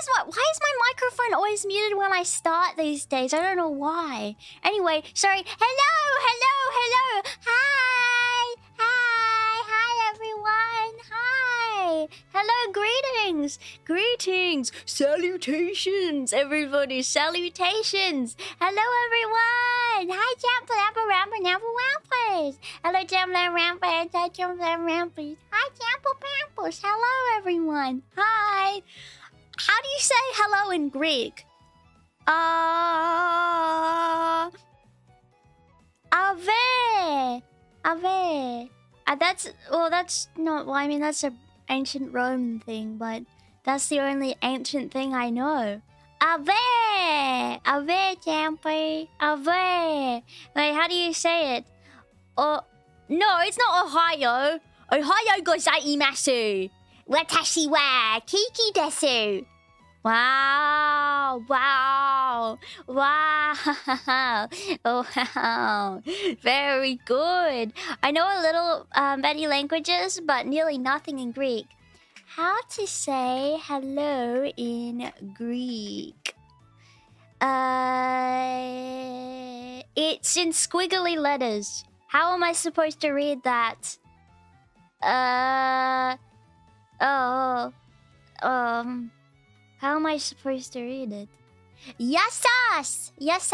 Why is my microphone always muted when I start these days? I don't know why. Anyway, sorry. Hello. Hi, everyone. Hi. Hello, greetings. Salutations, everybody. Salutations. Hello, everyone. Hi, Rampers. Hello, Rampers. Hi, Pampers. Hello, everyone. Hi. How do you say hello in Greek? Ave. That's not. Well, I mean, that's an ancient Roman thing, but that's the only ancient thing I know. Ave, Champi, Ave. Wait, how do you say it? Oh, no, it's not Ohio. Ohio gozaimasu. Watashi wa Kiki desu. Wow. Wow. Very good. I know a little many languages, but nearly nothing in Greek. How to say hello in Greek? It's in squiggly letters. How am I supposed to read that? How am I supposed to read it? Yasas. Yes,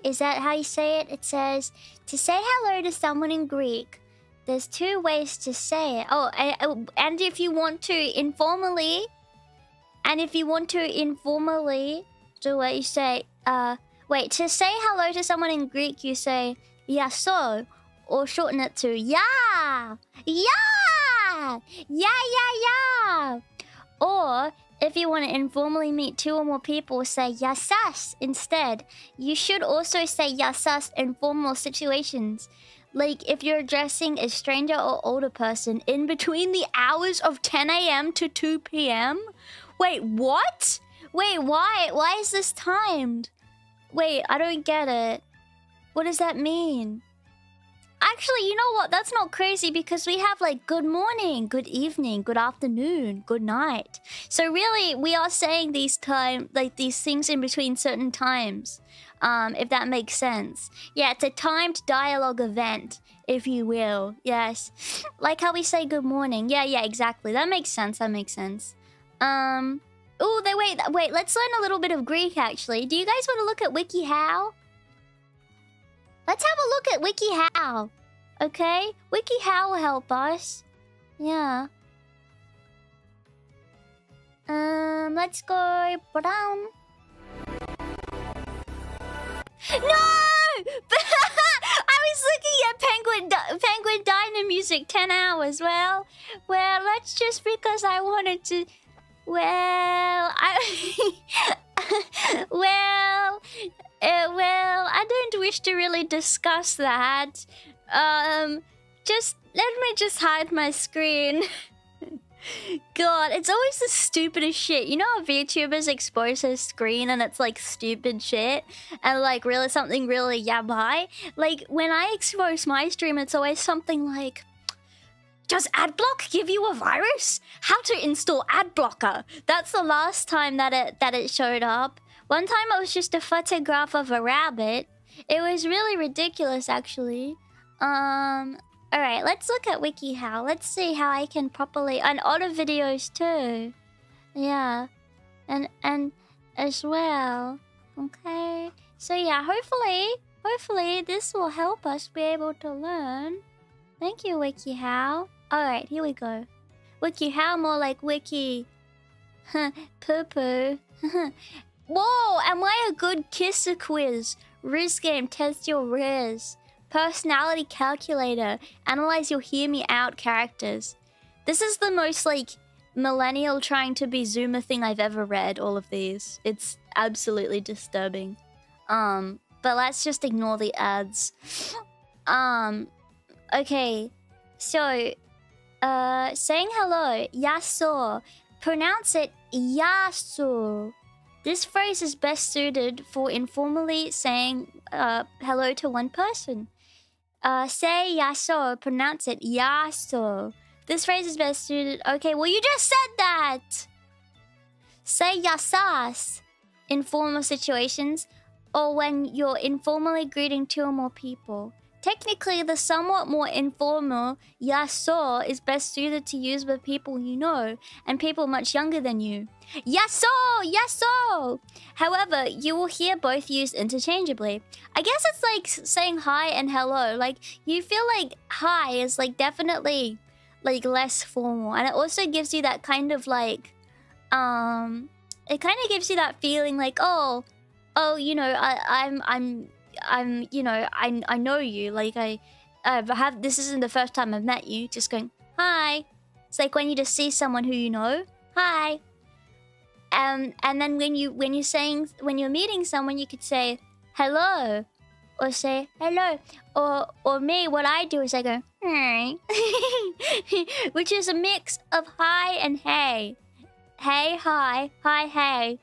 is that how you say it? It says, to say hello to someone in Greek, there's two ways to say it. Oh, and if you want to informally, so what you say, wait, to say hello to someone in Greek, you say, yaso, or shorten it to, yeah. Or, if you want to informally meet two or more people, say yasas instead. You should also say yasas in formal situations. Like if you're addressing a stranger or older person in between the hours of 10 a.m. to 2 p.m. Wait, what? Wait, why? Why is this timed? Wait, I don't get it. What does that mean? Actually, you know what? That's not crazy because we have like good morning, good evening, good afternoon, good night. So really, we are saying these things in between certain times. If that makes sense. Yeah, it's a timed dialogue event, if you will. Yes. Like how we say good morning. Yeah, exactly. That makes sense. Oh, wait, let's learn a little bit of Greek actually. Do you guys want to look at WikiHow? Let's have a look at WikiHow. Okay? WikiHow will help us. Yeah. Let's go brown. No! I was looking at Penguin Diner Music 10 hours. Well, that's just because I wanted to... Well, I don't wish to really discuss that. Just let me just hide my screen. God, it's always the stupidest shit. You know how VTubers expose their screen and it's like stupid shit? And like really something really yabai? Like when I expose my stream, it's always something like, does Adblock give you a virus? How to install Adblocker? That's the last time that it showed up. One time it was just a photograph of a rabbit. It was really ridiculous actually. Alright, let's look at WikiHow. Let's see how I can properly... And other videos too. Yeah. And as well. Okay. So yeah, hopefully this will help us be able to learn. Thank you, WikiHow. Alright, here we go. WikiHow, more like Wiki... Poo-poo. Whoa, am I a good kisser quiz? Riz game, test your riz. Personality calculator, analyze your hear me out characters. This is the most like millennial trying to be Zoomer thing I've ever read, all of these. It's absolutely disturbing. But let's just ignore the ads. Okay. So, saying hello, yaso. Pronounce it yaso. This phrase is best suited for informally saying hello to one person. Say yaso, pronounce it yaso. This phrase is best suited. Okay, well, you just said that. Say yasas in formal situations or when you're informally greeting 2 or more people. Technically, the somewhat more informal yaso is best suited to use with people you know and people much younger than you. Yaso! Yaso! However, you will hear both used interchangeably. I guess it's like saying hi and hello. Like, you feel like hi is like definitely like less formal. And it also gives you that kind of like, it kind of gives you that feeling like, oh, you know, I'm, you know, I know you. Like this isn't the first time I've met you. Just going, hi. It's like when you just see someone who you know, hi. And then when you're meeting someone, you could say hello, or say hello, or me. What I do is I go hi, which is a mix of hi and hey. Hey, hi, hi, hey.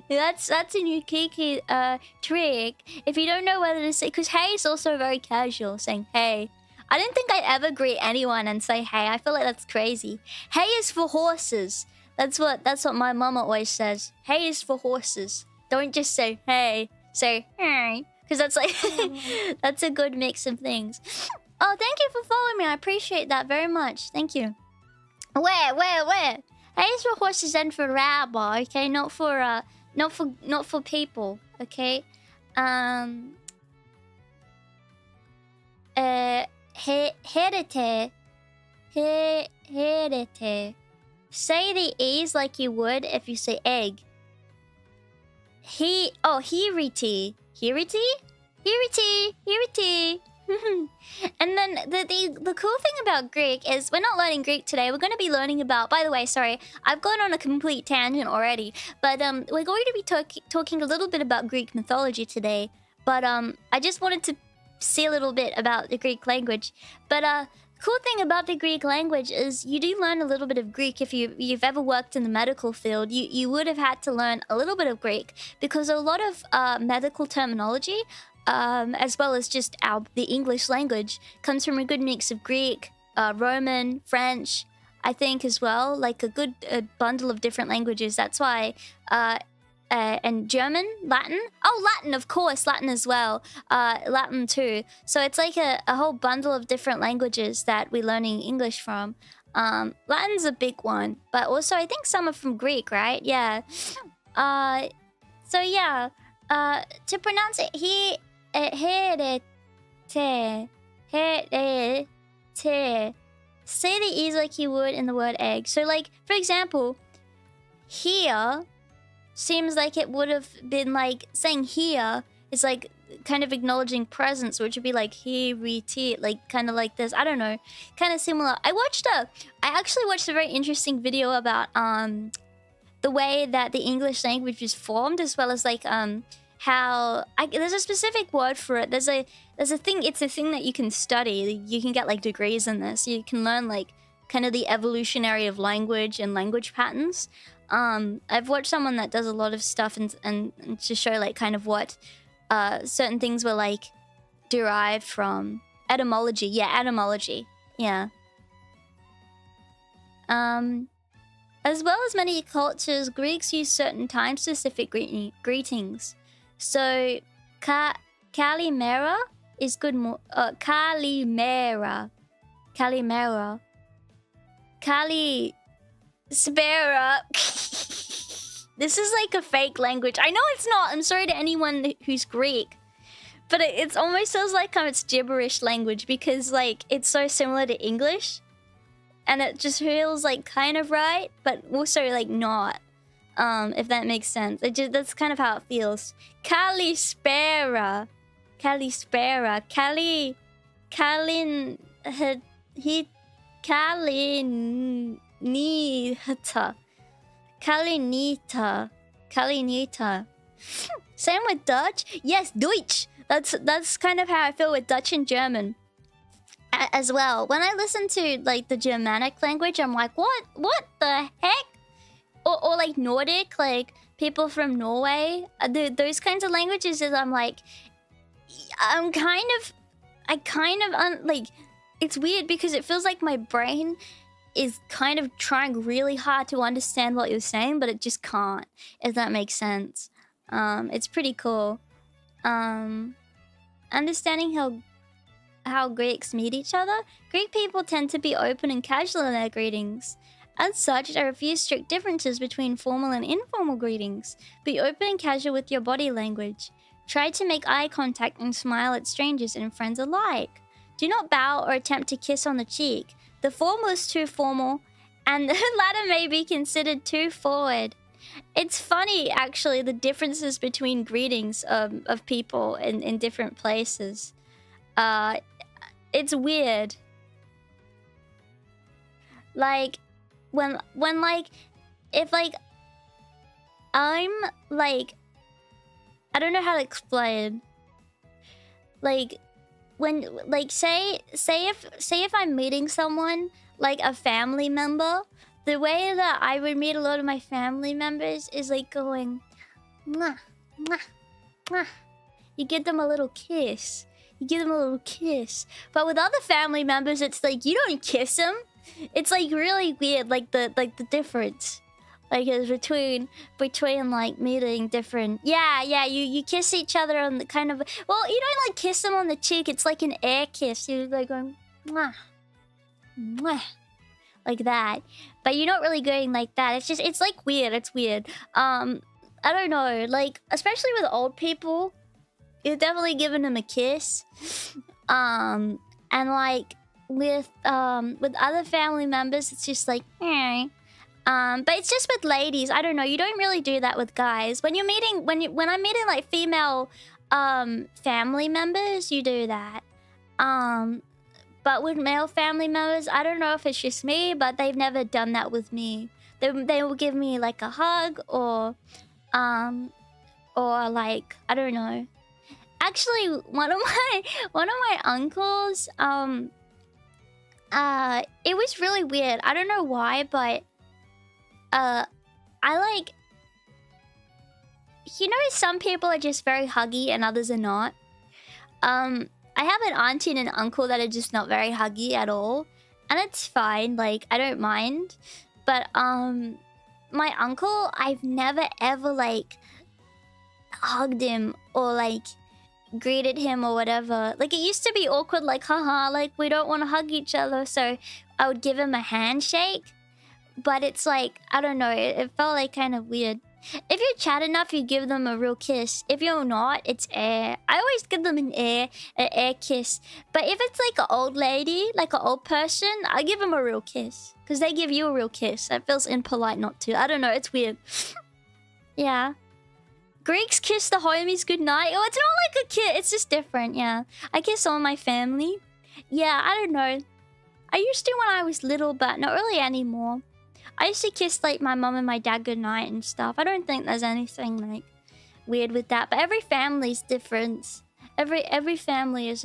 That's a new Kiki trick. If you don't know whether to say, because hey is also very casual, saying hey. I don't think I ever greet anyone and say hey. I feel like that's crazy. Hey is for horses. That's what my mama always says. Hey is for horses. Don't just say hey. Say hey, because that's like that's a good mix of things. Oh, thank you for following me. I appreciate that very much. Thank you. Where? Hey is for horses and for rabba, okay? Not for people, okay? Herete. Say the E's like you would if you say egg. Hiriti. And then the cool thing about Greek is we're not learning Greek today. We're going to be learning about... By the way, sorry, I've gone on a complete tangent already. But we're going to be talking a little bit about Greek mythology today. But I just wanted to see a little bit about the Greek language. But cool thing about the Greek language is you do learn a little bit of Greek. If you've ever worked in the medical field, you would have had to learn a little bit of Greek. Because a lot of medical terminology... as well as just the English language, comes from a good mix of Greek, Roman, French, I think as well, like a good bundle of different languages. That's why, and German, Latin. Oh, Latin, of course, Latin as well. Latin too. So it's like a whole bundle of different languages that we're learning English from. Latin's a big one, but also I think some are from Greek, right? Yeah. So yeah, to pronounce it, herete. Say the E's like you would in the word egg. So like, for example, here seems like it would have been like saying here is like kind of acknowledging presence, which would be like hiriti, like kind of like this. I don't know, kind of similar. I actually watched a very interesting video about the way that the English language is formed, as well as like how there's a specific word for it. There's a thing. It's a thing that you can study. You can get like degrees in this. You can learn like kind of the evolutionary of language and language patterns. I've watched someone that does a lot of stuff and to show like kind of what certain things were like derived from. Etymology. Yeah, etymology. Yeah. As well as many cultures, Greeks use certain time-specific greetings. So, Kalimera is good. Kalimera. Kalispera. This is like a fake language. I know it's not. I'm sorry to anyone who's Greek. But it almost feels like it's gibberish language because like it's so similar to English. And it just feels like kind of right, but also like not. If that makes sense. That's kind of how it feels. Kalispera. Kalinita. Same with Dutch. Yes, Deutsch. That's kind of how I feel with Dutch and German as well. When I listen to like the Germanic language, I'm like, what the heck? Or like Nordic, like people from Norway, those kinds of languages. Is I'm like, I kind of like it's weird because it feels like my brain is kind of trying really hard to understand what you're saying, but it just can't, if that makes sense. It's pretty cool. Understanding how Greeks meet each other. Greek people tend to be open and casual in their greetings. As such, there are a few strict differences between formal and informal greetings. Be open and casual with your body language. Try to make eye contact and smile at strangers and friends alike. Do not bow or attempt to kiss on the cheek. The former is too formal, and the latter may be considered too forward. It's funny, actually, the differences between greetings of people in different places. It's weird. Like, when like, if like, I'm like, I don't know how to explain. Like, when like say if I'm meeting someone, like a family member, the way that I would meet a lot of my family members is like going, mwah, mwah, mwah. You give them a little kiss. You give them a little kiss. But with other family members, it's like you don't kiss them. It's like really weird, like the difference, like is between like meeting different. Yeah, you kiss each other on the kind of, well, you don't like kiss them on the cheek. It's like an air kiss. You're like going mwah, mwah, like that. But you're not really going like that. It's just, it's like weird. It's weird. I don't know. Like, especially with old people, you're definitely giving them a kiss. And like with other family members, it's just like, eh. But it's just with ladies. I don't know. You don't really do that with guys. When you're meeting, when I'm meeting like female family members, you do that. But with male family members, I don't know if it's just me, but they've never done that with me. They will give me like a hug or like, I don't know. Actually, one of my uncles, it was really weird. I don't know why, but I like, you know, some people are just very huggy and others are not. I have an auntie and an uncle that are just not very huggy at all, and it's fine. Like, I don't mind. But my uncle, I've never ever like hugged him or like greeted him or whatever. Like, it used to be awkward, like, haha, like we don't want to hug each other, so I would give him a handshake. But it's like, I don't know, it felt like kind of weird. If you chat enough, you give them a real kiss. If you're not, it's air. I always give them an air kiss. But if it's like an old lady, like an old person, I give them a real kiss. Because they give you a real kiss. That feels impolite not to. I don't know, it's weird. Yeah. Greeks kiss the homies goodnight. Oh, it's not like a kiss. It's just different, yeah. I kiss all my family. Yeah, I don't know. I used to when I was little, but not really anymore. I used to kiss like my mom and my dad goodnight and stuff. I don't think there's anything like weird with that. But every family's different. Every family is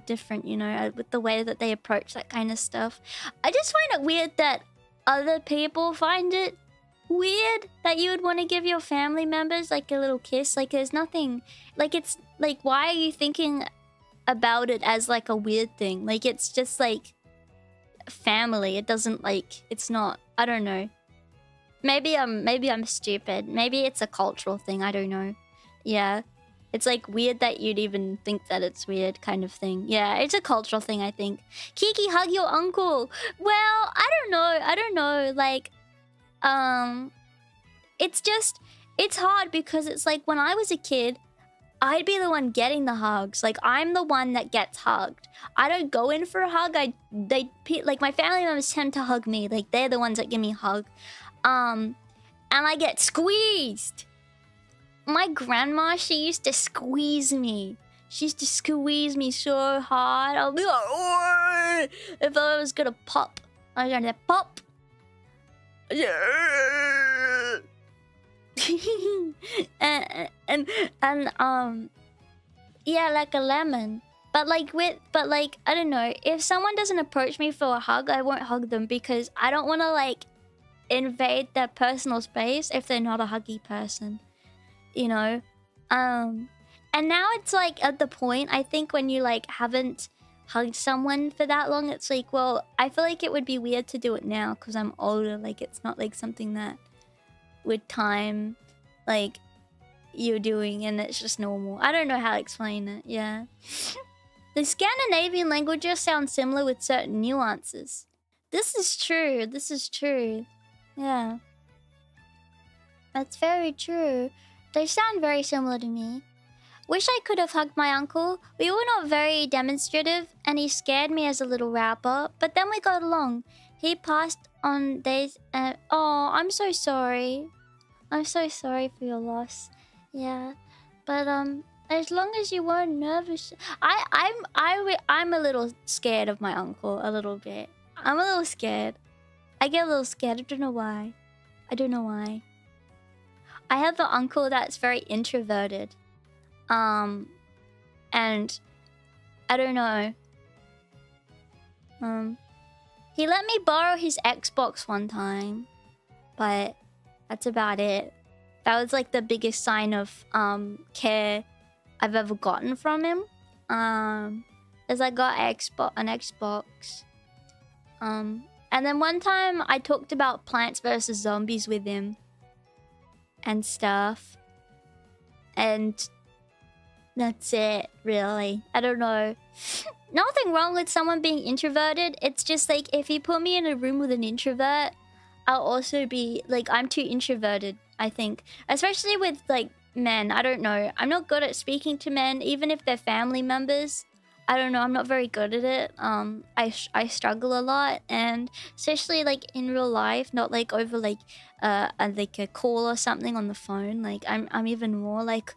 different, you know, with the way that they approach that kind of stuff. I just find it weird that other people find it weird that you would want to give your family members like a little kiss. Like, there's nothing, like, it's like, why are you thinking about it as like a weird thing? Like, it's just like family. It doesn't like, it's not, I don't know. Maybe I'm stupid. Maybe it's a cultural thing. I don't know. Yeah. It's like weird that you'd even think that it's weird kind of thing. Yeah, it's a cultural thing, I think. Kiki, hug your uncle. Well, I don't know. Like, it's just, it's hard because it's like when I was a kid, I'd be the one getting the hugs. Like, I'm the one that gets hugged. I don't go in for a hug. Like, my family members tend to hug me. Like, they're the ones that give me a hug. And I get squeezed. My grandma, she used to squeeze me. She used to squeeze me so hard. I'll be like, oh! If I was gonna pop, I was gonna pop. Yeah. Yeah, like a lemon. But like I don't know, if someone doesn't approach me for a hug, I won't hug them because I don't want to like invade their personal space if they're not a huggy person, you know. And now it's like at the point, I think, when you like haven't hugged someone for that long. It's like, well, I feel like it would be weird to do it now because I'm older. Like, it's not like something that with time, like, you're doing and it's just normal. I don't know how to explain it. Yeah. The Scandinavian languages sound similar with certain nuances. This is true. This is true. Yeah. That's very true. They sound very similar to me. Wish I could have hugged my uncle. We were not very demonstrative, and he scared me as a little rapper, but then we got along. He passed on days and... Oh, I'm so sorry. I'm so sorry for your loss. Yeah. But, as long as you weren't nervous... I'm a little scared of my uncle, a little bit. I'm a little scared. I get a little scared. I don't know why. I don't know why. I have an uncle that's very introverted. And I don't know. He let me borrow his Xbox one time, but that's about it. That was like the biggest sign of care I've ever gotten from him. As I got an Xbox. And then one time I talked about Plants vs Zombies with him and stuff. And that's it, really. I don't know. Nothing wrong with someone being introverted. It's just like if you put me in a room with an introvert, I'll also be like, I'm too introverted, I think. Especially with like men. I don't know. I'm not good at speaking to men, even if they're family members. I don't know. I'm not very good at it. I struggle a lot, and especially like in real life, not like over like a call or something on the phone. Like I'm even more like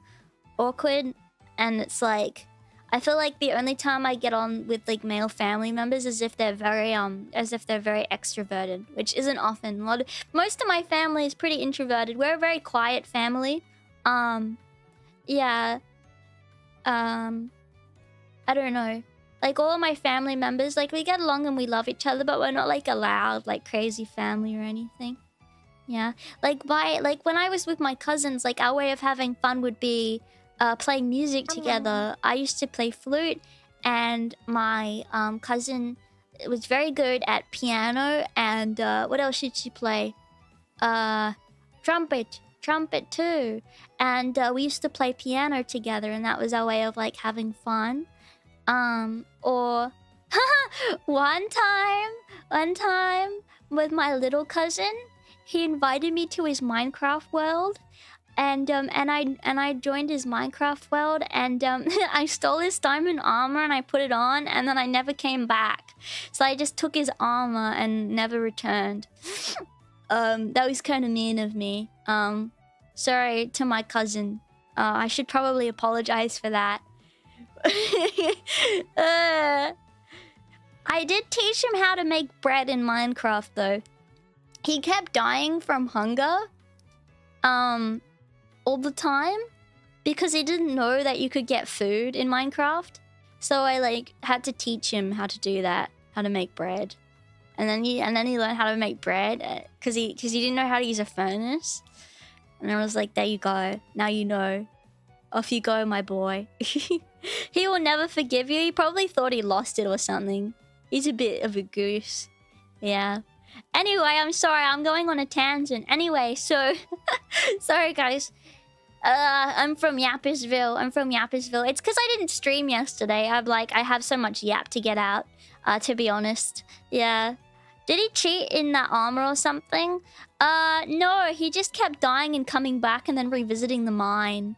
awkward. And it's like, I feel like the only time I get on with like male family members is if they're very extroverted, which isn't often. Most of my family is pretty introverted. We're a very quiet family. Yeah. I don't know. Like all of my family members, like we get along and we love each other, but we're not like a loud, like crazy family or anything. Yeah. Like when I was with my cousins, like our way of having fun would be playing music together. I used to play flute, and my cousin was very good at piano. And what else did she play? Trumpet too. And we used to play piano together, and that was our way of like having fun. Or one time with my little cousin, he invited me to his Minecraft world. And I joined his Minecraft world, and I stole his diamond armor and I put it on, and then I never came back. So I just took his armor and never returned. That was kind of mean of me. Sorry to my cousin. I should probably apologize for that. I did teach him how to make bread in Minecraft though. He kept dying from hunger. All the time, because he didn't know that you could get food in Minecraft. So I like had to teach him how to do that, how to make bread, and then he learned how to make bread because he didn't know how to use a furnace. And I was like, there you go, now you know. Off you go, my boy. He will never forgive you. He probably thought he lost it or something. He's a bit of a goose. Yeah. Anyway, I'm sorry, I'm going on a tangent. Anyway, so sorry guys. I'm from Yappersville. It's because I didn't stream yesterday. I have so much yap to get out, to be honest. Yeah. Did he cheat in that armor or something? No, he just kept dying and coming back and then revisiting the mine.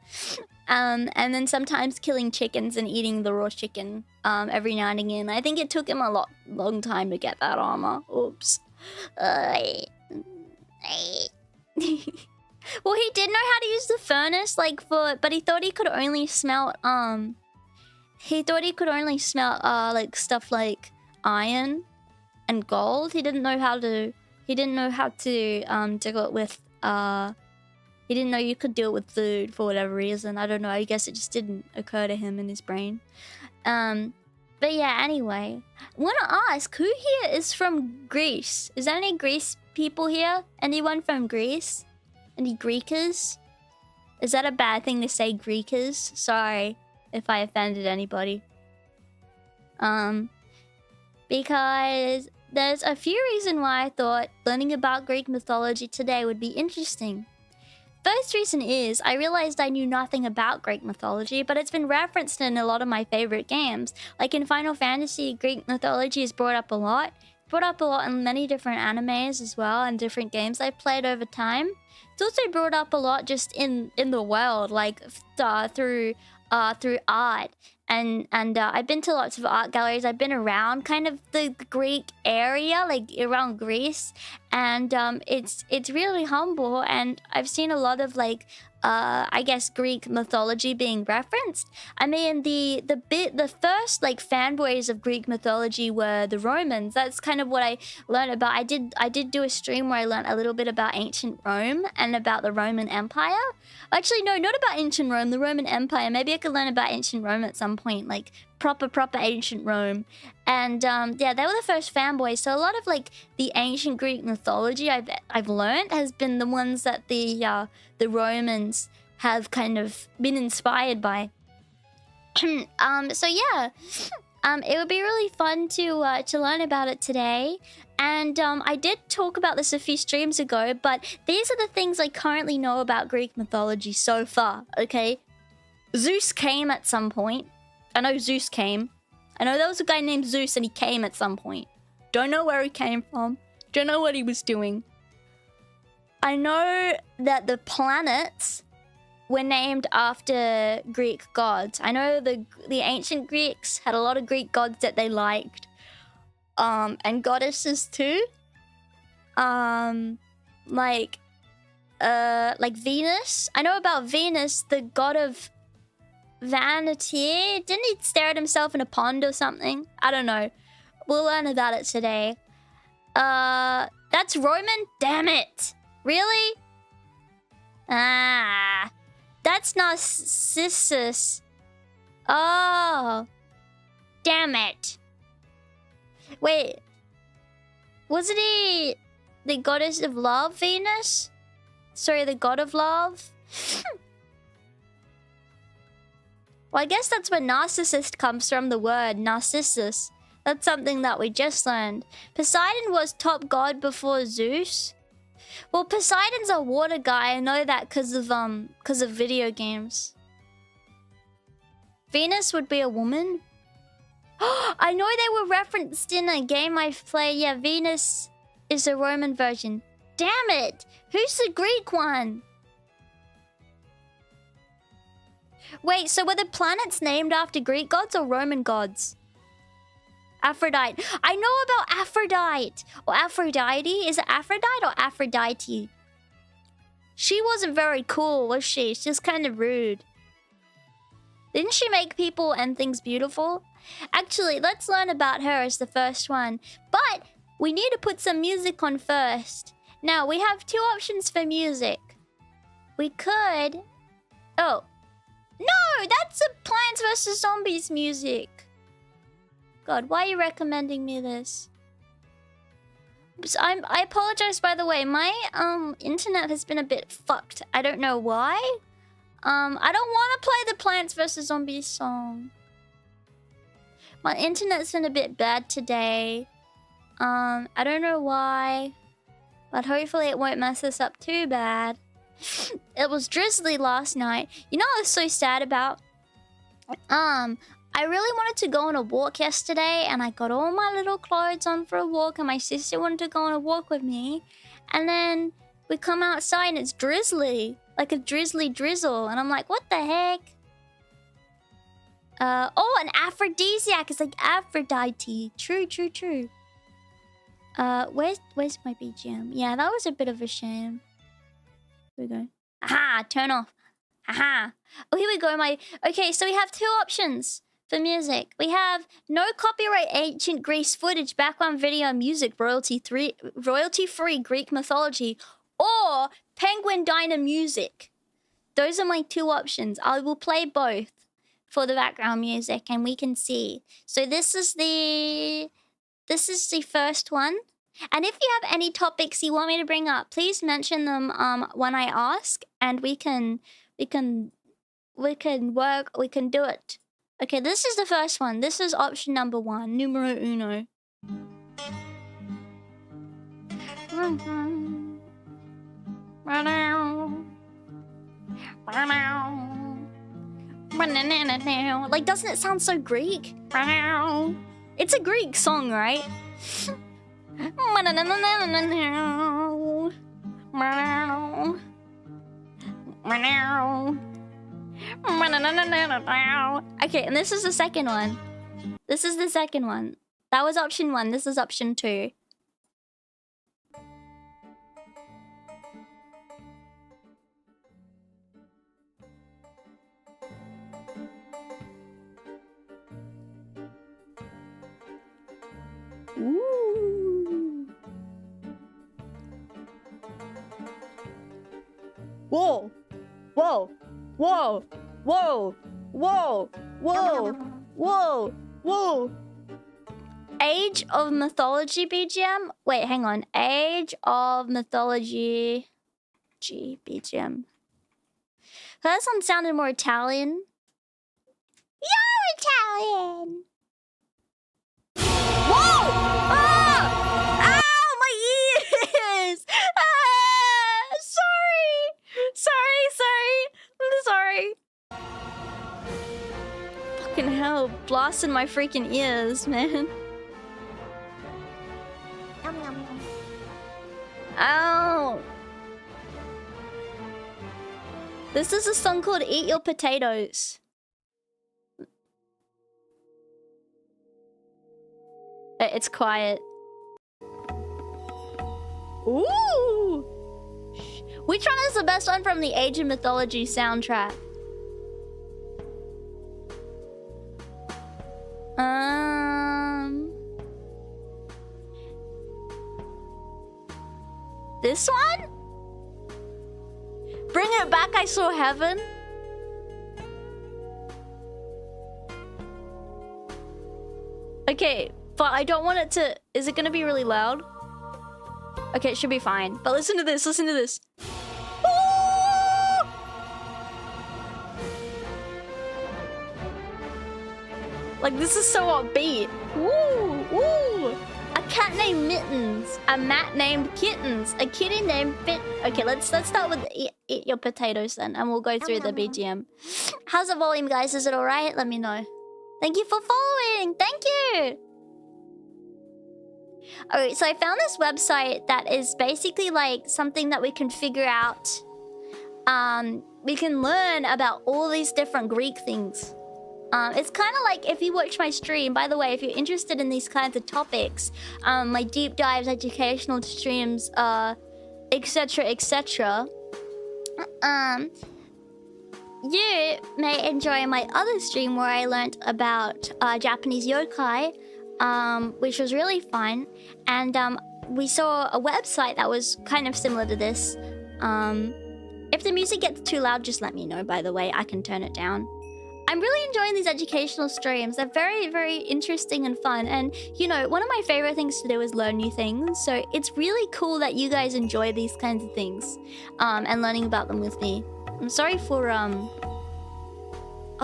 And then sometimes killing chickens and eating the raw chicken every now and again. I think it took him a long time to get that armor. Oops. Well, he did know how to use the furnace, but he thought he could only smelt, like, stuff like iron and gold. He didn't know how to do it with, he didn't know you could do it with food for whatever reason. I don't know, I guess it just didn't occur to him in his brain. But yeah, anyway. I want to ask, who here is from Greece? Is there any Greece people here? Anyone from Greece? Any Greekers? Is that a bad thing to say, Greekers? Sorry if I offended anybody. Because there's a few reasons why I thought learning about Greek mythology today would be interesting. First reason is I realized I knew nothing about Greek mythology, but it's been referenced in a lot of my favorite games. Like in Final Fantasy, Greek mythology is brought up a lot. It's brought up a lot in many different animes as well, and different games I've played over time. It's also brought up a lot just in the world, like through art. And I've been to lots of art galleries. I've been around kind of the Greek area, like around Greece, and it's really humble. And I've seen a lot of like I guess Greek mythology being referenced. I mean, the first like fanboys of Greek mythology were the Romans. That's kind of what I learned about. I did do a stream where I learned a little bit about ancient Rome and about the Roman Empire. Actually, no, not about ancient Rome, the Roman Empire. Maybe I could learn about ancient Rome at some point, like proper ancient Rome. And yeah, they were the first fanboys. So a lot of like the ancient Greek mythology I've learned has been the ones that the Romans have kind of been inspired by. So yeah, it would be really fun to learn about it today. And I did talk about this a few streams ago, but these are the things I currently know about Greek mythology so far, okay? Zeus came at some point. I know Zeus came. I know there was a guy named Zeus and he came at some point. Don't know where he came from. Don't know what he was doing. I know that the planets were named after Greek gods. I know the ancient Greeks had a lot of Greek gods that they liked. And goddesses too. Like Venus. I know about Venus, the god of vanity. Didn't he stare at himself in a pond or something? I don't know. We'll learn about it today. That's Roman? Damn it. Really? Ah. That's Narcissus. Oh. Damn it. Wait. Wasn't he the goddess of love, Venus? Sorry, the god of love? Well, I guess that's where narcissist comes from, the word Narcissus. That's something that we just learned. Poseidon was top god before Zeus. Well, Poseidon's a water guy. I know that because of video games. Venus would be a woman. I know they were referenced in a game I've played. Yeah, Venus is the Roman version. Damn it! Who's the Greek one? Wait, so were the planets named after Greek gods or Roman gods? Aphrodite. I know about Aphrodite. Or Aphrodite. Is it Aphrodite or Aphrodite? She wasn't very cool, was she? She's kind of rude. Didn't she make people and things beautiful? Actually, let's learn about her as the first one. But we need to put some music on first. Now, we have two options for music. We could... Oh. No! That's a Plants vs. Zombies music. God, why are you recommending me this? I apologize, by the way. My internet has been a bit fucked. I don't know why. I don't want to play the Plants vs. Zombies song. My internet's been a bit bad today. I don't know why. But hopefully it won't mess us up too bad. It was drizzly last night. You know what I was so sad about? I really wanted to go on a walk yesterday, and I got all my little clothes on for a walk, and my sister wanted to go on a walk with me. And then we come outside and it's drizzly. Like a drizzly drizzle. And I'm like, what the heck? Oh, an aphrodisiac. It's like Aphrodite. True. Where's my BGM? Yeah, that was a bit of a shame. Here we go. Aha, turn off. Aha. Oh, here we go. Okay, so we have two options for music. We have no copyright ancient Greece footage, background video, music, royalty-free Greek mythology, or Penguin Diner music. Those are my two options. I will play both for the background music, and we can see. So this is the first one. And if you have any topics you want me to bring up, please mention them when I ask, and we can do it Okay, this is the first one. This is option number 1, numero uno. Like, doesn't it sound so Greek? It's a Greek song, right? Okay, and this is the second one. This is the second one. That was option 1. This is option 2. Ooh. Whoa. Whoa. Whoa. Whoa. Whoa. Whoa. Whoa. Whoa. Age of Mythology BGM? Wait, hang on. Age of Mythology BGM. That one sounded more Italian. You're Italian! Whoa! Ah! Ow, my ears! Ah! Sorry. Fucking hell, blasting my freaking ears, man. Ow! This is a song called Eat Your Potatoes. It's quiet. Ooh! Which one is the best one from the Age of Mythology soundtrack? This one? Bring It Back, I Saw Heaven? Okay, but I don't want it to... Is it gonna be really loud? Okay, it should be fine. But listen to this, listen to this. Like, this is so upbeat. Woo! Woo! A cat named Mittens. A mat named Kittens. A kitty named Fit... Okay, let's start with eat Your Potatoes then. And we'll go through the BGM. How's the volume, guys? Is it alright? Let me know. Thank you for following! Thank you! Alright, so I found this website that is basically like something that we can figure out. We can learn about all these different Greek things. It's kind of like if you watch my stream. By the way, if you're interested in these kinds of topics, my deep dives, educational streams, etc., etc. You may enjoy my other stream where I learnt about Japanese yokai, which was really fun. And we saw a website that was kind of similar to this. If the music gets too loud, just let me know, by the way. I can turn it down. I'm really enjoying these educational streams. They're very, very interesting and fun. And, you know, one of my favorite things to do is learn new things. So it's really cool that you guys enjoy these kinds of things and learning about them with me. I'm sorry for... I'll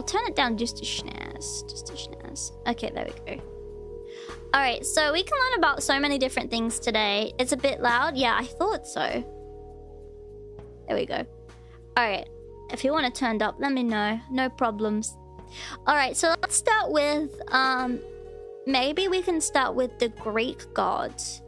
turn it down just a schnaz. Just a schnaz. Okay, there we go. Alright, so we can learn about so many different things today. It's a bit loud? Yeah, I thought so. There we go. Alright. If you want it turned up, let me know. No problems. Alright, so let's start with... maybe we can start with the Greek gods.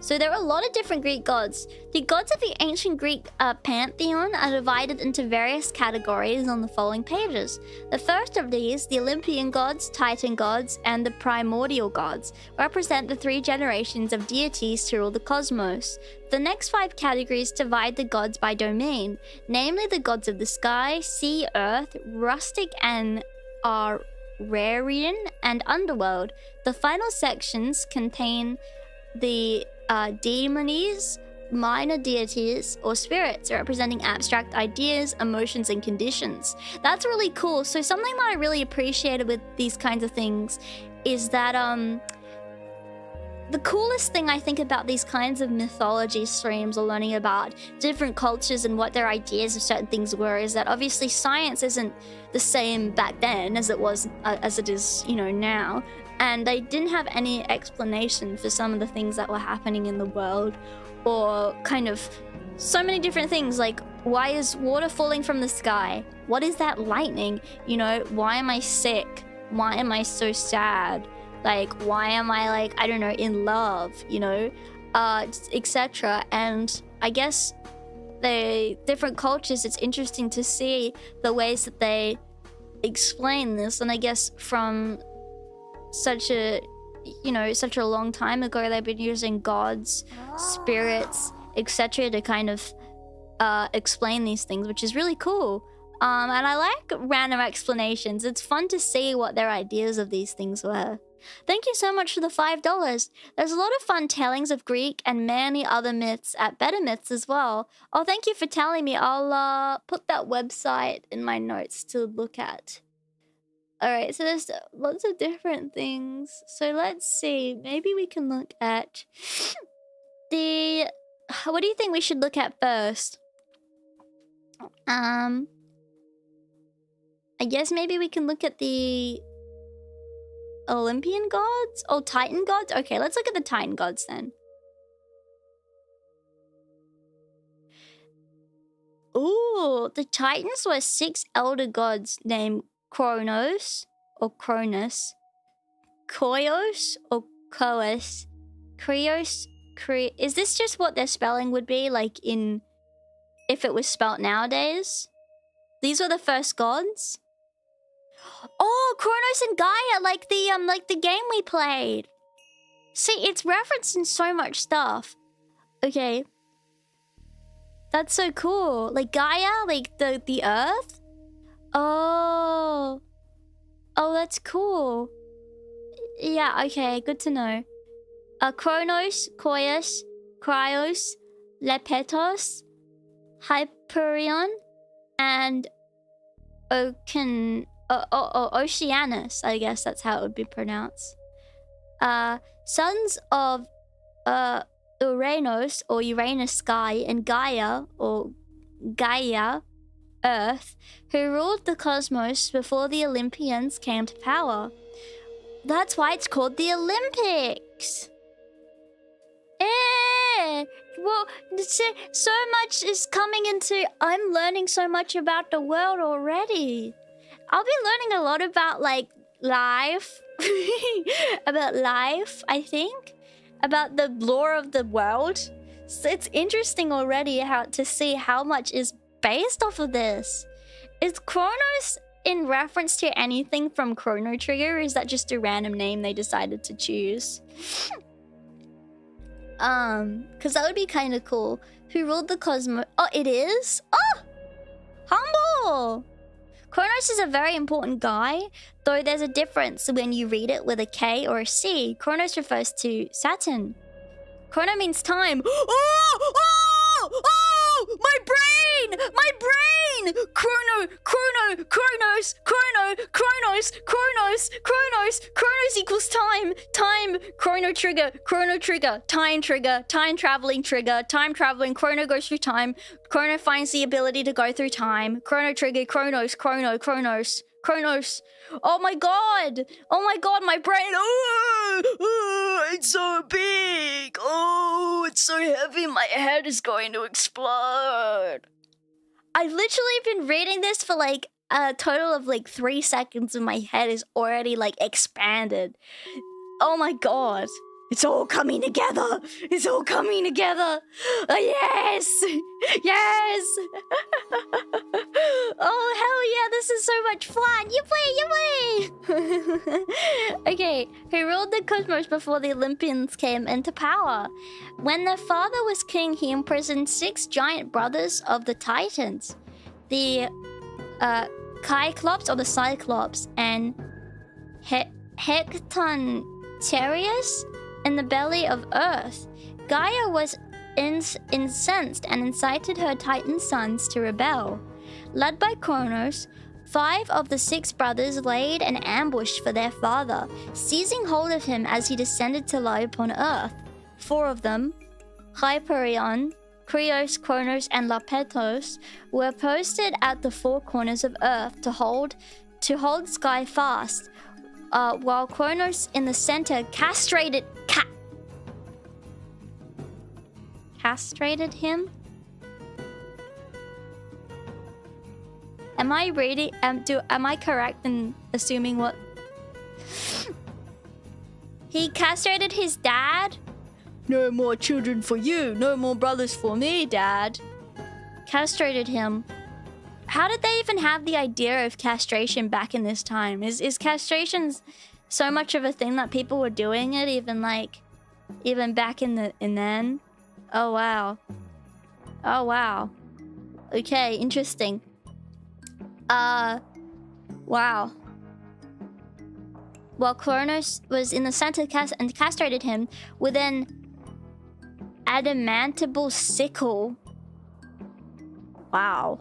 So there are a lot of different Greek gods. The gods of the ancient Greek pantheon are divided into various categories on the following pages. The first of these, the Olympian gods, Titan gods, and the primordial gods, represent the 3 generations of deities to rule the cosmos. The next 5 categories divide the gods by domain, namely the gods of the sky, sea, earth, rustic and agrarian, and underworld. The final sections contain the daemonies, minor deities, or spirits representing abstract ideas, emotions, and conditions. That's really cool. So something that I really appreciated with these kinds of things is that the coolest thing I think about these kinds of mythology streams or learning about different cultures and what their ideas of certain things were is that obviously science isn't the same back then as it was as it is, you know, now. And they didn't have any explanation for some of the things that were happening in the world, or kind of so many different things, like why is water falling from the sky? What is that lightning? You know, why am I sick? Why am I so sad? Like, why am I, like, I don't know, in love, you know, etc. And I guess the different cultures, it's interesting to see the ways that they explain this. And I guess from such a, you know, such a long time ago, they've been using gods, spirits, etc. to kind of explain these things, which is really cool. And I like random explanations. It's fun to see what their ideas of these things were. Thank you so much for the $5. There's a lot of fun tellings of Greek and many other myths at Better Myths as well. Oh, thank you for telling me. I'll put that website in my notes to look at. Alright, so there's lots of different things. So let's see. Maybe we can look at the... What do you think we should look at first? I guess maybe we can look at the Olympian gods? Oh, Titan gods? Okay, let's look at the Titan gods then. Ooh, the Titans were 6 elder gods named Kronos, or Cronus, Koios, or Koos, Krios, Is this just what their spelling would be, like in... if it was spelt nowadays? These were the first gods? Oh, Kronos and Gaia, like the game we played. See, it's referenced in so much stuff. Okay. That's so cool. Like Gaia, like the earth? Oh. Oh, that's cool. Yeah, okay, good to know. Kronos, Koios, Krios, Lepetos, Hyperion, and Oceanus, I guess that's how it would be pronounced. Sons of Uranus, or Uranus Sky, and Gaia, or Gaia, Earth, who ruled the cosmos before the Olympians came to power. That's why it's called the Olympics. Well, so much is coming into... I'm learning so much about the world already. I'll be learning a lot about, like, life. About life, I think. About the lore of the world. So it's interesting already to see how much is based off of this. Is Kronos in reference to anything from Chrono Trigger, or is that just a random name they decided to choose? Because that would be kind of cool. Who ruled the cosmos? Oh, it is? Oh! Humble! Kronos is a very important guy, though there's a difference when you read it with a K or a C. Kronos refers to Saturn. Chrono means time. Oh! Oh! Oh! My brain! My brain! Chrono! Chrono! Chronos! Chrono! Chronos! Chronos! Chronos! Chronos equals time! Time! Chrono trigger! Chrono trigger! Time trigger! Time traveling trigger! Time traveling! Chrono goes through time! Chrono finds the ability to go through time! Chrono trigger! Chronos! Chrono! Chronos! Chronos! Oh my god! Oh my god, my brain! Oh, oh, it's so big! Oh, it's so heavy, my head is going to explode! I've literally been reading this for like a total of like 3 seconds and my head is already like expanded. Oh my god. It's all coming together. It's all coming together. Oh, yes. Yes. Oh, hell yeah. This is so much fun. You play. Okay. Who ruled the cosmos before the Olympians came into power? When their father was king, he imprisoned 6 giant brothers of the Titans. The Cyclops, or the Cyclops, and Hectonterius in the belly of Earth. Gaia was incensed and incited her Titan sons to rebel. Led by Kronos, 5 of the 6 brothers laid an ambush for their father, seizing hold of him as he descended to lie upon earth. 4 of them, Hyperion, Krios, Kronos, and Lapetos, were posted at the 4 corners of earth to hold sky fast, while Kronos in the center castrated him. Am I reading? Am I correct in assuming what? He castrated his dad? No more children for you. No more brothers for me, Dad. Castrated him. How did they even have the idea of castration back in this time? Is castration so much of a thing that people were doing it even back in then? Oh wow. Oh wow. Okay, interesting. Wow. While Kronos was in the center and castrated him with an adamantable sickle. Wow.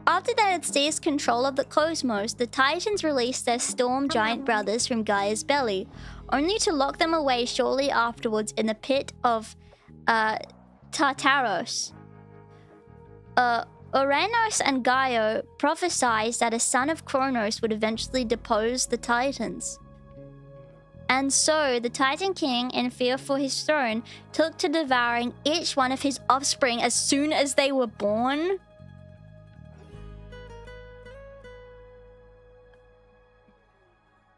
After they had seized control of the cosmos, the Titans released their storm giant brothers from Gaia's belly, only to lock them away shortly afterwards in the pit of Tartaros. Uranus and Gaia prophesied that a son of Kronos would eventually depose the Titans. And so, the Titan King, in fear for his throne, took to devouring each one of his offspring as soon as they were born.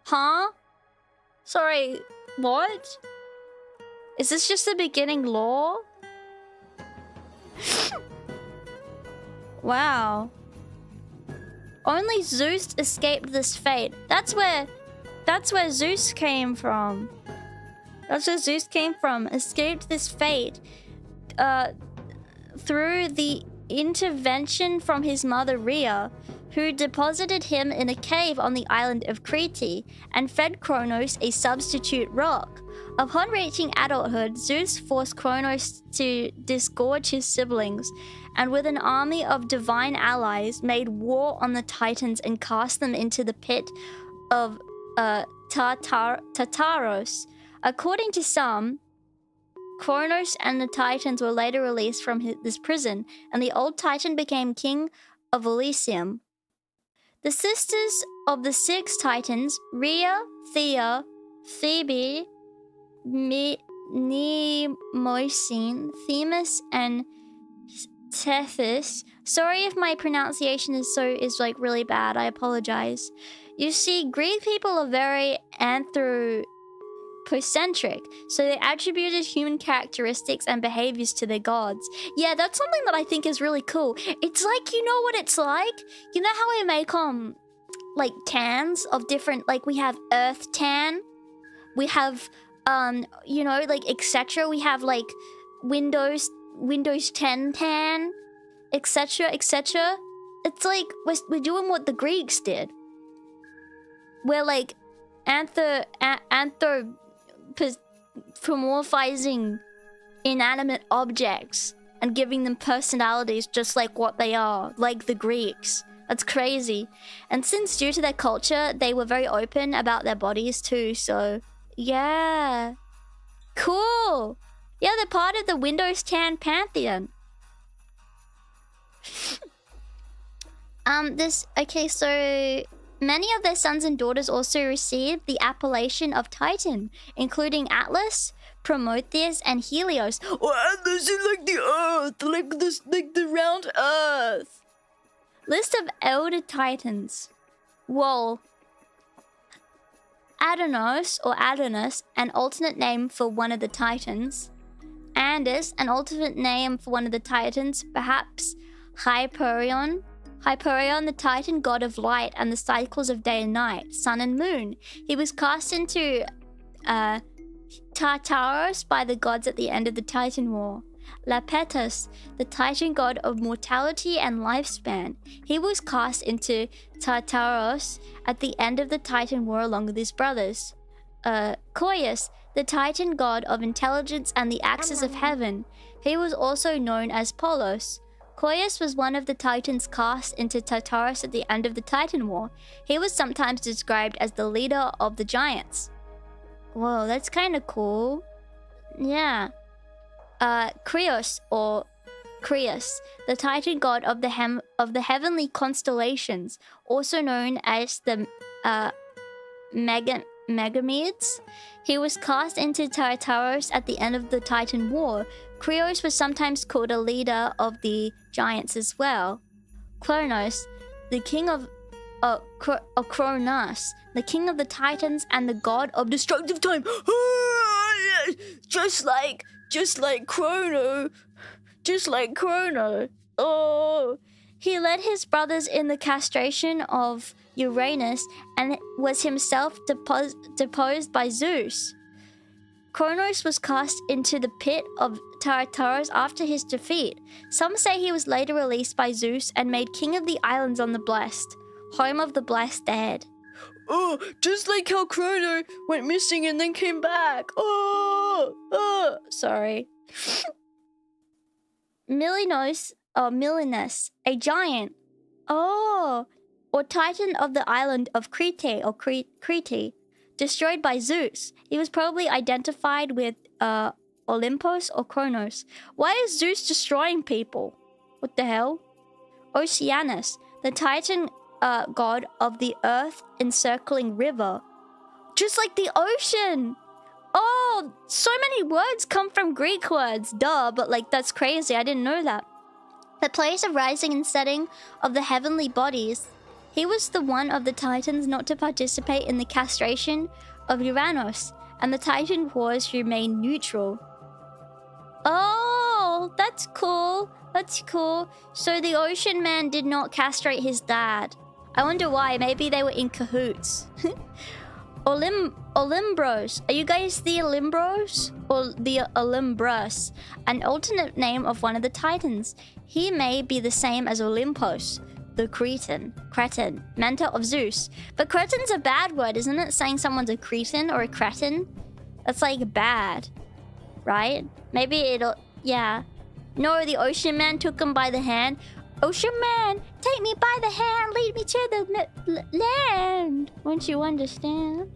Huh? Sorry, what? Is this just the beginning lore? Wow. Only Zeus escaped this fate. That's where Zeus came from. That's where Zeus came from. Escaped this fate through the intervention from his mother Rhea, who deposited him in a cave on the island of Crete and fed Kronos a substitute rock. Upon reaching adulthood, Zeus forced Kronos to disgorge his siblings, and with an army of divine allies, made war on the Titans and cast them into the pit of Tartaros. According to some, Kronos and the Titans were later released from this prison, and the old Titan became king of Elysium. The sisters of the 6 Titans, Rhea, Thea, Phoebe, Mnemosyne, Themis, and Tethys. Sorry if my pronunciation is like really bad. I apologize. You see, Greek people are very anthropocentric, so they attributed human characteristics and behaviors to their gods. Yeah, that's something that I think is really cool. It's like, you know what it's like? You know how we make like tans of different, like we have earth tan, we have you know, like etc. We have like Windows 10 tan, etc, etc. It's like we're doing what the Greeks did. We're like anthropomorphizing inanimate objects and giving them personalities just like what they are, like the Greeks. That's crazy. And since due to their culture, they were very open about their bodies too, so yeah. Cool. Yeah, they're part of the Windows 10 pantheon. Okay, so many of their sons and daughters also received the appellation of Titan, including Atlas, Prometheus, and Helios. Oh, Atlas is like the Earth, like the round Earth. List of elder Titans. Well, Adonos or Adonis, an alternate name for one of the Titans. Andus, an alternate name for one of the Titans, perhaps Hyperion. Hyperion, the Titan god of light and the cycles of day and night, sun and moon. He was cast into Tartaros by the gods at the end of the Titan War. Lapetus, the Titan god of mortality and lifespan. He was cast into Tartaros at the end of the Titan War along with his brothers. Koius, the Titan god of intelligence and the axis of heaven. He was also known as Polos. Koios was one of the Titans cast into Tartarus at the end of the Titan War. He was sometimes described as the leader of the giants. Whoa, that's kind of cool. Yeah. Krios, or Krios, the Titan god of the heavenly constellations, also known as the Megamedes. He was cast into Tartarus at the end of the Titan War. Krios was sometimes called a leader of the giants as well. Kronos, the king of Kronos, the king of the Titans and the god of destructive time. Just like Chrono. Oh, he led his brothers in the castration of Uranus and was himself deposed by Zeus. Kronos was cast into the pit of Tartarus after his defeat. Some say he was later released by Zeus and made king of the islands on the Blessed, home of the blessed dead. Oh, just like how Chrono went missing and then came back. Oh, sorry. Milinus, a giant. Oh, or Titan of the island of Crete, or Crete, destroyed by Zeus. He was probably identified with Olympus or Kronos. Why is Zeus destroying people? What the hell? Oceanus, the Titan god of the earth encircling river. Just like the ocean. Oh, so many words come from Greek words. Duh, but like that's crazy. I didn't know that. The place of rising and setting of the heavenly bodies. He was the one of the Titans not to participate in the castration of Uranus, and the Titan wars remained neutral. Oh, that's cool. That's cool. So the Ocean Man did not castrate his dad. I wonder why. Maybe they were in cahoots. Olymbros. Are you guys the Olymbros? Or the Olymbros? An alternate name of one of the Titans. He may be the same as Olympus, the Cretan, mentor of Zeus. But Cretan's a bad word, isn't it? Saying someone's a Cretan or a Cretan? That's like bad, right? Maybe it'll... yeah. No, the Ocean Man took him by the hand. Ocean Man, take me by the hand, lead me to the land. Won't you understand?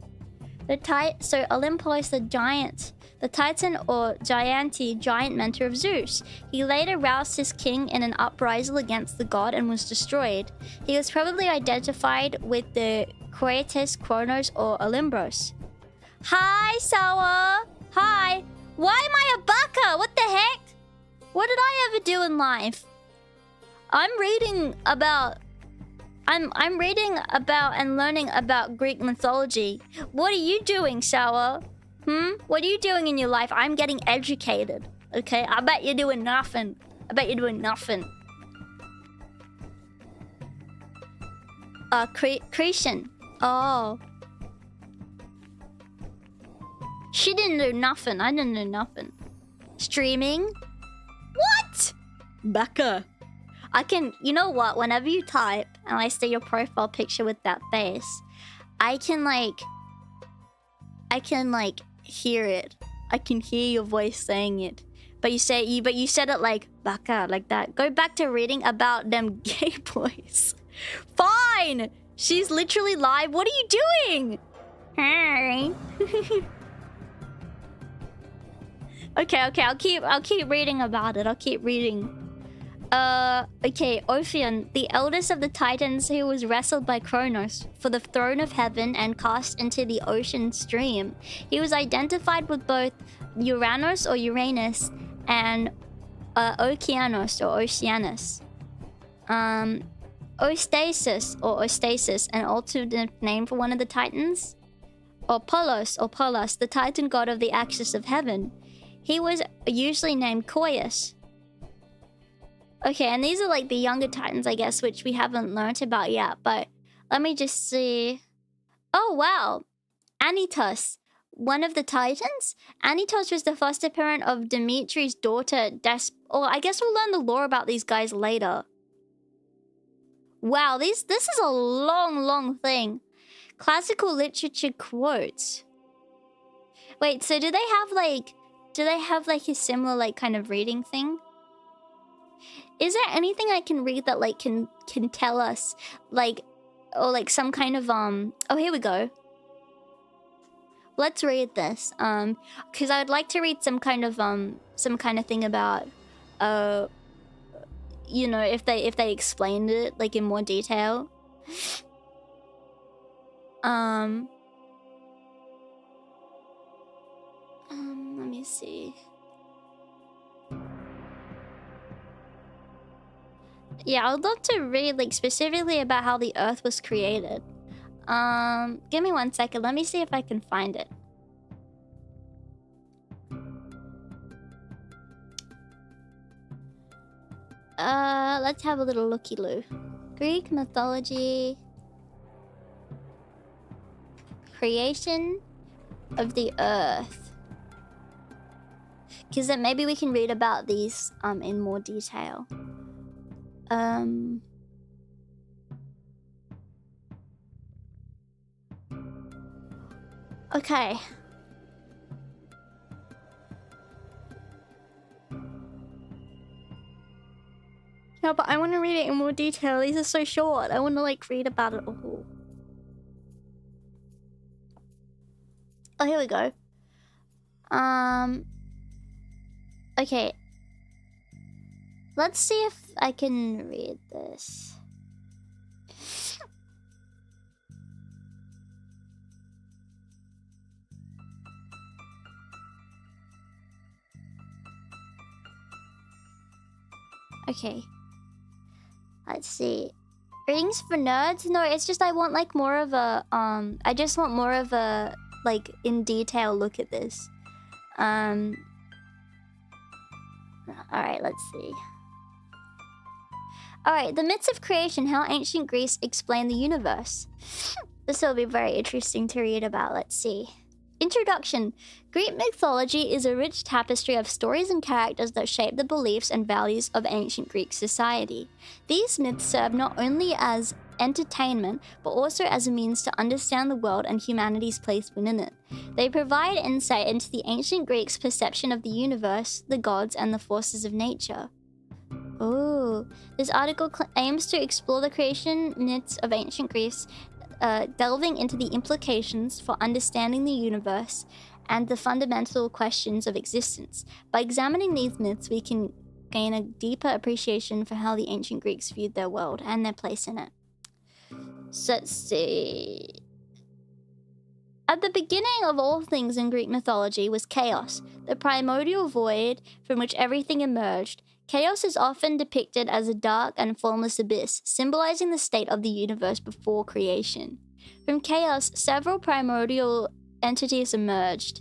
So Olympus, the giant, the Titan or Gianti, giant mentor of Zeus. He later roused his king in an uprisal against the god and was destroyed. He was probably identified with the Croetus, Kronos, or Olymbus. Hi, Sawa. Hi. Why am I a baka? What the heck? What did I ever do in life? I'm reading about and learning about Greek mythology. What are you doing, Sawa? What are you doing in your life? I'm getting educated. Okay? I bet you're doing nothing. Creation. Oh. She didn't do nothing. I didn't do nothing. Streaming? What? Baka. I can, you know what? Whenever you type and I see your profile picture with that face, I can hear it. I can hear your voice saying it. But you said it like baka, like that. Go back to reading about them gay boys. Fine. She's literally live. What are you doing? Hi. Okay. I'll keep reading about it. I'll keep reading. Okay, Ophion, the eldest of the Titans who was wrestled by Kronos for the throne of heaven and cast into the ocean stream. He was identified with both Uranus or Uranus and Okeanos or Oceanus. Ostasis or Ostasis, an alternate name for one of the Titans. Or Polos, the Titan god of the axis of heaven. He was usually named Koios. Okay, and these are like the younger Titans, I guess, which we haven't learnt about yet. But let me just see. Oh, wow. Anytus, one of the Titans? Anytus was the foster parent of Demetri's daughter, or I guess we'll learn the lore about these guys later. Wow, this is a long thing. Classical literature quotes. Wait, so do they have like a similar like kind of reading thing? Is there anything I can read that like can tell us like, or like some kind of oh, here we go. Let's read this because I would like to read some kind of thing about you know, if they explained it like in more detail. Let me see. Yeah, I would love to read like specifically about how the Earth was created. Give me 1 second. Let me see if I can find it. Let's have a little looky-loo. Greek mythology. Creation of the Earth. Because then maybe we can read about these in more detail. Okay. No, but I want to read it in more detail. These are so short. I want to like read about it all. Oh, here we go. Okay. Let's see if I can read this. Okay. Let's see. Readings for nerds? No, it's just I want like more of a I just want more of a like in detail look at this. Alright, let's see. Alright, the myths of creation, how ancient Greece explained the universe. This will be very interesting to read about. Let's see. Introduction. Greek mythology is a rich tapestry of stories and characters that shape the beliefs and values of ancient Greek society. These myths serve not only as entertainment, but also as a means to understand the world and humanity's place within it. They provide insight into the ancient Greeks' perception of the universe, the gods, and the forces of nature. Oh, this article aims to explore the creation myths of ancient Greece, delving into the implications for understanding the universe and the fundamental questions of existence. By examining these myths, we can gain a deeper appreciation for how the ancient Greeks viewed their world and their place in it. So let's see. At the beginning of all things in Greek mythology was chaos, the primordial void from which everything emerged. Chaos is often depicted as a dark and formless abyss, symbolizing the state of the universe before creation. From chaos, several primordial entities emerged.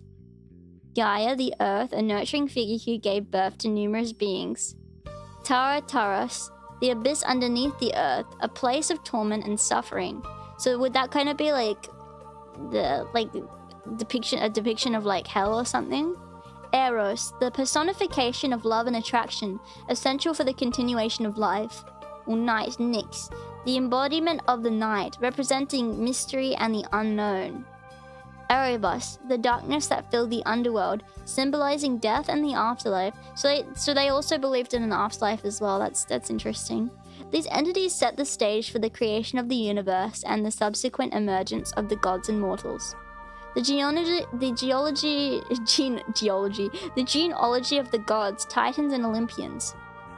Gaia, the earth, a nurturing figure who gave birth to numerous beings. Taurus, the abyss underneath the earth, a place of torment and suffering. So would that kind of be like the depiction of like hell or something? Eros, the personification of love and attraction, essential for the continuation of life. Or night, Nyx, the embodiment of the night, representing mystery and the unknown. Erebus, the darkness that filled the underworld, symbolizing death and the afterlife. So they also believed in an afterlife as well. That's interesting. These entities set the stage for the creation of the universe and the subsequent emergence of the gods and mortals. The genealogy of the gods, Titans, and Olympians.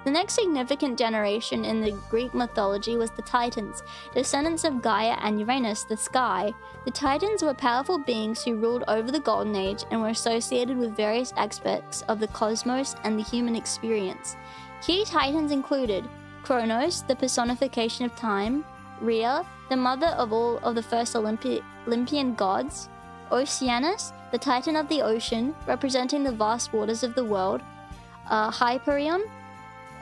The next significant generation in the Greek mythology was the Titans, descendants of Gaia and Uranus, the sky. The Titans were powerful beings who ruled over the Golden Age and were associated with various aspects of the cosmos and the human experience. Key Titans included Kronos, the personification of time; Rhea, the mother of all of the first Olympian gods; Oceanus, the Titan of the ocean, representing the vast waters of the world; Hyperion,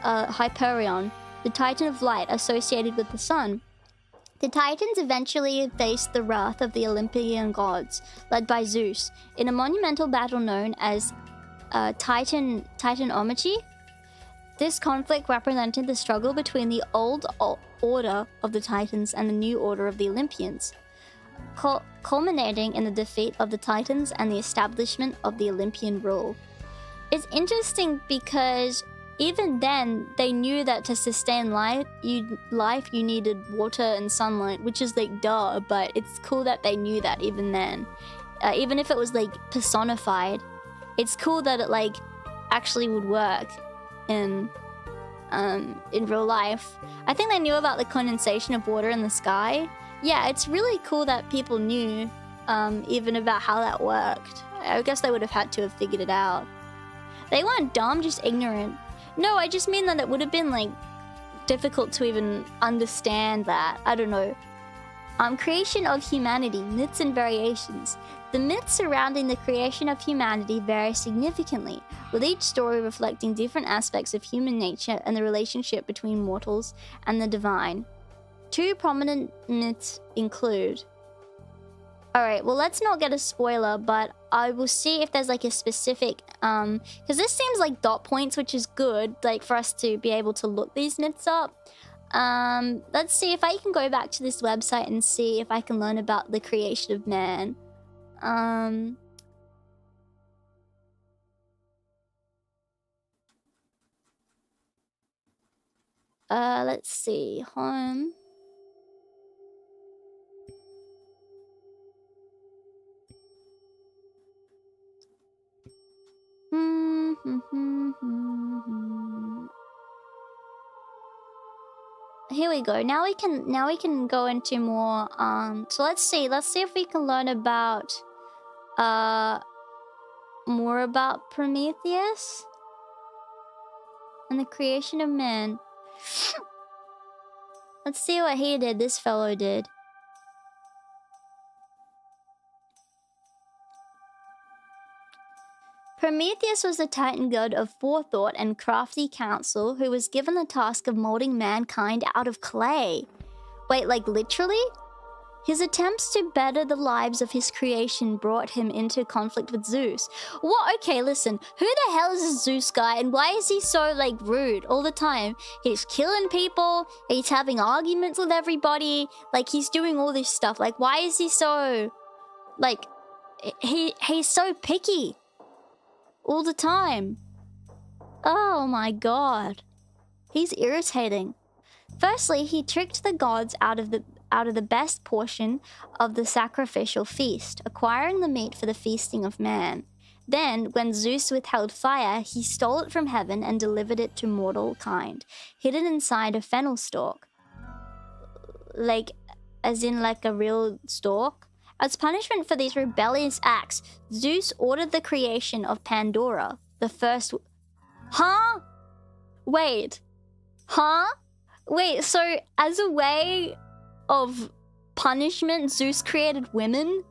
the Titan of light associated with the sun. The Titans eventually faced the wrath of the Olympian gods, led by Zeus, in a monumental battle known as Titanomachy. This conflict represented the struggle between the old order of the Titans and the new order of the Olympians, culminating in the defeat of the Titans and the establishment of the Olympian rule. It's interesting because even then, they knew that to sustain life, you needed water and sunlight, which is like duh, but it's cool that they knew that even then. Even if it was like personified, it's cool that it like actually would work in real life. I think they knew about the condensation of water in the sky. Yeah, it's really cool that people knew even about how that worked. I guess they would have had to have figured it out. They weren't dumb, just ignorant. No, I just mean that it would have been like difficult to even understand that. I don't know. Creation of humanity, myths and variations. The myths surrounding the creation of humanity vary significantly, with each story reflecting different aspects of human nature and the relationship between mortals and the divine. Two prominent myths include... Alright, well let's not get a spoiler, but I will see if there's like a specific... Because this seems like dot points, which is good, like for us to be able to look these myths up. Let's see if I can go back to this website and see if I can learn about the creation of man. Let's see. Home. Here we go. Now we can go into more so let's see if we can learn about more about Prometheus and the creation of man. Let's see what he did, this fellow did. Prometheus was the Titan god of forethought and crafty counsel who was given the task of molding mankind out of clay. Wait, like literally? His attempts to better the lives of his creation brought him into conflict with Zeus. What? Okay, listen. Who the hell is this Zeus guy and why is he so, like, rude all the time? He's killing people, he's having arguments with everybody, like, he's doing all this stuff. Like, why is he so... Like, he's so picky. All the time. Oh my god. He's irritating. Firstly, he tricked the gods out of the best portion of the sacrificial feast, acquiring the meat for the feasting of man. Then, when Zeus withheld fire, he stole it from heaven and delivered it to mortal kind, hidden inside a fennel stalk. Like, as in like a real stalk? As punishment for these rebellious acts, Zeus ordered the creation of Pandora, the first... Huh? Wait. Huh? Wait, so as a way of punishment, Zeus created women?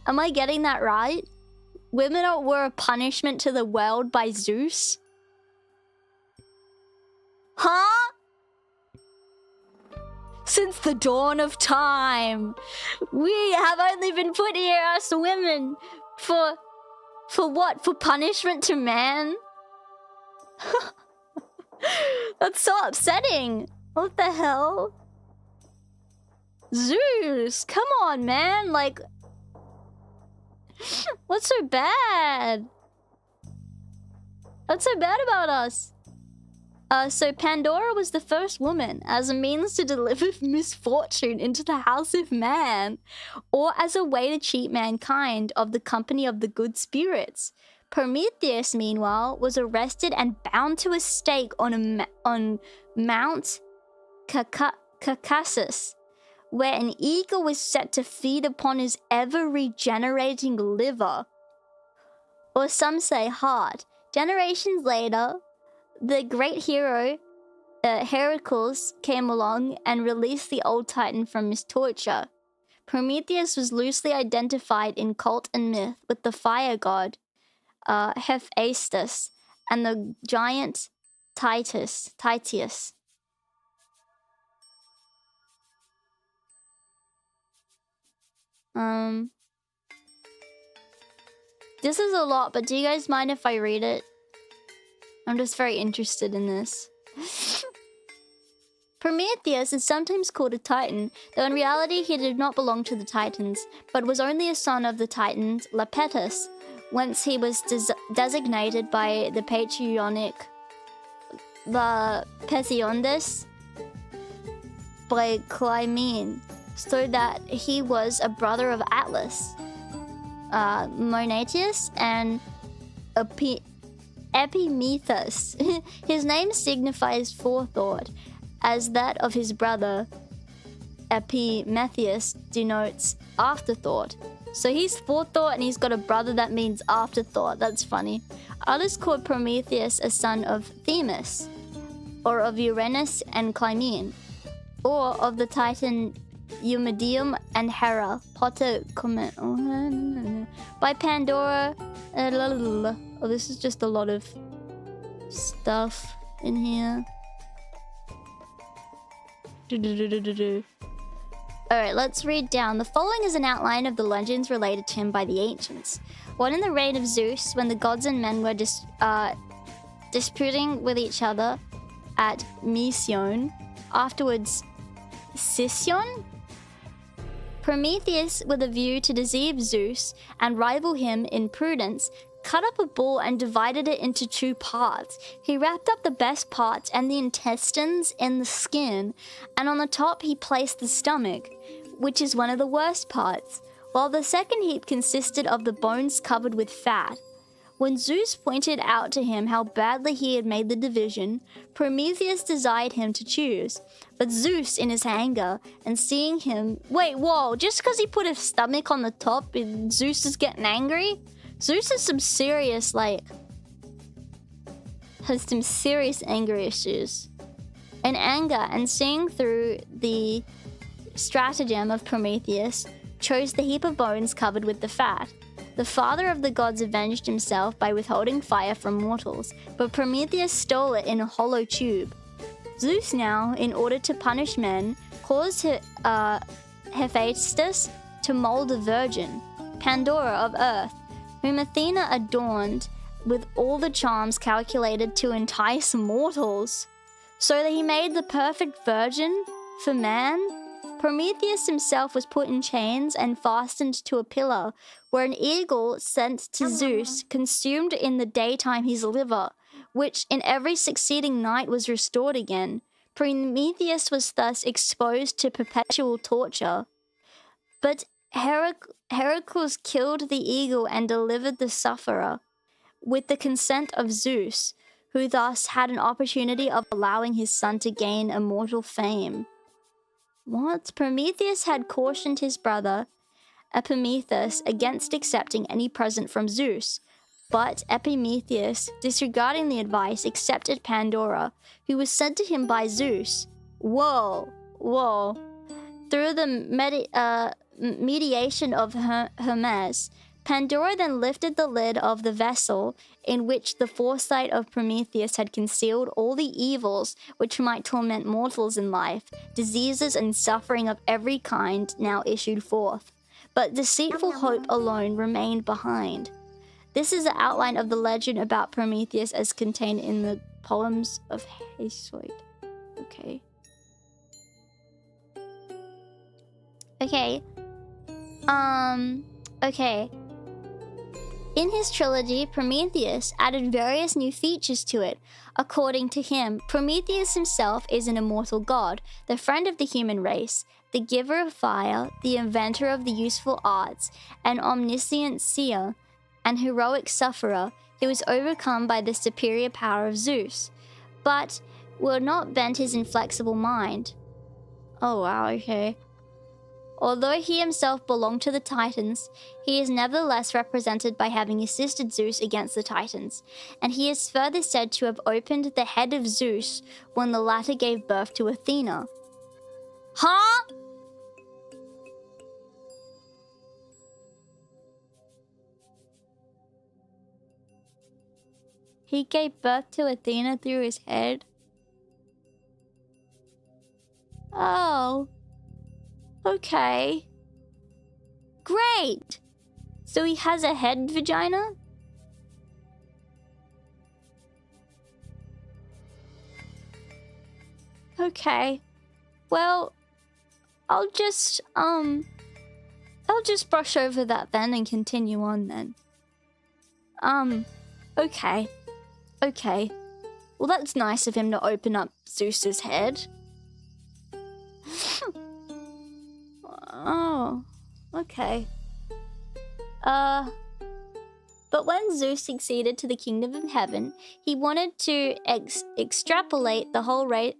Am I getting that right? Women were a punishment to the world by Zeus? Huh? Since the dawn of time, we have only been put here, us women, for what? For punishment to man? That's so upsetting. What the hell? Zeus, come on, man. Like, what's so bad? What's so bad about us? So Pandora was the first woman as a means to deliver misfortune into the house of man, or as a way to cheat mankind of the company of the good spirits. Prometheus, meanwhile, was arrested and bound to a stake on Mount Caucasus, where an eagle was set to feed upon his ever-regenerating liver, or some say heart. Generations later, the great hero, Heracles, came along and released the old Titan from his torture. Prometheus was loosely identified in cult and myth with the fire god, Hephaestus, and the giant Titus. This is a lot, but do you guys mind if I read it? I'm just very interested in this. Prometheus is sometimes called a Titan, though in reality he did not belong to the Titans, but was only a son of the Titans Lepettus, whence he was designated by the patriarch the Pethiondas by Clymene, so that he was a brother of Atlas, Monetius, and Epimetheus. His name signifies forethought, as that of his brother Epimetheus denotes afterthought. So he's forethought and he's got a brother that means afterthought. That's funny. Others called Prometheus a son of Themis, or of Uranus and Clymene, or of the Titan Eumedeum and Hera, Potter comment by Pandora. Oh, this is just a lot of stuff in here. Alright, let's read down. The following is an outline of the legends related to him by the ancients. One in the reign of Zeus, when the gods and men were disputing with each other at Mysion, afterwards Sicyon. Prometheus, with a view to deceive Zeus and rival him in prudence, cut up a bull and divided it into 2 parts. He wrapped up the best parts and the intestines in the skin, and on the top he placed the stomach, which is one of the worst parts, while the second heap consisted of the bones covered with fat. When Zeus pointed out to him how badly he had made the division, Prometheus desired him to choose. But Zeus, in his anger, and seeing him... Wait, whoa, just because he put a stomach on the top, Zeus is getting angry? Zeus has some serious, has some serious anger issues. In anger, and seeing through the stratagem of Prometheus, chose the heap of bones covered with the fat. The father of the gods avenged himself by withholding fire from mortals, but Prometheus stole it in a hollow tube. Zeus now, in order to punish men, caused Hephaestus to mold a virgin, Pandora of earth, whom Athena adorned with all the charms calculated to entice mortals, so that he made the perfect virgin for man. Prometheus himself was put in chains and fastened to a pillar, where an eagle sent to Zeus consumed in the daytime his liver, which in every succeeding night was restored again. Prometheus was thus exposed to perpetual torture. But Heracles killed the eagle and delivered the sufferer, with the consent of Zeus, who thus had an opportunity of allowing his son to gain immortal fame. What? Prometheus had cautioned his brother, Epimetheus, against accepting any present from Zeus, but Epimetheus, disregarding the advice, accepted Pandora, who was sent to him by Zeus. Whoa. Through the mediation of Hermes, Pandora then lifted the lid of the vessel in which the foresight of Prometheus had concealed all the evils which might torment mortals in life. Diseases and suffering of every kind now issued forth, but deceitful hope alone remained behind. This is the outline of the legend about Prometheus as contained in the poems of Hesiod. Okay. In his trilogy, Prometheus added various new features to it. According to him, Prometheus himself is an immortal god, the friend of the human race, the giver of fire, the inventor of the useful arts, an omniscient seer, an heroic sufferer who was overcome by the superior power of Zeus, but will not bend his inflexible mind. Oh wow, okay. Although he himself belonged to the Titans, he is nevertheless represented by having assisted Zeus against the Titans, and he is further said to have opened the head of Zeus when the latter gave birth to Athena. Huh? He gave birth to Athena through his head? Oh. Okay. Great! So he has a head vagina? Okay. Well, I'll just brush over that then and continue on then. Okay. Okay. Well, that's nice of him to open up Zeus's head. Oh, okay. But when Zeus succeeded to the kingdom of heaven, he wanted to extirpate the whole race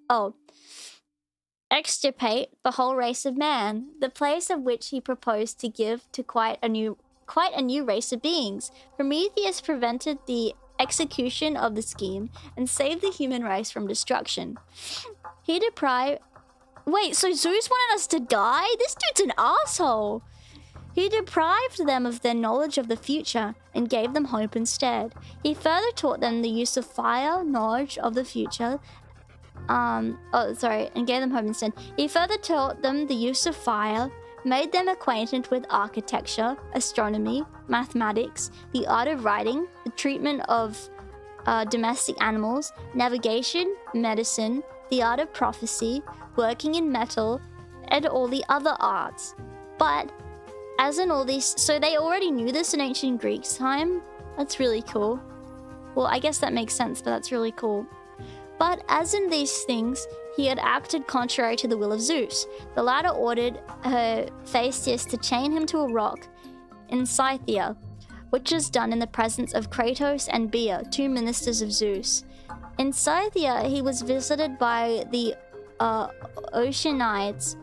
of man, the place of which he proposed to give to quite a new race of beings. Prometheus prevented the execution of the scheme and saved the human race from destruction. Wait, so Zeus wanted us to die? This dude's an asshole. He deprived them of their knowledge of the future and gave them hope instead. He further taught them the use of fire, knowledge of the future. And gave them hope instead. He further taught them the use of fire, made them acquainted with architecture, astronomy, mathematics, the art of writing, the treatment of domestic animals, navigation, medicine, the art of prophecy, working in metal, and all the other arts. But as in all these, so they already knew this in ancient Greeks' time. That's really cool. Well, I guess that makes sense, but that's really cool. But as in these things, he had acted contrary to the will of Zeus. The latter ordered Hephaestus to chain him to a rock in Scythia, which was done in the presence of Kratos and Bia, 2 ministers of Zeus. In Scythia, he was visited by the Oceanides.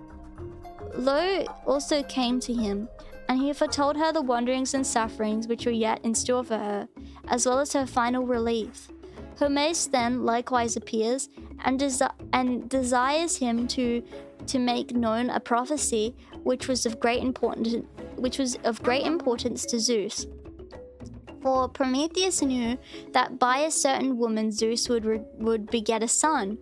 Lo also came to him, and he foretold her the wanderings and sufferings which were yet in store for her, as well as her final relief. Hermes then likewise appears and desires him to make known a prophecy which was of great importance to Zeus. For Prometheus knew that by a certain woman Zeus would beget a son,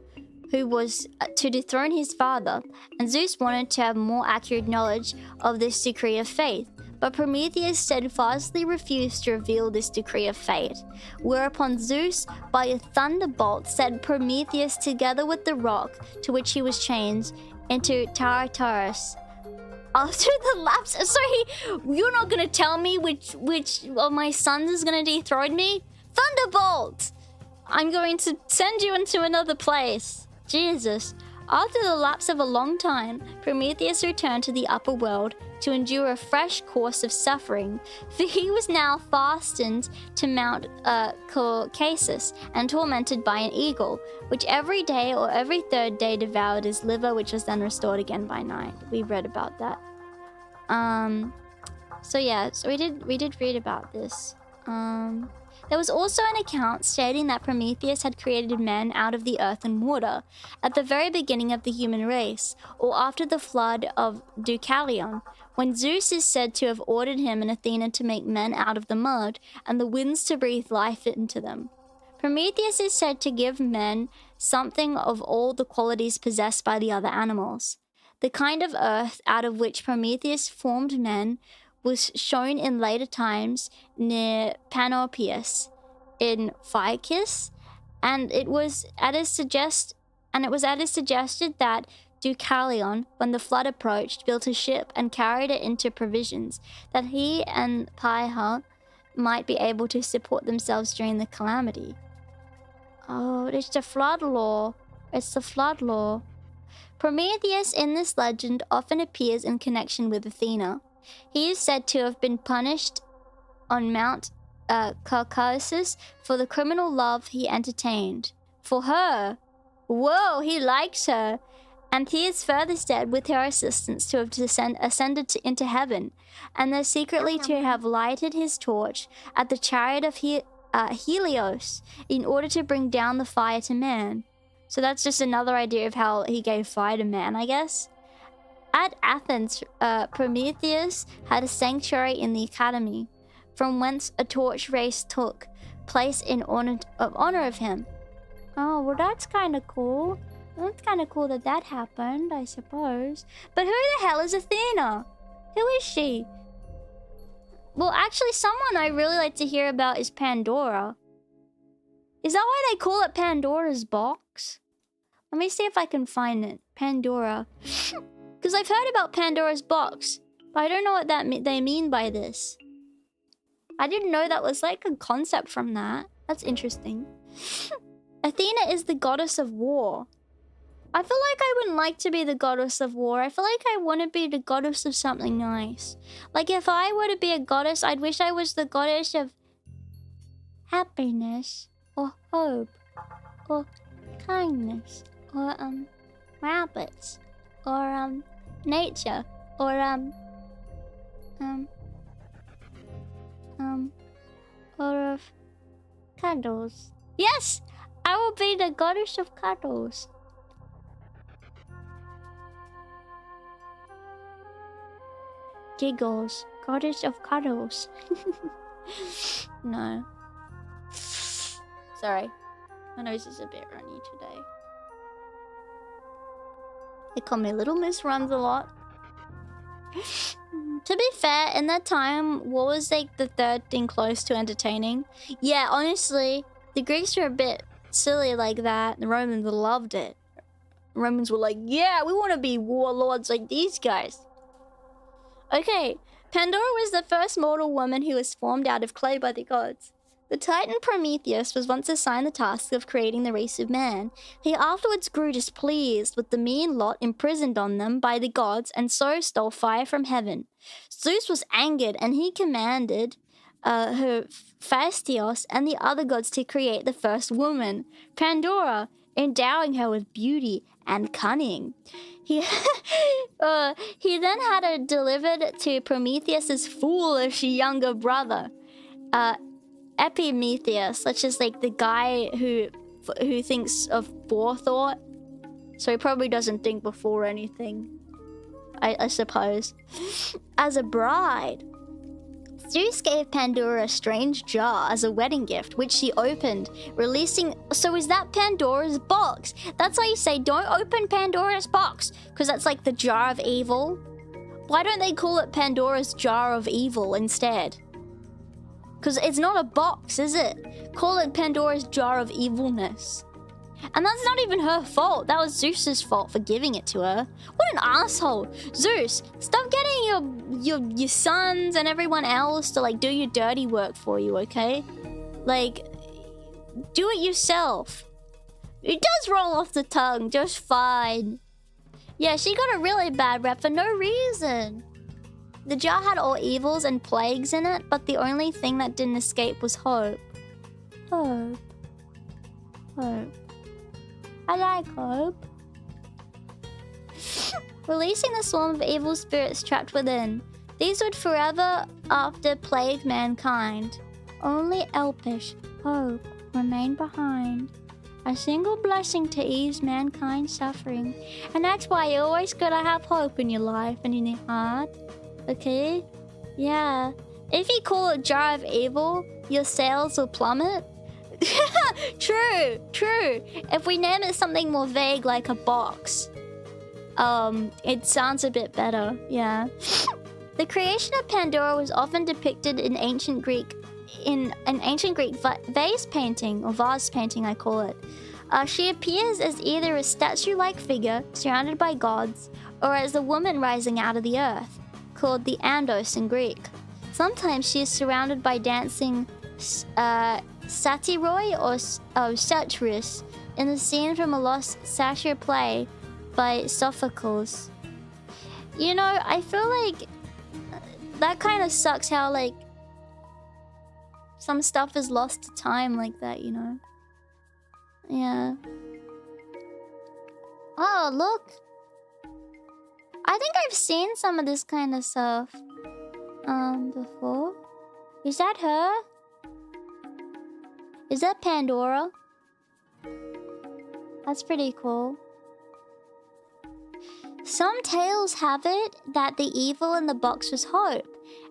who was to dethrone his father, and Zeus wanted to have more accurate knowledge of this decree of fate. But Prometheus steadfastly refused to reveal this decree of fate, whereupon Zeus, by a thunderbolt, sent Prometheus together with the rock to which he was chained into Tartarus. After the lapse, you're not gonna tell me which of my sons is gonna dethrone me? Thunderbolt! I'm going to send you into another place. Jesus. After the lapse of a long time, Prometheus returned to the upper world to endure a fresh course of suffering, for he was now fastened to Mount Caucasus and tormented by an eagle, which every day or every third day devoured his liver, which was then restored again by night. We read about that. So we did read about this. There was also an account stating that Prometheus had created men out of the earth and water at the very beginning of the human race, or after the flood of Deucalion, when Zeus is said to have ordered him and Athena to make men out of the mud and the winds to breathe life into them. Prometheus is said to give men something of all the qualities possessed by the other animals. The kind of earth out of which Prometheus formed men was shown in later times near Panopeus in Phaeacis, and it was at his suggestion that Deucalion, when the flood approached, built a ship and carried it into provisions, that he and Pyha might be able to support themselves during the calamity. Oh, it's the flood law. It's the flood law. Prometheus in this legend often appears in connection with Athena. He is said to have been punished on Mount Caucasus for the criminal love he entertained for her. Whoa, he likes her. And he is further said, with her assistance, to have ascended into heaven, and thus secretly to have lighted his torch at the chariot of Helios in order to bring down the fire to man. So that's just another idea of how he gave fire to man, I guess. At Athens, Prometheus had a sanctuary in the academy, from whence a torch race took place in honor of him. Oh, well, that's kind of cool. That's kind of cool that happened, I suppose. But who the hell is Athena? Who is she? Well, actually, someone I really like to hear about is Pandora. Is that why they call it Pandora's box? Let me see if I can find it. Pandora. Because I've heard about Pandora's box, but I don't know what they mean by this. I didn't know that was like a concept from that. That's interesting. Athena is the goddess of war. I feel like I wouldn't like to be the goddess of war. I feel like I want to be the goddess of something nice. Like if I were to be a goddess, I'd wish I was the goddess of happiness or hope or kindness or rabbits or nature or or of cuddles. Yes, I will be the goddess of cuddles. Giggles, goddess of cuddles. No. Sorry, my nose is a bit runny today. They call me Little Miss Runs a lot. To be fair, in that time, what was like the third thing close to entertaining? Yeah, honestly, the Greeks were a bit silly like that. The Romans loved it. The Romans were like, yeah, we want to be warlords like these guys. Okay, Pandora was the first mortal woman who was formed out of clay by the gods. The Titan Prometheus was once assigned the task of creating the race of man. He afterwards grew displeased with the mean lot imprisoned on them by the gods and so stole fire from heaven. Zeus was angered and he commanded Hephaestus and the other gods to create the first woman, Pandora, endowing her with beauty and cunning. He then had her delivered to Prometheus's foolish younger brother, Epimetheus, such as like the guy who thinks of forethought, so he probably doesn't think before anything, I suppose. As a bride, Zeus gave Pandora a strange jar as a wedding gift, which she opened, releasing... So is that Pandora's box? That's why you say don't open Pandora's box, because that's like the jar of evil. Why don't they call it Pandora's jar of evil instead? Because it's not a box, is it? Call it Pandora's jar of evilness. And that's not even her fault. That was Zeus's fault for giving it to her. What an asshole. Zeus, stop getting your sons and everyone else to like do your dirty work for you, okay? Like, do it yourself. It does roll off the tongue just fine. Yeah, she got a really bad rep for no reason. The jar had all evils and plagues in it, but the only thing that didn't escape was hope. Hope. Hope. I like hope. Releasing the swarm of evil spirits trapped within. These would forever after plague mankind. Only elfish hope remained behind. A single blessing to ease mankind's suffering. And that's why you always gotta have hope in your life and in your heart. Okay? Yeah. If you call it jar of evil, your sales will plummet. True, true. If we name it something more vague like a box, it sounds a bit better, yeah. The creation of Pandora was often depicted in ancient Greek vase painting, or vase painting I call it. She appears as either a statue-like figure surrounded by gods, or as a woman rising out of the earth, called the Andos in Greek. Sometimes she is surrounded by dancing Satyroi or Satyrs in the scene from a lost satyr play by Sophocles. You know, I feel like that kind of sucks how like some stuff is lost to time like that, you know? Yeah. Oh, look. I think I've seen some of this kind of stuff before. Is that her? Is that Pandora? That's pretty cool. Some tales have it that the evil in the box was hope,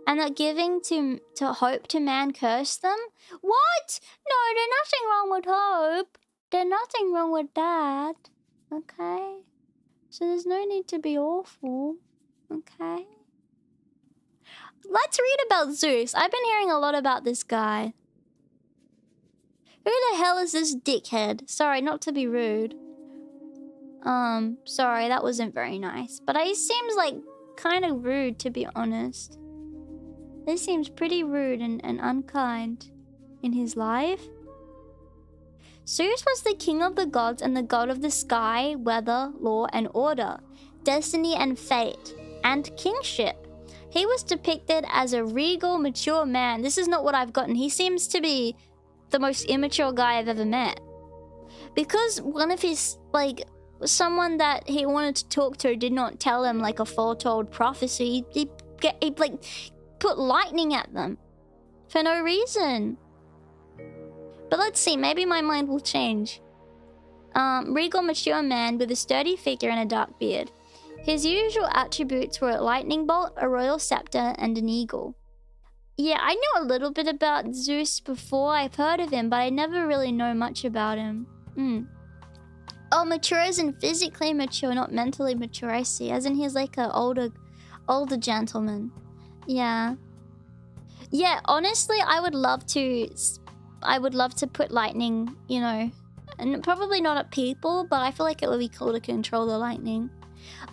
and that giving to hope to man cursed them. What? No, there's nothing wrong with hope. There's nothing wrong with that. Okay? So there's no need to be awful. Okay? Let's read about Zeus. I've been hearing a lot about this guy. Who the hell is this dickhead? Sorry, not to be rude. Sorry, that wasn't very nice. But he seems like kind of rude, to be honest. This seems pretty rude and unkind. In his life? Zeus was the king of the gods and the god of the sky, weather, law, and order, destiny and fate, and kingship. He was depicted as a regal, mature man. This is not what I've gotten. He seems to be the most immature guy I've ever met. Because one of his, like, someone that he wanted to talk to did not tell him, like, a foretold prophecy. He like, put lightning at them. For no reason. But let's see, maybe my mind will change. Regal, mature man with a sturdy figure and a dark beard. His usual attributes were a lightning bolt, a royal scepter, and an eagle. Yeah, I knew a little bit about Zeus before. I've heard of him, but I never really know much about him. Oh, mature as in physically mature, not mentally mature, I see. As in he's like an older gentleman. Yeah. Yeah, honestly, I would love to put lightning, you know, and probably not at people, but I feel like it would be cool to control the lightning.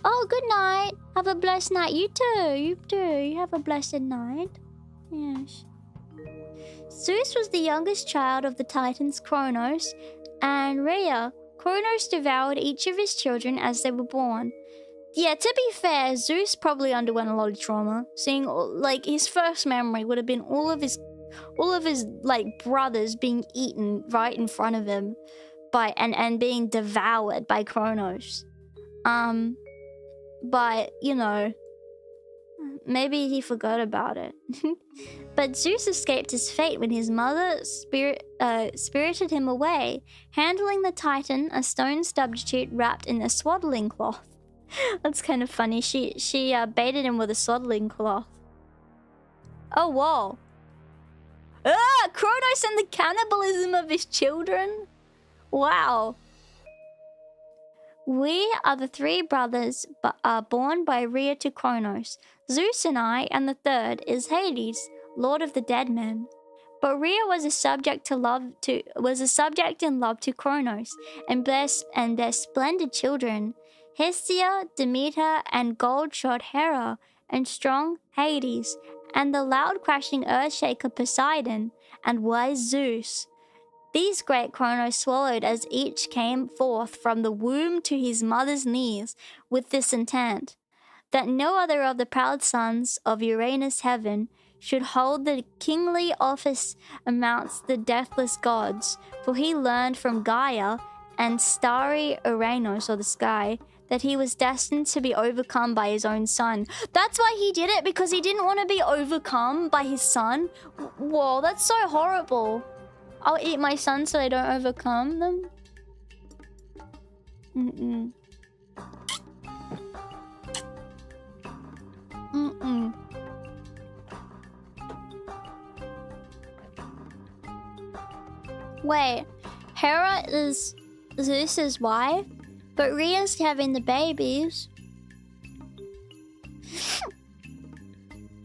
Oh, good night. Have a blessed night. You too. You too. You have a blessed night. Yes. Zeus was the youngest child of the Titans Kronos and Rhea. Kronos devoured each of his children as they were born. Yeah, to be fair, Zeus probably underwent a lot of trauma. Seeing, like, his first memory would have been all of his like brothers being eaten right in front of him by and being devoured by Kronos. But you know, maybe he forgot about it. But Zeus escaped his fate when his mother spirited him away, handling the Titan, a stone substitute wrapped in a swaddling cloth. That's kind of funny. She baited him with a swaddling cloth. Oh whoa. Ah, Kronos and the cannibalism of his children? Wow. We are the three brothers born by Rhea to Kronos. Zeus and I, and the third is Hades, lord of the dead men. But Rhea was a subject in love to Kronos, and their splendid children, Hestia, Demeter, and gold-shod Hera, and strong Hades, and the loud crashing earth-shaker Poseidon, and wise Zeus. These great Kronos swallowed as each came forth from the womb to his mother's knees with this intent, that no other of the proud sons of Uranus heaven should hold the kingly office amongst the deathless gods, for he learned from Gaia and starry Uranus, or the sky, that he was destined to be overcome by his own son. That's why he did it, because he didn't want to be overcome by his son? Whoa, that's so horrible. I'll eat my son so I don't overcome them? Wait, Hera is Zeus's wife? But Rhea's having the babies.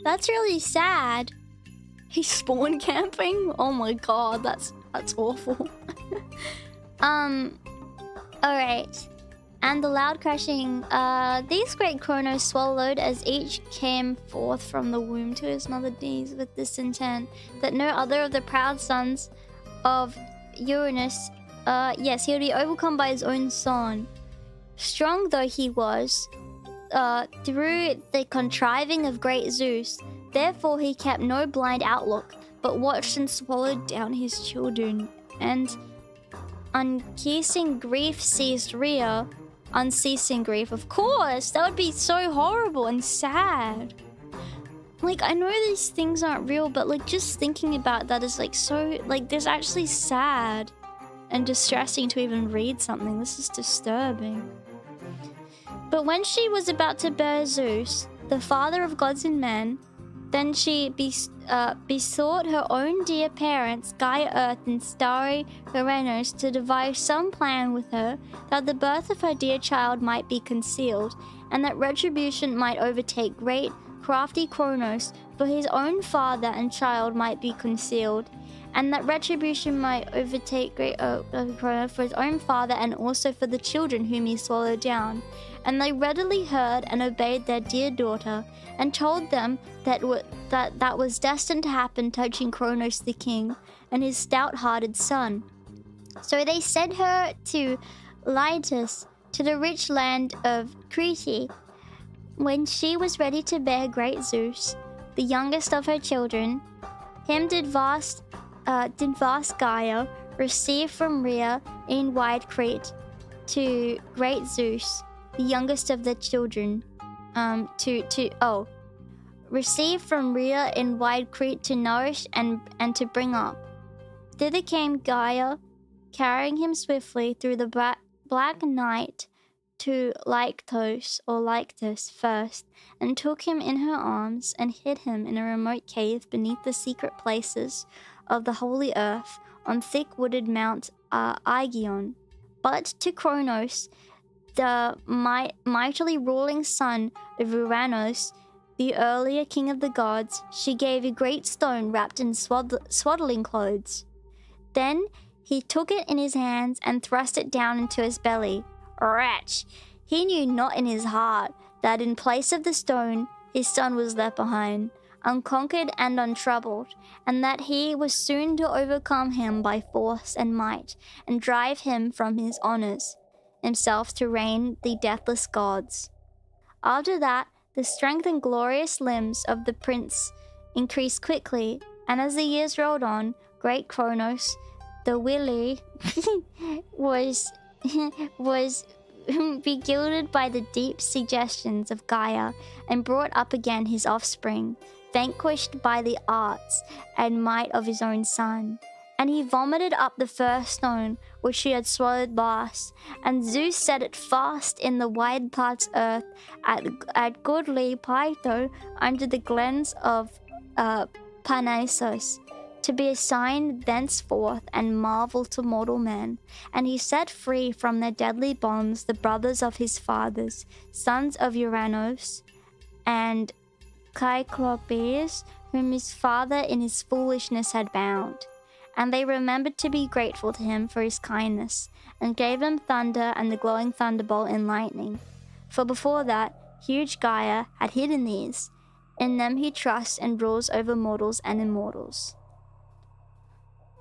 That's really sad. He's spawn camping? Oh my god, that's awful. Alright. And the loud crashing, these great Kronos swallowed as each came forth from the womb to his mother's knees with this intent, that no other of the proud sons of Uranus, yes, he would be overcome by his own son. Strong though he was, through the contriving of great Zeus, therefore he kept no blind outlook, but watched and swallowed down his children. And unceasing grief seized Rhea. Unceasing grief, of course! That would be so horrible and sad. Like, I know these things aren't real, but like, just thinking about that is like so, like, there's actually sad and distressing to even read something. This is disturbing. But when she was about to bear Zeus, the father of gods and men, then she besought her own dear parents, Gaia Earth and starry Uranus, to devise some plan with her that the birth of her dear child might be concealed, and that retribution might overtake great, crafty Kronos, for his own father and child might be concealed. and that retribution might overtake great Cronos for his own father and also for the children whom he swallowed down. And they readily heard and obeyed their dear daughter, and told them that was destined to happen touching Cronos the king and his stout-hearted son. So they sent her to Lytus, to the rich land of Crete. When she was ready to bear great Zeus, the youngest of her children, him did vast Gaia receive from Rhea in wide Crete to great Zeus, the youngest of their children, receive from Rhea in wide Crete to nourish and to bring up. Thither came Gaia, carrying him swiftly through the black night to Lyctus first, and took him in her arms and hid him in a remote cave beneath the secret places of the holy earth on thick-wooded Mount Aegion. But to Cronos, the mightily ruling son of Uranos, the earlier king of the gods, she gave a great stone wrapped in swaddling clothes. Then he took it in his hands and thrust it down into his belly. Wretch! He knew not in his heart that in place of the stone his son was left behind, unconquered and untroubled, and that he was soon to overcome him by force and might, and drive him from his honours, himself to reign the deathless gods. After that, the strength and glorious limbs of the prince increased quickly, and as the years rolled on, great Cronos, the Willy, was begilded by the deep suggestions of Gaia, and brought up again his offspring, vanquished by the arts and might of his own son. And he vomited up the first stone which he had swallowed last, and Zeus set it fast in the wide parts earth at goodly Pytho under the glens of Parnassus, to be a sign thenceforth and marvel to mortal men. And he set free from their deadly bonds the brothers of his fathers, sons of Uranos and Cyclopes, whom his father in his foolishness had bound. And they remembered to be grateful to him for his kindness, and gave him thunder and the glowing thunderbolt and lightning. For before that, huge Gaia had hidden these. In them he trusts and rules over mortals and immortals.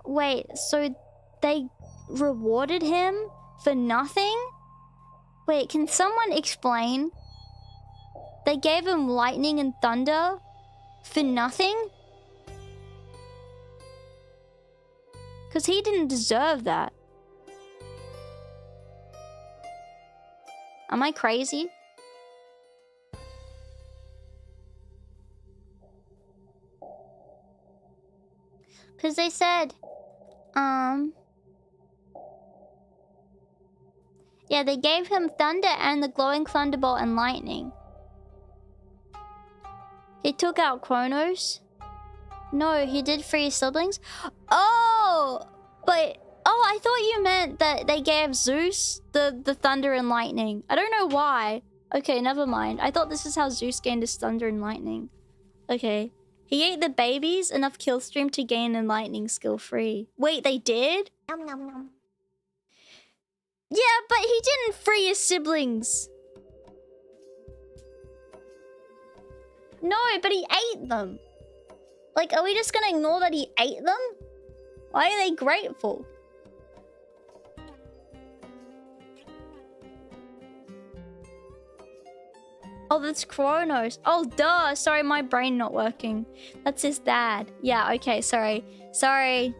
Wait, so they rewarded him for nothing? Wait, can someone explain? They gave him lightning and thunder for nothing? Because he didn't deserve that. Am I crazy? Because they said, yeah, they gave him thunder and the glowing thunderbolt and lightning. He took out Cronos. No, he did free his siblings. Oh, I thought you meant that they gave Zeus the thunder and lightning. I don't know why. Okay, never mind. I thought this is how Zeus gained his thunder and lightning. Okay. He ate the babies, enough killstream to gain enlightening skill free. Wait, they did? Nom, nom, nom. Yeah, but he didn't free his siblings. No, but he ate them. Like, are we just gonna ignore that he ate them? Why are they grateful? Oh, that's Cronos. Oh, duh. Sorry, my brain not working. That's his dad. Yeah, okay, sorry. Sorry.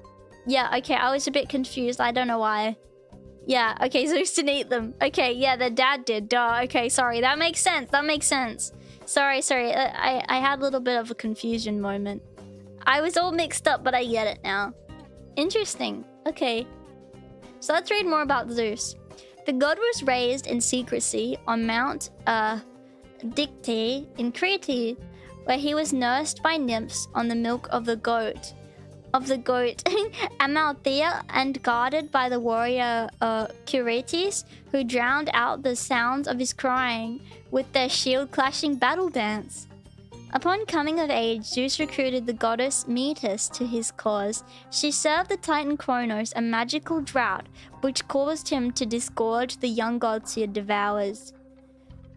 Yeah, okay, I was a bit confused. I don't know why. Yeah, okay, Zeus didn't eat them. Okay, yeah, the dad did. Duh. Okay, sorry. That makes sense. That makes sense. Sorry. I had a little bit of a confusion moment. I was all mixed up, but I get it now. Interesting. Okay. So let's read more about Zeus. The god was raised in secrecy on Mount Dicte in Crete, where he was nursed by nymphs on the milk of the goat Amalthea, and guarded by the warrior Curetes, who drowned out the sounds of his crying with their shield clashing battle dance. Upon coming of age, Zeus recruited the goddess Metis to his cause. She served the titan Kronos a magical drought, which caused him to disgorge the young gods he had devoured.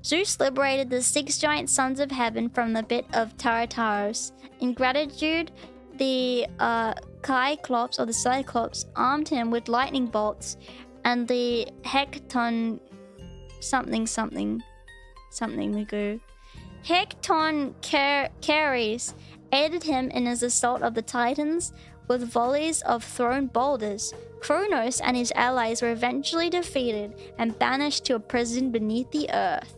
Zeus liberated the 6 giant sons of heaven from the bit of Tartaros. In gratitude, the Cyclops armed him with lightning bolts, and the Hecton something we go. Hecton Cares aided him in his assault of the Titans with volleys of thrown boulders. Kronos and his allies were eventually defeated and banished to a prison beneath the earth.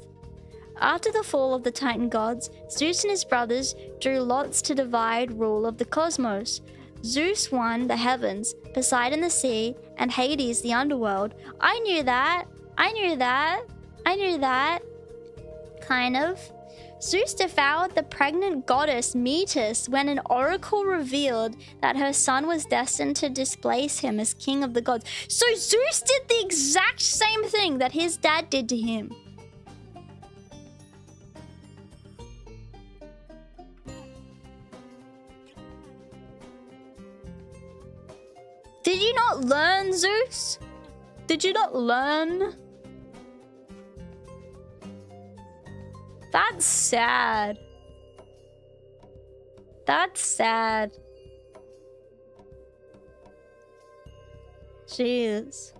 After the fall of the Titan gods, Zeus and his brothers drew lots to divide rule of the cosmos. Zeus won the heavens, Poseidon the sea, and Hades the underworld. I knew that. Kind of. Zeus devoured the pregnant goddess Metis when an oracle revealed that her son was destined to displace him as king of the gods. So Zeus did the exact same thing that his dad did to him. Did you not learn, Zeus? Did you not learn? That's sad. That's sad. Jeez.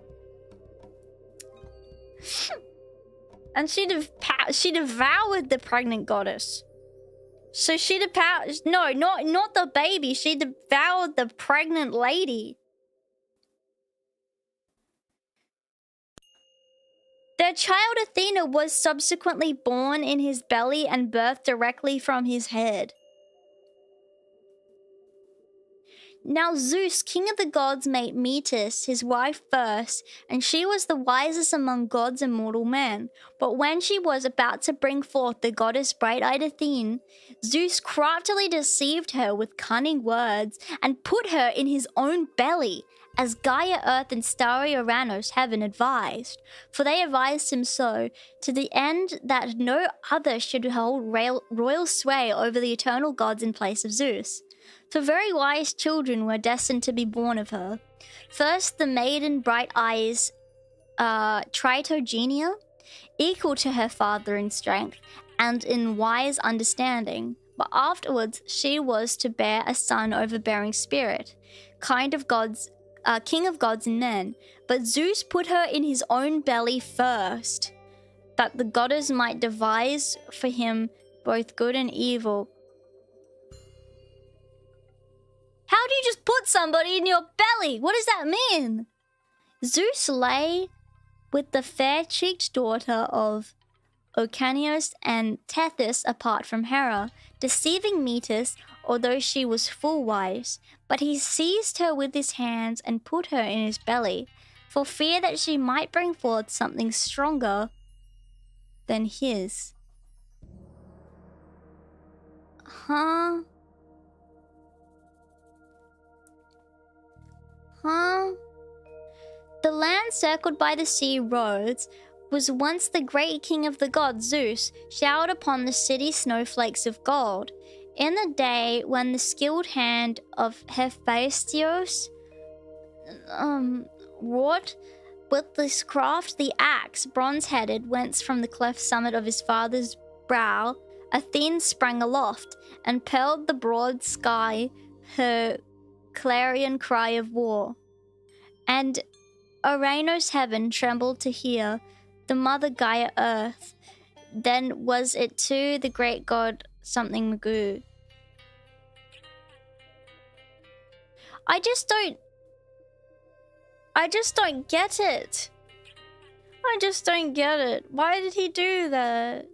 And she devoured the pregnant goddess. So she devoured... No, not the baby. She devoured the pregnant lady. Their child Athena was subsequently born in his belly and birthed directly from his head. Now Zeus, king of the gods, made Metis his wife first, and she was the wisest among gods and mortal men. But when she was about to bring forth the goddess bright-eyed Athena, Zeus craftily deceived her with cunning words and put her in his own belly, as Gaia, Earth, and starry Uranus heaven advised. For they advised him so, to the end that no other should hold royal sway over the eternal gods in place of Zeus. For very wise children were destined to be born of her. First, the maiden bright eyes, Tritogenia, equal to her father in strength and in wise understanding. But afterwards, she was to bear a son overbearing spirit, king of gods and men. But Zeus put her in his own belly first, that the goddess might devise for him both good and evil. How do you just put somebody in your belly? What does that mean? Zeus lay with the fair-cheeked daughter of Ocanius and Tethys apart from Hera, deceiving Metis, although she was full wise. But he seized her with his hands and put her in his belly, for fear that she might bring forth something stronger than his. Huh? The land circled by the sea Rhodes was once the great king of the gods, Zeus, showered upon the city snowflakes of gold. In the day when the skilled hand of Hephaestus wrought with this craft the axe, bronze-headed, whence from the cleft summit of his father's brow Athene sprang aloft, and pearled the broad sky her clarion cry of war. And Uranus heaven trembled to hear the mother Gaia earth. Then was it too the great god something Magoo. I just don't get it. I just don't get it. Why did he do that?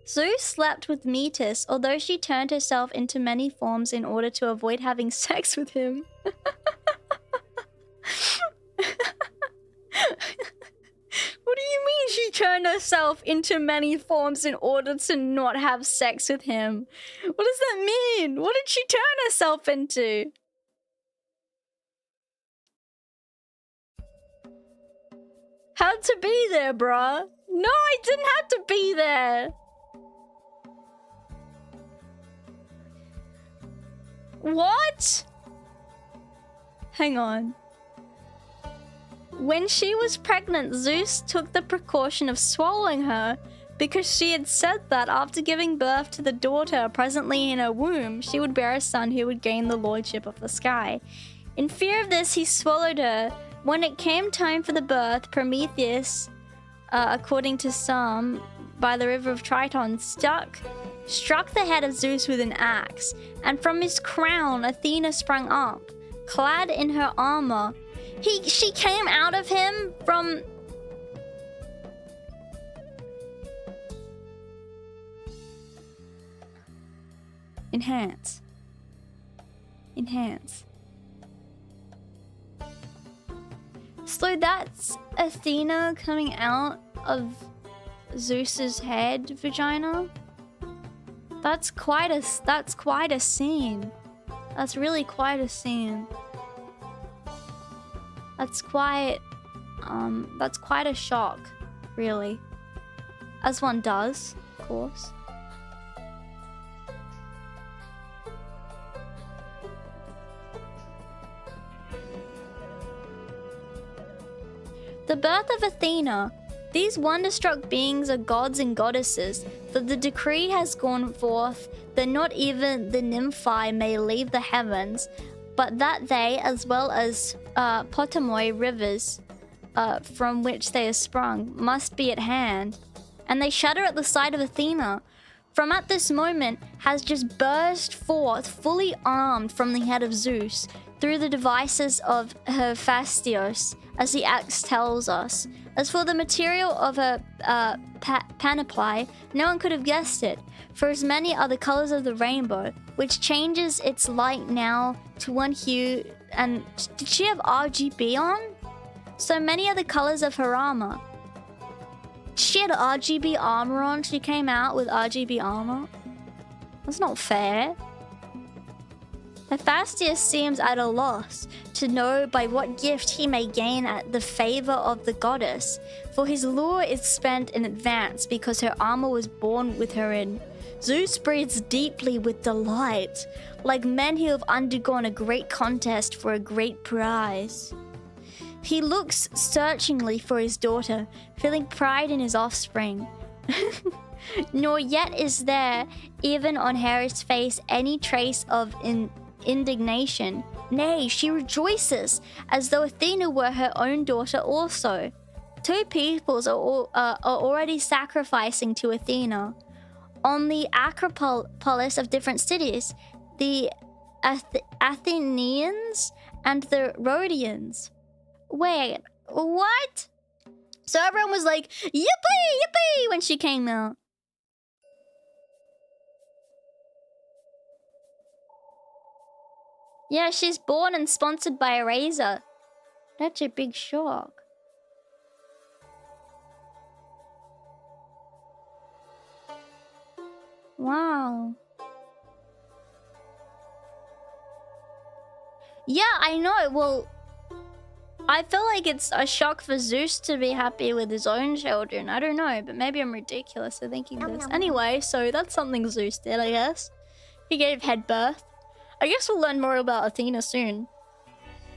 Zeus slept with Metis, although she turned herself into many forms in order to avoid having sex with him. What do you mean she turned herself into many forms in order to not have sex with him? What does that mean? What did she turn herself into? Had to be there, bruh. No, I didn't have to be there. What? Hang on. When she was pregnant, Zeus took the precaution of swallowing her because she had said that after giving birth to the daughter presently in her womb, she would bear a son who would gain the lordship of the sky. In fear of this, he swallowed her. When it came time for the birth, Prometheus, according to some, by the river of Triton, struck the head of Zeus with an axe, and from his crown Athena sprang up, clad in her armor. She came out of him from... Enhance. So that's Athena coming out of Zeus's head vagina? That's quite a scene. That's really quite a scene. That's quite a shock, really. As one does, of course. The birth of Athena. These wonderstruck beings are gods and goddesses, for the decree has gone forth that not even the nymphi may leave the heavens, but that they, as well as Potamoi rivers from which they are sprung, must be at hand. And they shudder at the sight of Athena, from at this moment has just burst forth, fully armed from the head of Zeus, through the devices of Hephaestus, as the axe tells us. As for the material of her panoply, no one could have guessed it, for as many are the colors of the rainbow, which changes its light now to one hue. And did she have RGB on? So many are the colors of her armor. She had RGB armor on. She came out with RGB armor. That's not fair. Hephaestus seems at a loss to know by what gift he may gain at the favor of the goddess, for his lure is spent in advance because her armor was born with her in. Zeus breathes deeply with delight, like men who have undergone a great contest for a great prize. He looks searchingly for his daughter, feeling pride in his offspring. Nor yet is there, even on Hera's face, any trace of indignation. Nay, she rejoices, as though Athena were her own daughter also. Two peoples are already sacrificing to Athena. On the Acropolis of different cities, the Athenians and the Rhodians. Wait, what? So everyone was like, yippee, yippee, when she came out. Yeah, she's born and sponsored by a razor. That's a big shock. Wow. Yeah, I know. Well, I feel like it's a shock for Zeus to be happy with his own children. I don't know, but maybe I'm ridiculous for thinking this. Anyway, so that's something Zeus did, I guess. He gave head birth. I guess we'll learn more about Athena soon.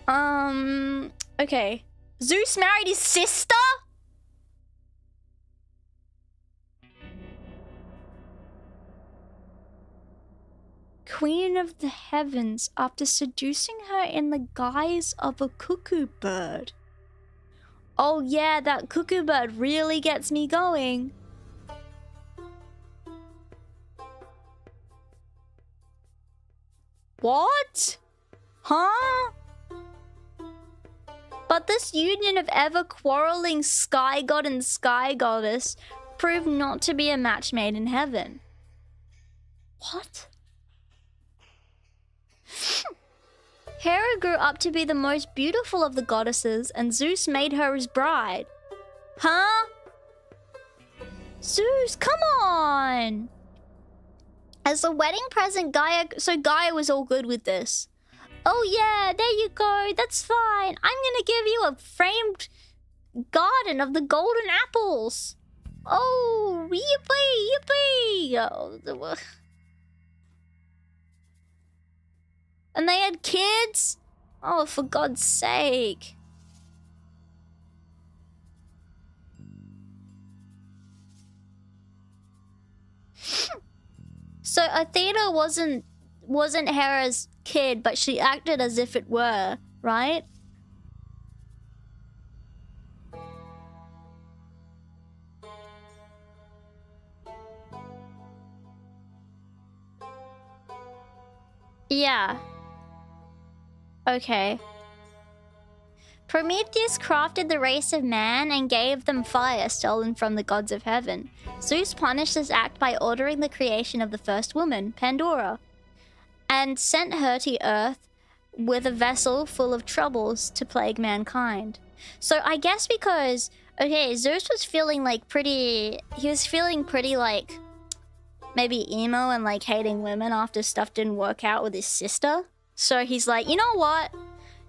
Okay. Zeus married his sister? Queen of the heavens, after seducing her in the guise of a cuckoo bird. Oh yeah, that cuckoo bird really gets me going. What? Huh? But this union of ever-quarreling sky god and sky goddess proved not to be a match made in heaven. What? Hera grew up to be the most beautiful of the goddesses, and Zeus made her his bride. Huh? Zeus, come on! As a wedding present, Gaia was all good with this. Oh yeah, there you go, that's fine. I'm gonna give you a framed garden of the golden apples. Oh, yippee, yippee! Oh, And they had kids? Oh, for God's sake. So Athena wasn't Hera's kid, but she acted as if it were, right? Yeah. Okay. Prometheus crafted the race of man and gave them fire stolen from the gods of heaven. Zeus punished this act by ordering the creation of the first woman, Pandora, and sent her to Earth with a vessel full of troubles to plague mankind. So I guess because, okay, Zeus was feeling like pretty... He was feeling pretty like... maybe emo and like hating women after stuff didn't work out with his sister. So he's like, you know what?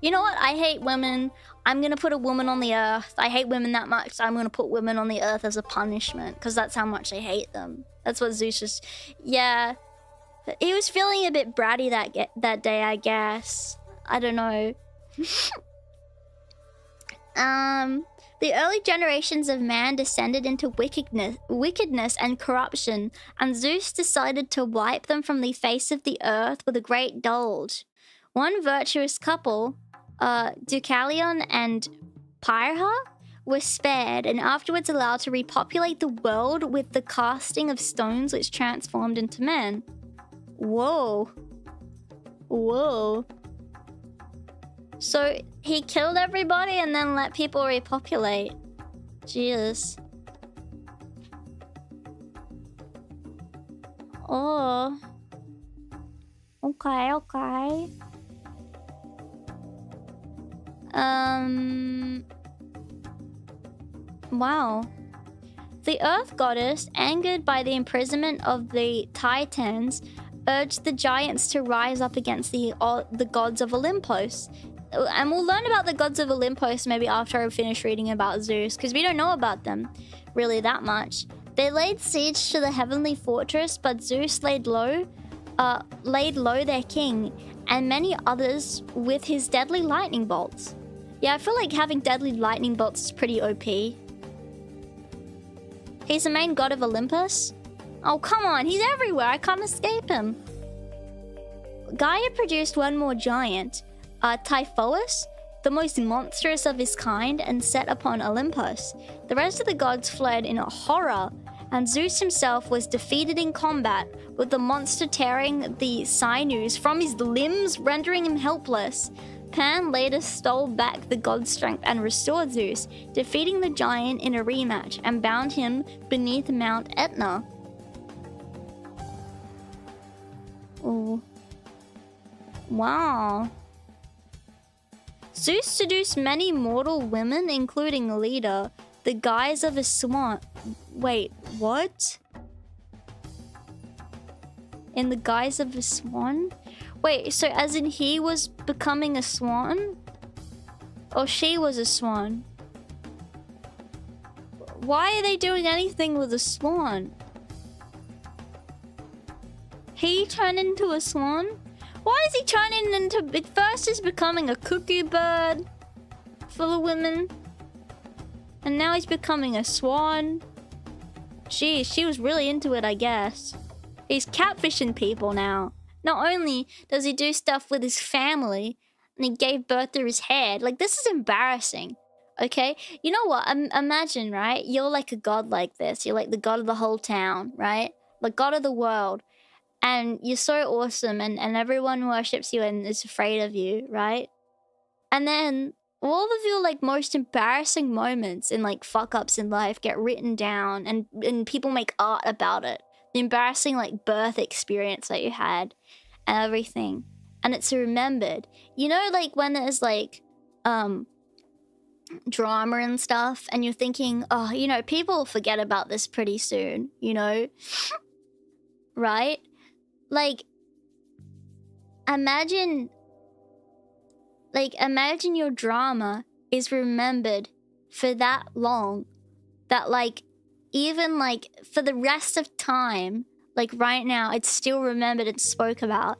You know what? I hate women. I'm gonna put a woman on the earth. I hate women that much. So I'm gonna put women on the earth as a punishment. Because that's how much I hate them. That's what Zeus was... Yeah. He was feeling a bit bratty that day, I guess. I don't know. The early generations of man descended into wickedness and corruption, and Zeus decided to wipe them from the face of the earth with a great dole. One virtuous couple, Deucalion and Pyrrha, were spared and afterwards allowed to repopulate the world with the casting of stones which transformed into men. Whoa. Whoa. So he killed everybody and then let people repopulate. Jesus. Oh. Okay, okay. Wow. The Earth Goddess, angered by the imprisonment of the Titans, urged the giants to rise up against the gods of Olympus. And we'll learn about the gods of Olympus maybe after I finish reading about Zeus, because we don't know about them really that much. They laid siege to the heavenly fortress, but Zeus laid low their king and many others with his deadly lightning bolts. Yeah, I feel like having deadly lightning bolts is pretty OP. He's the main god of Olympus? Oh, come on, he's everywhere, I can't escape him. Gaia produced one more giant, Typhoeus, the most monstrous of his kind, and set upon Olympus. The rest of the gods fled in horror, and Zeus himself was defeated in combat, with the monster tearing the sinews from his limbs, rendering him helpless. Pan later stole back the god's strength and restored Zeus, defeating the giant in a rematch, and bound him beneath Mount Etna. Oh. Wow. Zeus seduced many mortal women, including Leda, the guise of a swan. Wait, what? In the guise of a swan? Wait, so as in he was becoming a swan? Or she was a swan? Why are they doing anything with a swan? He turned into a swan? Why is he turning into... At first he's becoming a cuckoo bird for the women. And now he's becoming a swan. Geez, she was really into it, I guess. He's catfishing people now. Not only does he do stuff with his family, and he gave birth to his head. Like, this is embarrassing. Okay? You know what? Imagine, right? You're like a god like this. You're like the god of the whole town, right? The god of the world. And you're so awesome, and everyone worships you and is afraid of you, right? And then all of your like most embarrassing moments and like fuck-ups in life get written down, and people make art about it. The embarrassing like birth experience that you had and everything. And it's remembered. You know, like when there's like drama and stuff, and you're thinking, oh, you know, people will forget about this pretty soon, you know? Right? Like, imagine your drama is remembered for that long, that like, even like for the rest of time, like right now, it's still remembered and spoke about.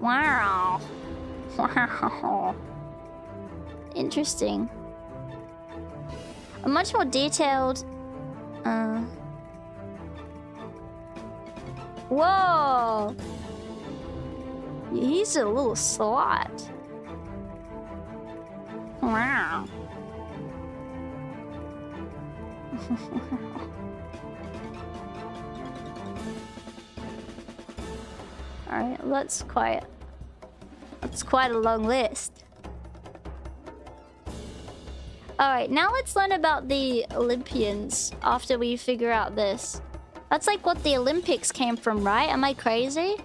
Wow. Wow. Interesting. A much more detailed... Whoa! He's a little slut. Wow. Alright, that's quite a long list. Alright, now let's learn about the Olympians after we figure out this. That's like what the Olympics came from, right? Am I crazy?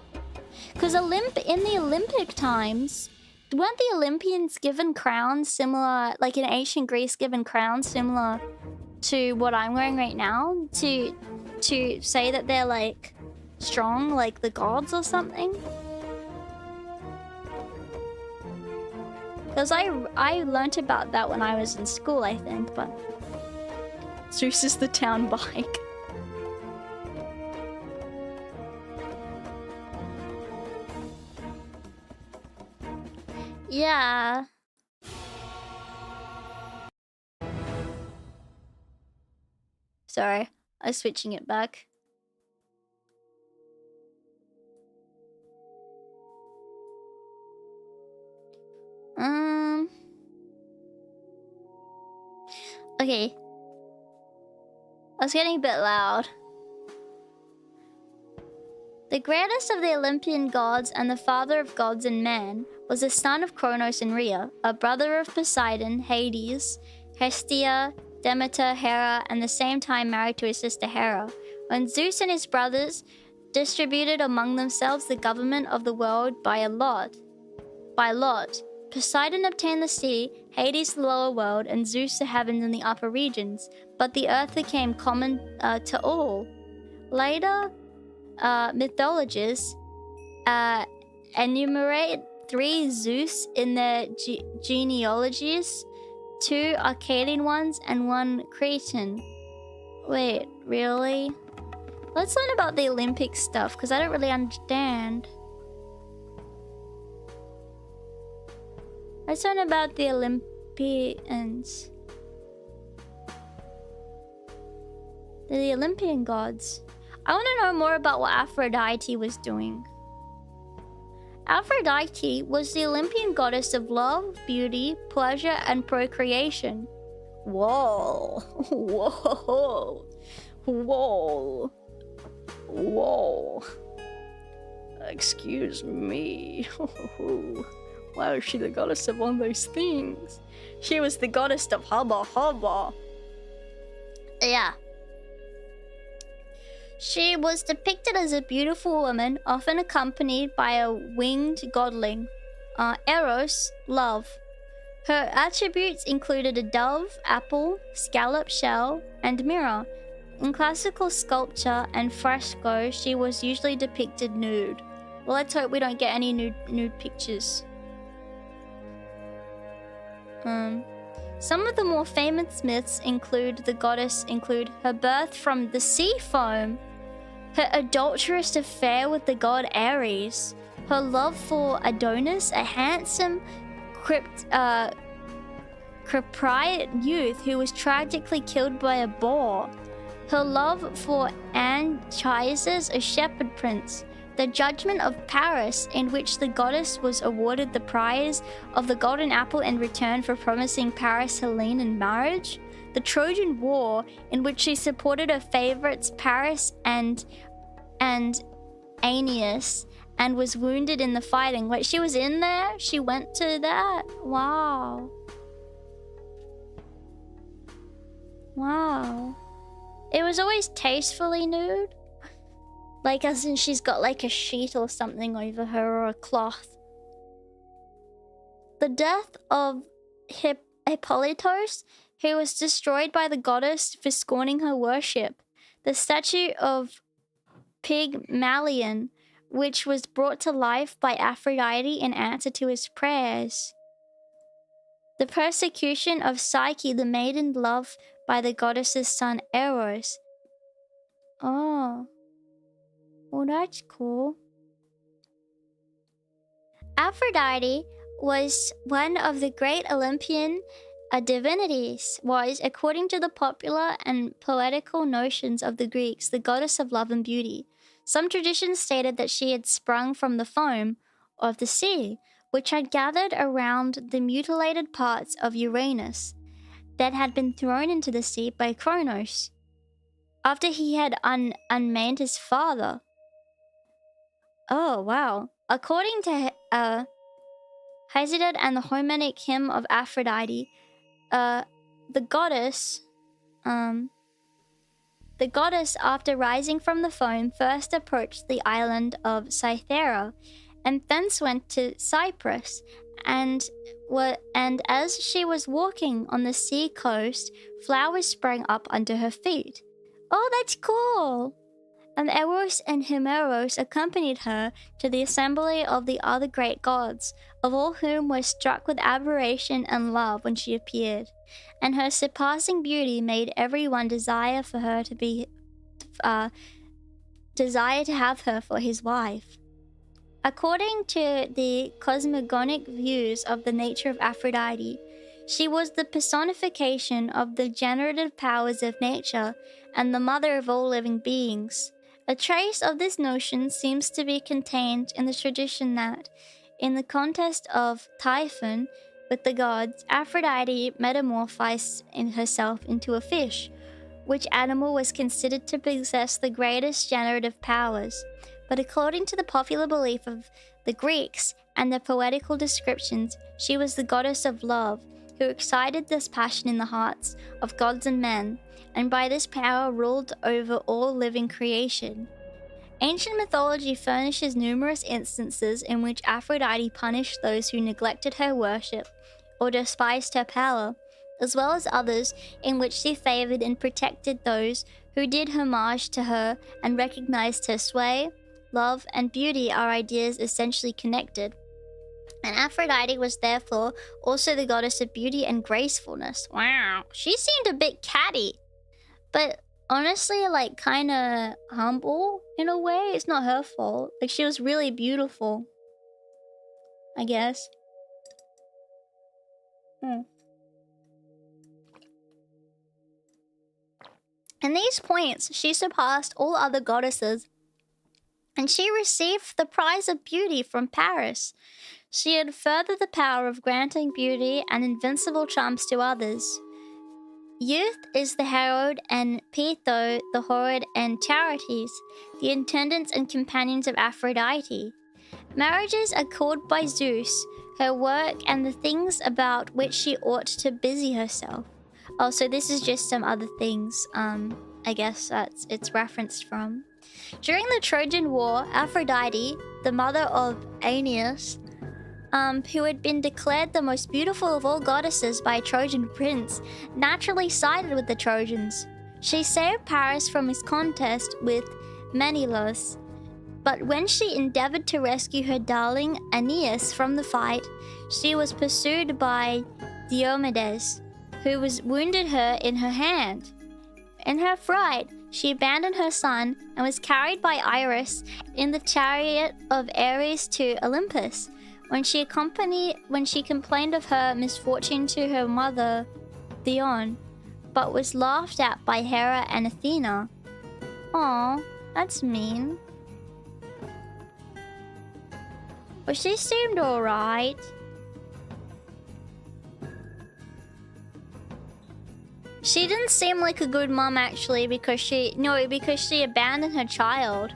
Because in the Olympic times, weren't the Olympians given crowns similar, like in ancient Greece, given crowns similar to what I'm wearing right now? To say that they're like strong, like the gods or something? Because I learnt about that when I was in school, I think, but... Zeus is the town bike. Yeah. Sorry, I was switching it back. Okay. I was getting a bit loud. The greatest of the Olympian gods and the father of gods and men was the son of Kronos and Rhea, a brother of Poseidon, Hades, Hestia, Demeter, Hera, and the same time married to his sister Hera. When Zeus and his brothers distributed among themselves the government of the world by lot, Poseidon obtained the sea, Hades the lower world, and Zeus the heavens and the upper regions, but the earth became common to all. Later, mythologists enumerate 3 Zeus in their genealogies, 2 Arcadian ones and 1 Cretan. Wait, really? Let's learn about the Olympic stuff, because I don't really understand. Let's learn about the Olympians. The Olympian gods. I want to know more about what Aphrodite was doing. Aphrodite was the Olympian goddess of love, beauty, pleasure, and procreation. Whoa. Whoa. Whoa. Whoa. Excuse me. Why is she the goddess of all those things? She was the goddess of hubba hubba. Yeah. She was depicted as a beautiful woman, often accompanied by a winged godling. Eros, love. Her attributes included a dove, apple, scallop shell, and mirror. In classical sculpture and fresco, she was usually depicted nude. Well, let's hope we don't get any nude pictures. Some of the more famous myths include her birth from the sea foam, her adulterous affair with the god Ares, her love for Adonis, a handsome Cypriot youth who was tragically killed by a boar, her love for Anchises, a shepherd prince, the judgment of Paris, in which the goddess was awarded the prize of the golden apple in return for promising Paris Helene in marriage, the Trojan War, in which she supported her favorites Paris and Aeneas, and was wounded in the fighting. Wait, she was in there? She went to that? Wow. Wow. It was always tastefully nude? Like, as in she's got like a sheet or something over her, or a cloth. The death of Hippolytos, who was destroyed by the goddess for scorning her worship. The statue of Pygmalion, which was brought to life by Aphrodite in answer to his prayers. The persecution of Psyche, the maiden loved by the goddess's son Eros. Oh. Well, that's cool. Aphrodite was one of the great Olympian divinities, was, according to the popular and poetical notions of the Greeks, the goddess of love and beauty. Some traditions stated that she had sprung from the foam of the sea, which had gathered around the mutilated parts of Uranus that had been thrown into the sea by Kronos after he had unmanned his father. Oh, wow. According to Hesiod and the Homeric hymn of Aphrodite, the goddess, after rising from the foam, first approached the island of Cythera, and thence went to Cyprus. And as she was walking on the sea coast, flowers sprang up under her feet. Oh, that's cool! And Eros and Himeros accompanied her to the assembly of the other great gods, of all whom were struck with admiration and love when she appeared. And her surpassing beauty made everyone desire to have her for his wife. According to the cosmogonic views of the nature of Aphrodite, she was the personification of the generative powers of nature and the mother of all living beings. A trace of this notion seems to be contained in the tradition that, in the contest of Typhon with the gods, Aphrodite metamorphosed herself into a fish, which animal was considered to possess the greatest generative powers. But according to the popular belief of the Greeks and their poetical descriptions, she was the goddess of love, who excited this passion in the hearts of gods and men, and by this power ruled over all living creation. Ancient mythology furnishes numerous instances in which Aphrodite punished those who neglected her worship or despised her power, as well as others in which she favored and protected those who did homage to her and recognized her sway. Love and beauty are ideas essentially connected. And Aphrodite was therefore also the goddess of beauty and gracefulness. Wow, she seemed a bit catty, but honestly, like, kind of humble in a way. It's not her fault. Like, she was really beautiful, I guess. In these points, she surpassed all other goddesses, and she received the prize of beauty from Paris. She had further the power of granting beauty and invincible charms to others. Youth is the herald, and Pytho the Horde, and Charities, the attendants and companions of Aphrodite. Marriages are called by Zeus, her work, and the things about which she ought to busy herself. Oh, so this is just some other things, I guess it's referenced from. During the Trojan War, Aphrodite, the mother of Aeneas, who had been declared the most beautiful of all goddesses by a Trojan prince, naturally sided with the Trojans. She saved Paris from his contest with Menelaus, but when she endeavored to rescue her darling Aeneas from the fight, she was pursued by Diomedes, who wounded her in her hand. In her fright, she abandoned her son and was carried by Iris in the chariot of Ares to Olympus. When she complained of her misfortune to her mother, Theoi, but was laughed at by Hera and Athena. Aw, that's mean. But she seemed alright. She didn't seem like a good mom, actually, because she abandoned her child.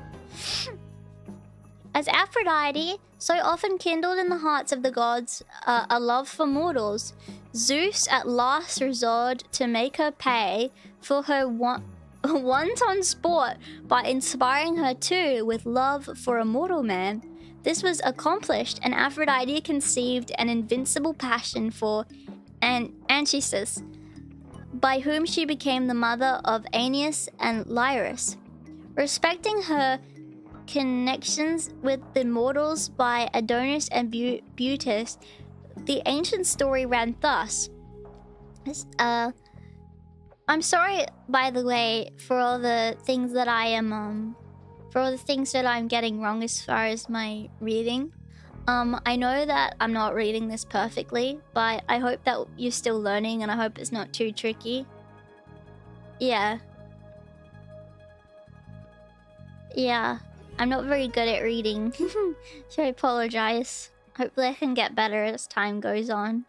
As Aphrodite so often kindled in the hearts of the gods a love for mortals, Zeus at last resolved to make her pay for her wanton sport by inspiring her too with love for a mortal man. This was accomplished, and Aphrodite conceived an invincible passion for Anchises, by whom she became the mother of Aeneas and Lyris. Respecting her connections with the mortals by Adonis and Butes, the ancient story ran thus. I'm sorry, by the way, for all the things that I'm getting wrong as far as my reading. I know that I'm not reading this perfectly, but I hope that you're still learning and I hope it's not too tricky. Yeah. Yeah. I'm not very good at reading. So I apologize. Hopefully I can get better as time goes on.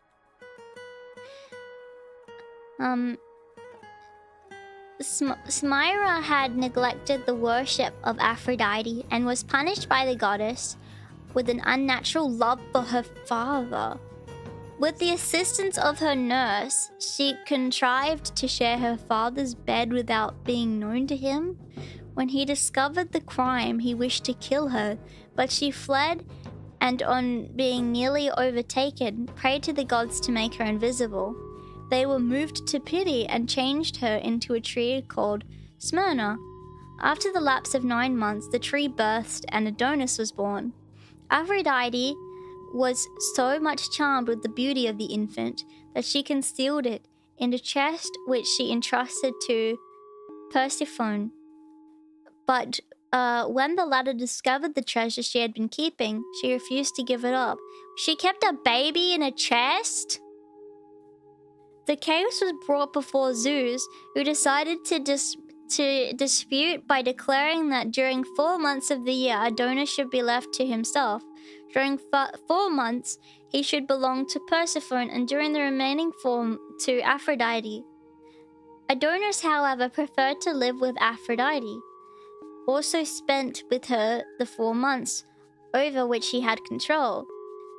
Smyra had neglected the worship of Aphrodite and was punished by the goddess with an unnatural love for her father. With the assistance of her nurse, she contrived to share her father's bed without being known to him. When he discovered the crime, he wished to kill her, but she fled and on being nearly overtaken, prayed to the gods to make her invisible. They were moved to pity and changed her into a tree called Smyrna. After the lapse of 9 months, the tree burst and Adonis was born. Aphrodite was so much charmed with the beauty of the infant that she concealed it in a chest which she entrusted to Persephone. But when the latter discovered the treasure she had been keeping, she refused to give it up. She kept a baby in a chest? The case was brought before Zeus, who decided to dispute by declaring that during 4 months of the year, Adonis should be left to himself. During 4 months, he should belong to Persephone, and during the remaining 4 to Aphrodite. Adonis, however, preferred to live with Aphrodite. Also spent with her the 4 months, over which he had control.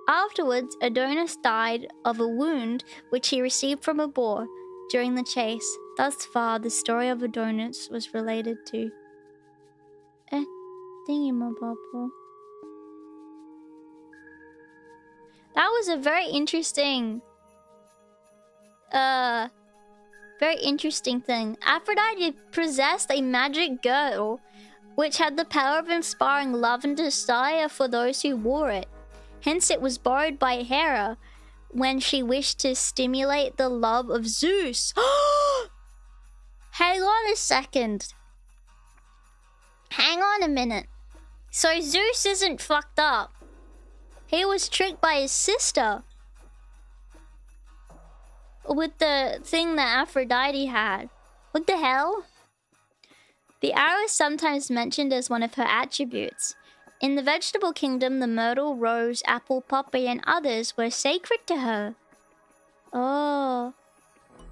Afterwards, Adonis died of a wound which he received from a boar during the chase. Thus far, the story of Adonis was related to... thingy-my-bobble. That was a very interesting thing. Aphrodite possessed a magic girdle which had the power of inspiring love and desire for those who wore it. Hence it was borrowed by Hera when she wished to stimulate the love of Zeus. Hang on a second. Hang on a minute. So Zeus isn't fucked up. He was tricked by his sister with the thing that Aphrodite had. What the hell? The arrow is sometimes mentioned as one of her attributes. In the vegetable kingdom, the myrtle, rose, apple, poppy, and others were sacred to her. Oh.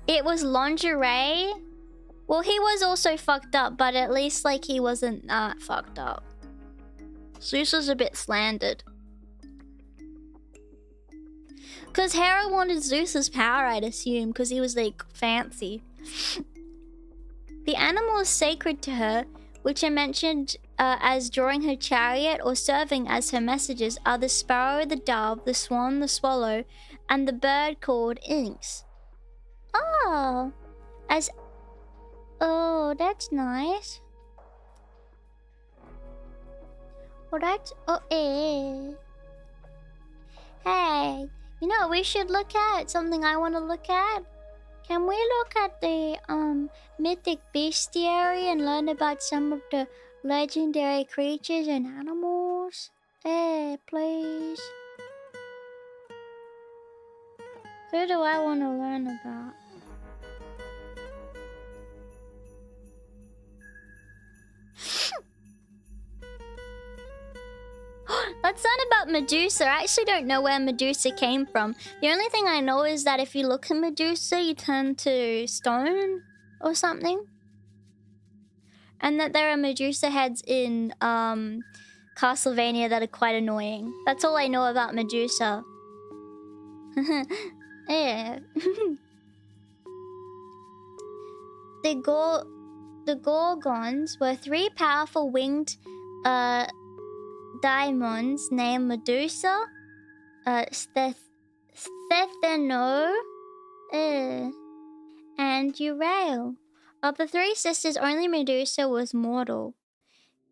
It was lingerie? Well, he was also fucked up, but at least, like, he wasn't that fucked up. Zeus was a bit slandered. Because Hera wanted Zeus's power, I'd assume, because he was, like, fancy. The animals sacred to her, which are mentioned as drawing her chariot or serving as her messengers, are the sparrow, the dove, the swan, the swallow, and the bird called Inks. Oh, oh, that's nice. Well, that's Hey, you know, we should look at something I want to look at. Can we look at the mythic bestiary and learn about some of the legendary creatures and animals? Please. Who do I want to learn about? That's not about Medusa. I actually don't know where Medusa came from. The only thing I know is that if you look at Medusa, you turn to stone or something. And that there are Medusa heads in Castlevania that are quite annoying. That's all I know about Medusa. Yeah. The Gorgons were 3 powerful winged daimons named Medusa, Stheno, and Urael. Of the 3 sisters, only Medusa was mortal.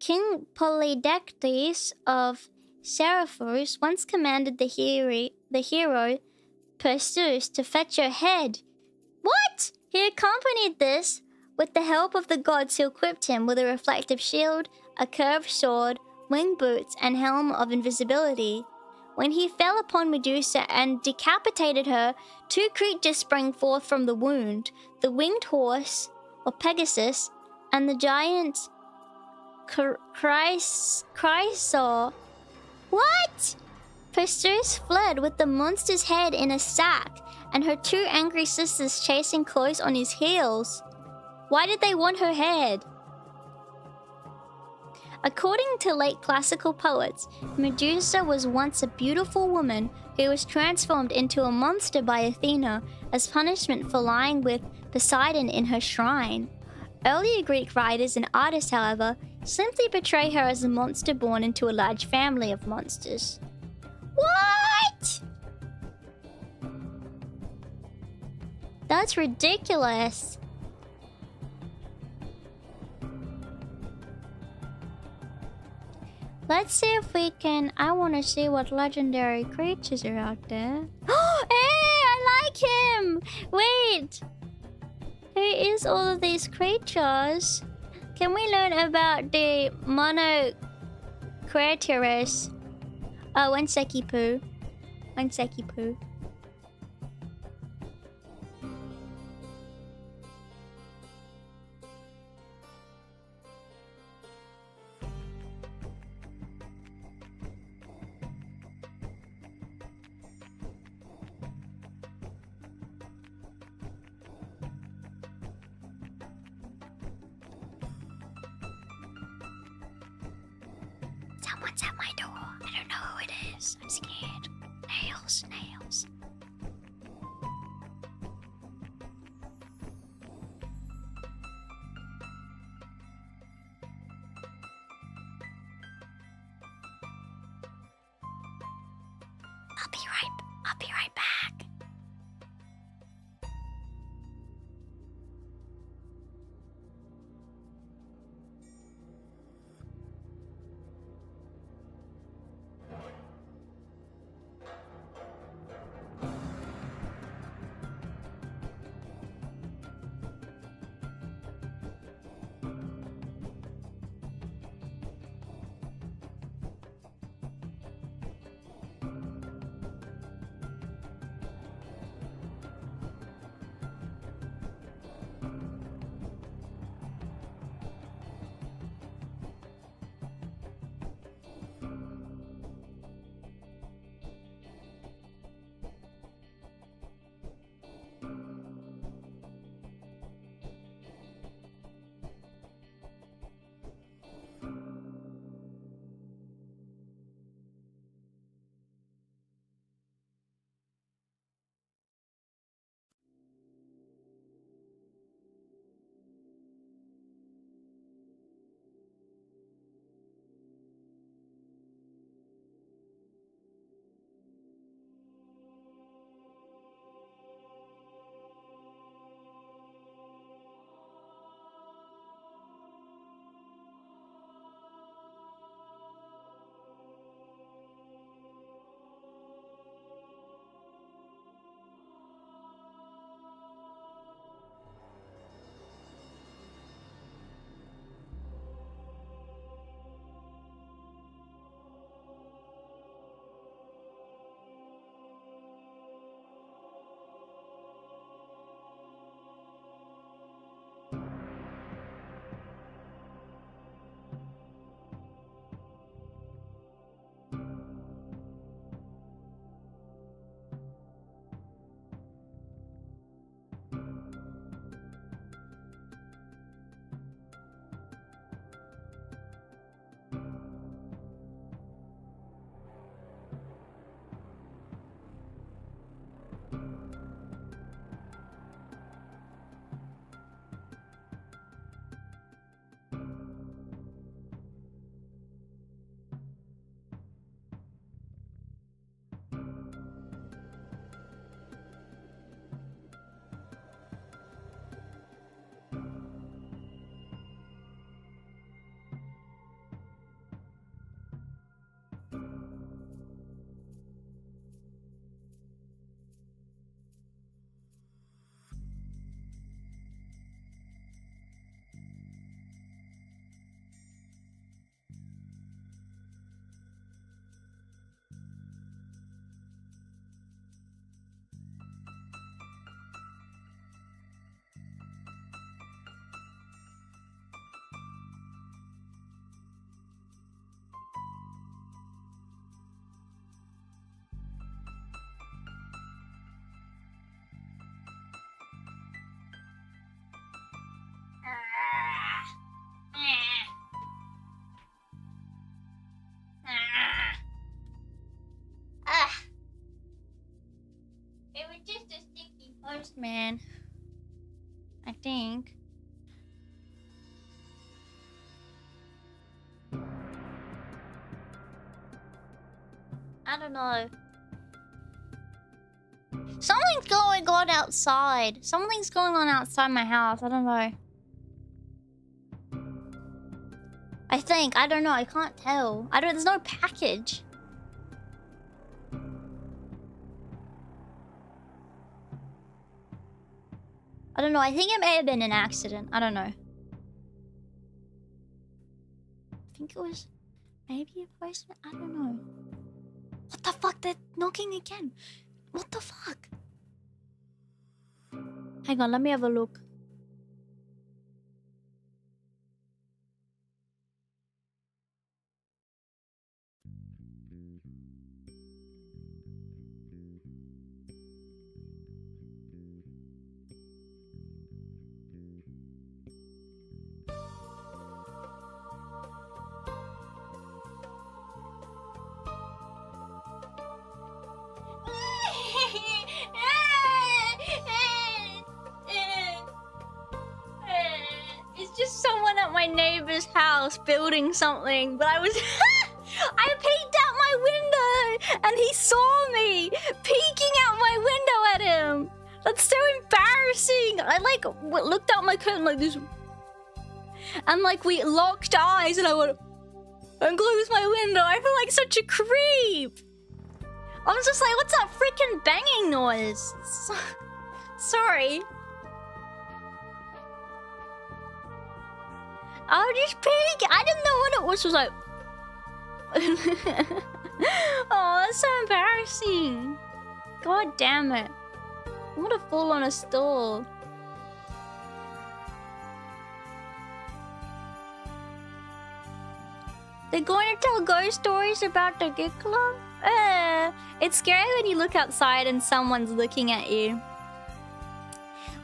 King Polydectes of Seriphos once commanded the hero Perseus to fetch her head. What? He accompanied this with the help of the gods who equipped him with a reflective shield, a curved sword, winged boots, and helm of invisibility. When he fell upon Medusa and decapitated her, 2 creatures sprang forth from the wound, the winged horse, or Pegasus, and the giant Chrysaor. What? Perseus fled with the monster's head in a sack, and her 2 angry sisters chasing close on his heels. Why did they want her head? According to late classical poets, Medusa was once a beautiful woman who was transformed into a monster by Athena as punishment for lying with Poseidon in her shrine. Earlier Greek writers and artists, however, simply portray her as a monster born into a large family of monsters. What? That's ridiculous. Let's see if we can... I want to see what legendary creatures are out there. Hey, I like him! Wait! Who is all of these creatures? Can we learn about the mono creatures? Oh, one seki poo. One seki poo. Someone's at my door. I don't know who it is. I'm scared. Nails, nails. I'll be right back. man. I think. I don't know. Something's going on outside. Something's going on outside my house. I don't know. I think. I don't know. I can't tell. There's no package. I don't know. I think it may have been an accident. I don't know. I think it was maybe a postman. I don't know. What the fuck? They're knocking again. What the fuck? Hang on, let me have a look. It's just someone at my neighbor's house building something, but I was I peeked out my window and he saw me peeking out my window at him. That's so embarrassing. I like looked out my curtain like this, and like we locked eyes, and I went and closed my window. I feel like such a creep. I was just like, what's that freaking banging noise? Sorry. I just peek. I didn't know what it was. It was like, oh, that's so embarrassing. God damn it. I'm gonna fall on a stool. They're going to tell ghost stories about the Geek Club? It's scary when you look outside and someone's looking at you.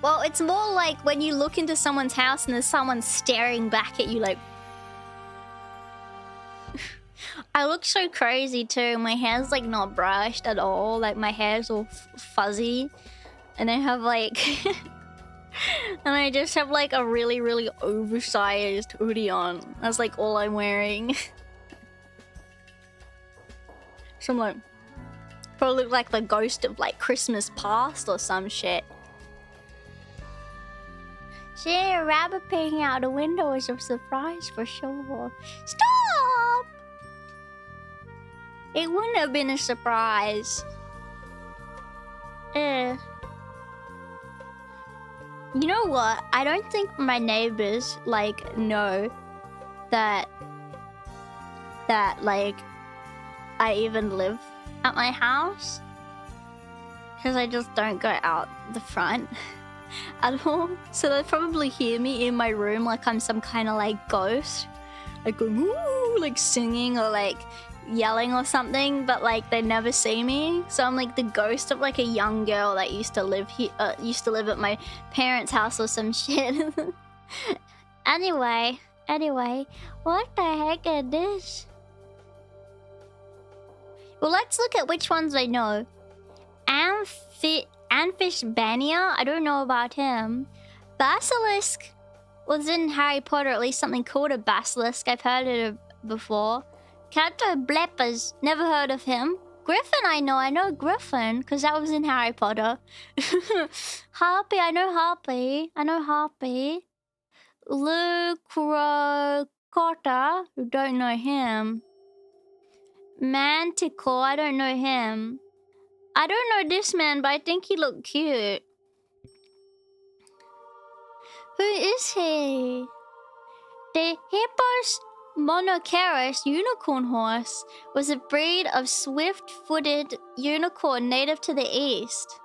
Well, it's more like when you look into someone's house and there's someone staring back at you like... I look so crazy too. My hair's like not brushed at all. Like my hair's all fuzzy. And I have like... and I just have like a really, really oversized hoodie on. That's like all I'm wearing. So I'm like... probably look like the ghost of like Christmas past or some shit. Seeing a rabbit peeking out the window is a surprise for sure. Stop! It wouldn't have been a surprise. You know what? I don't think my neighbors like know that like I even live at my house, because I just don't go out the front at all. So they probably hear me in my room like I'm some kind of like ghost, like going ooh, like singing or like yelling or something, but like they never see me. So I'm like the ghost of like a young girl that used to live here, used to live at my parents' house or some shit. Anyway, what the heck is this? Well, let's look at which ones I know. Amphibania, I don't know about him. Basilisk was in Harry Potter, at least something called a basilisk. I've heard it before. Catoblepas, never heard of him. Griffin, I know Griffin, because that was in Harry Potter. Harpy, I know Harpy. Lucrocota, you don't know him. Manticore, I don't know him. I don't know this man, but I think he looked cute. Who is he? The Hippos monoceros unicorn horse was a breed of swift-footed unicorn native to the east.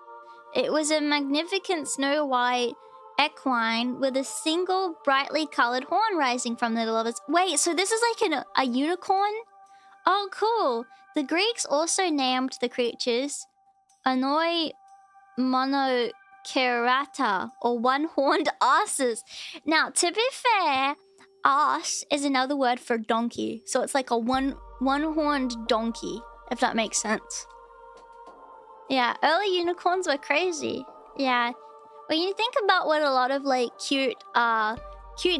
It was a magnificent snow-white equine with a single brightly colored horn rising from the middle of its... Wait, so this is like a unicorn? Oh, cool. The Greeks also named the creatures Anoi monocerata, or one-horned asses. Now, to be fair, ass is another word for donkey. So it's like a one-horned donkey, if that makes sense. Yeah, early unicorns were crazy. Yeah, When you think about what a lot of like cute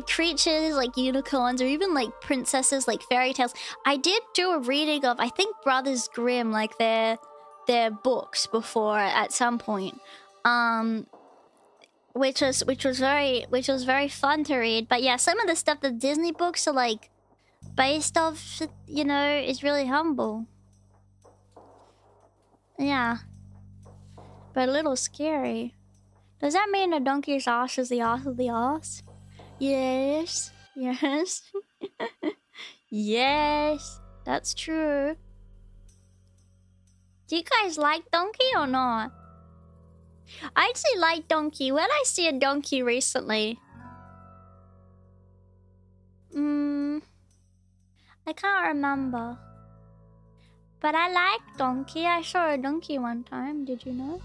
creatures like unicorns or even like princesses like fairy tales, I did do a reading of, I think, Brothers Grimm, like their books before at some point, which was very fun to read. But yeah, some of the stuff the Disney books are like based off, you know, is really humble. Yeah, but a little scary. Does that mean a donkey's ass is the ass of the ass? Yes. Yes. Yes. That's true. Do you guys like donkey or not? I actually like donkey. Where did I see a donkey recently? I can't remember. But I like donkey. I saw a donkey one time. Did you know?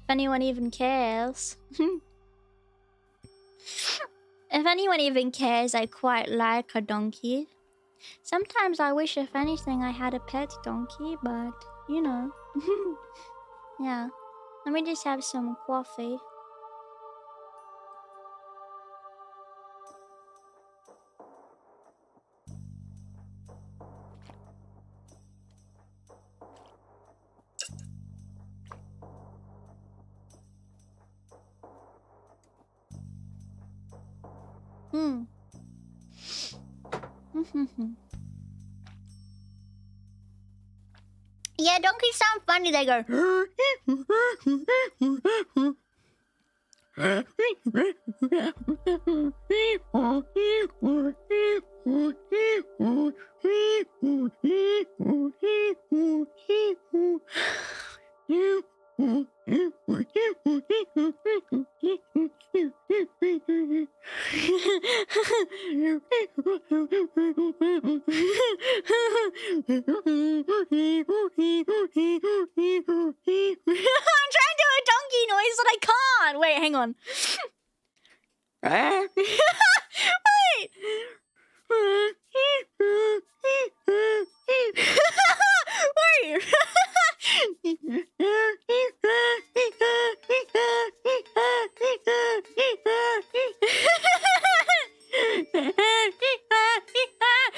If anyone even cares. If anyone even cares, I quite like a donkey. Sometimes I wish, if anything, I had a pet donkey, but, you know. Yeah. Let me just have some coffee. Yeah, donkeys sound funny. They go. I'm trying to do a donkey noise and I can't. Wait, hang on. Wait. Wait.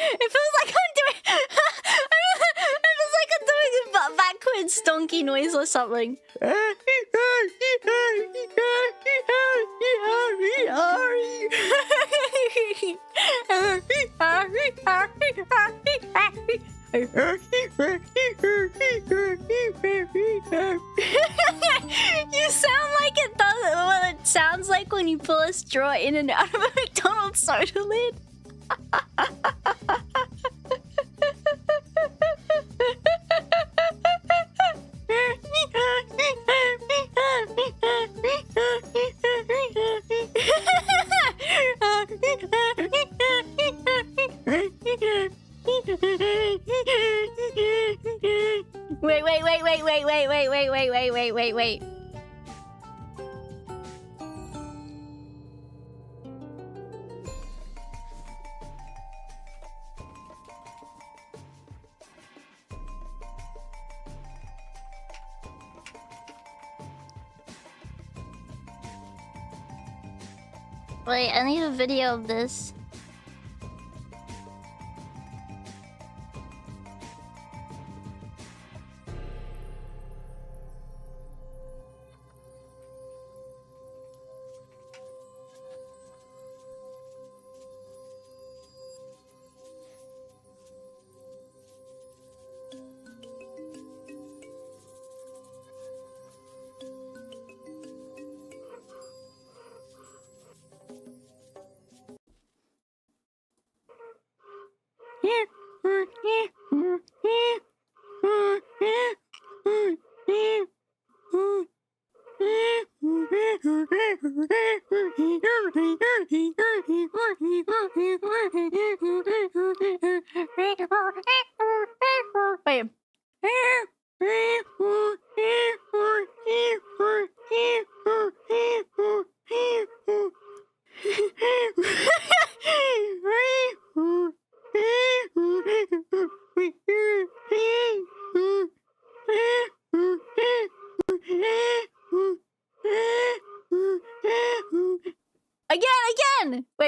It feels like I'm doing. It feels like I'm doing a backwards donkey noise or something. You sound like it does what it sounds like when you pull a straw in and out of a McDonald's soda lid. Wait. Wait, I need a video of this.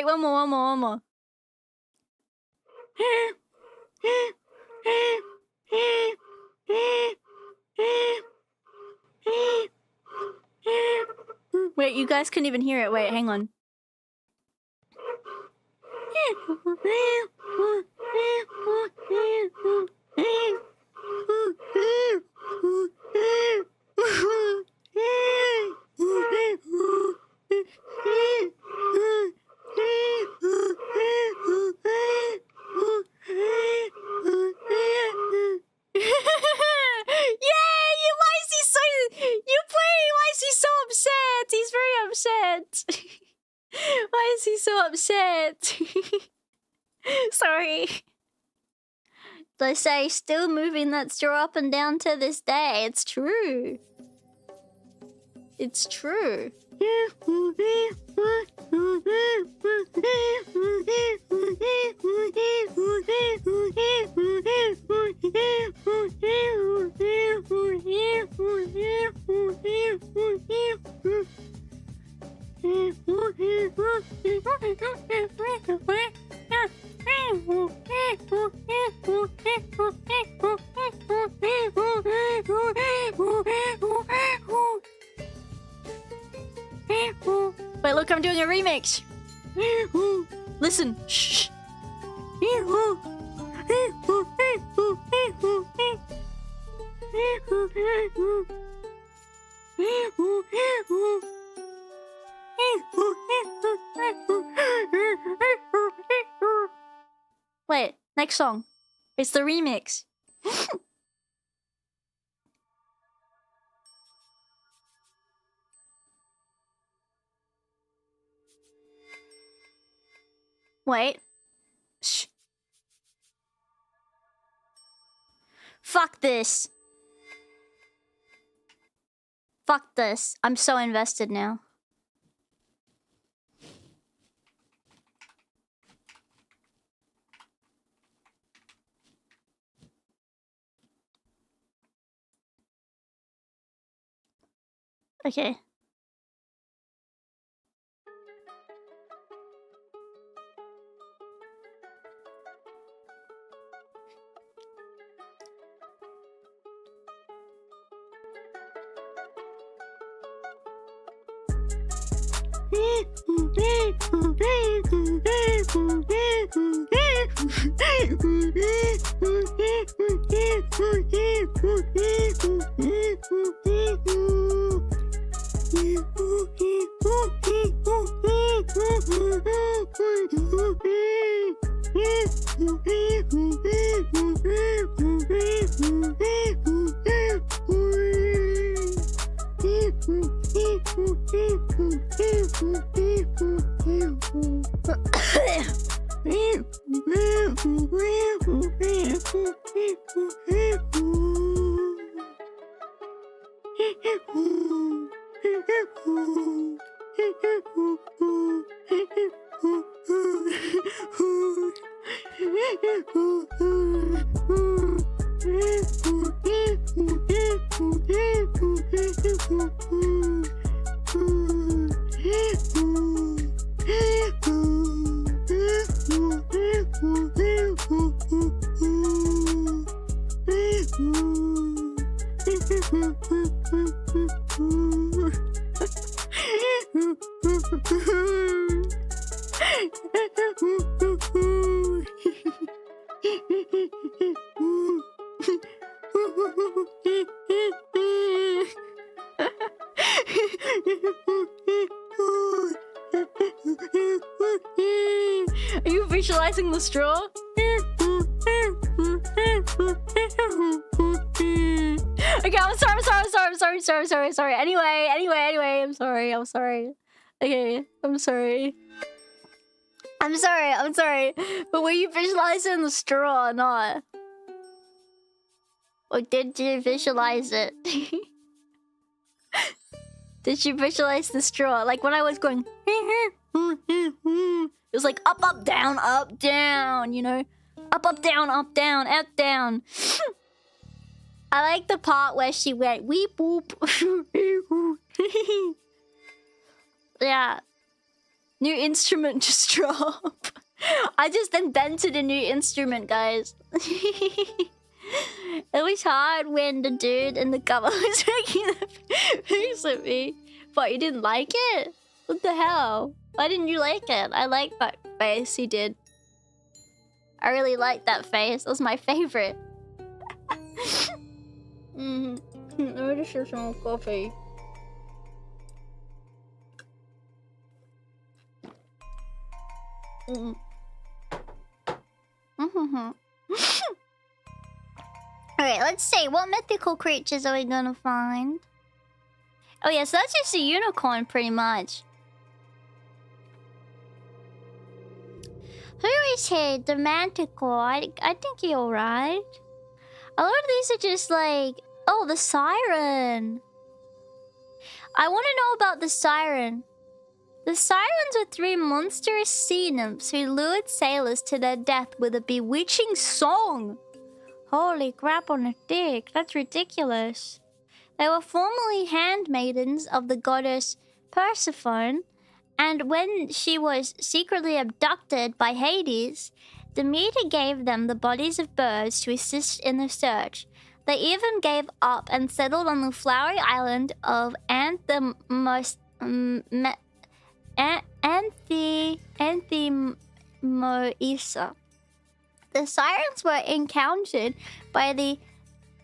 one more. Wait, you guys couldn't even hear it. Wait, hang on. He's very upset. Why is he so upset? Sorry. They say still moving that straw up and down to this day. It's true. It's true. Wait, look, I'm doing a remix. Listen. Shh. Wait, next song. It's the remix. Wait. Shh. Fuck this. Fuck this. I'm so invested now. Okay. Are you visualizing the straw? Okay, I'm sorry. Anyway, I'm sorry. Okay, I'm sorry. But were you visualizing the straw or not? Or did you visualize it? Did you visualize the straw? Like when I was going... It was like up, down, you know? Up, down, up, down. I like the part where she went weep, whoop. Yeah. New instrument just drop. I just invented a new instrument, guys. It was hard when the dude in the cover was making the face at me. But you didn't like it? What the hell? Why didn't you like it? I liked that face he did. I really liked that face. It was my favorite. Let me just have some more coffee. Alright, let's see. What mythical creatures are we gonna find? Oh yeah, so that's just a unicorn pretty much. Who is he? The manticore. I think he's alright. A lot of these are just like... Oh, the siren. I want to know about the siren. The sirens were 3 monstrous sea nymphs who lured sailors to their death with a bewitching song. Holy crap on a dick. That's ridiculous. They were formerly handmaidens of the goddess Persephone, and when she was secretly abducted by Hades, Demeter gave them the bodies of birds to assist in the search. They even gave up and settled on the flowery island of Anthimoisa. The sirens were encountered by the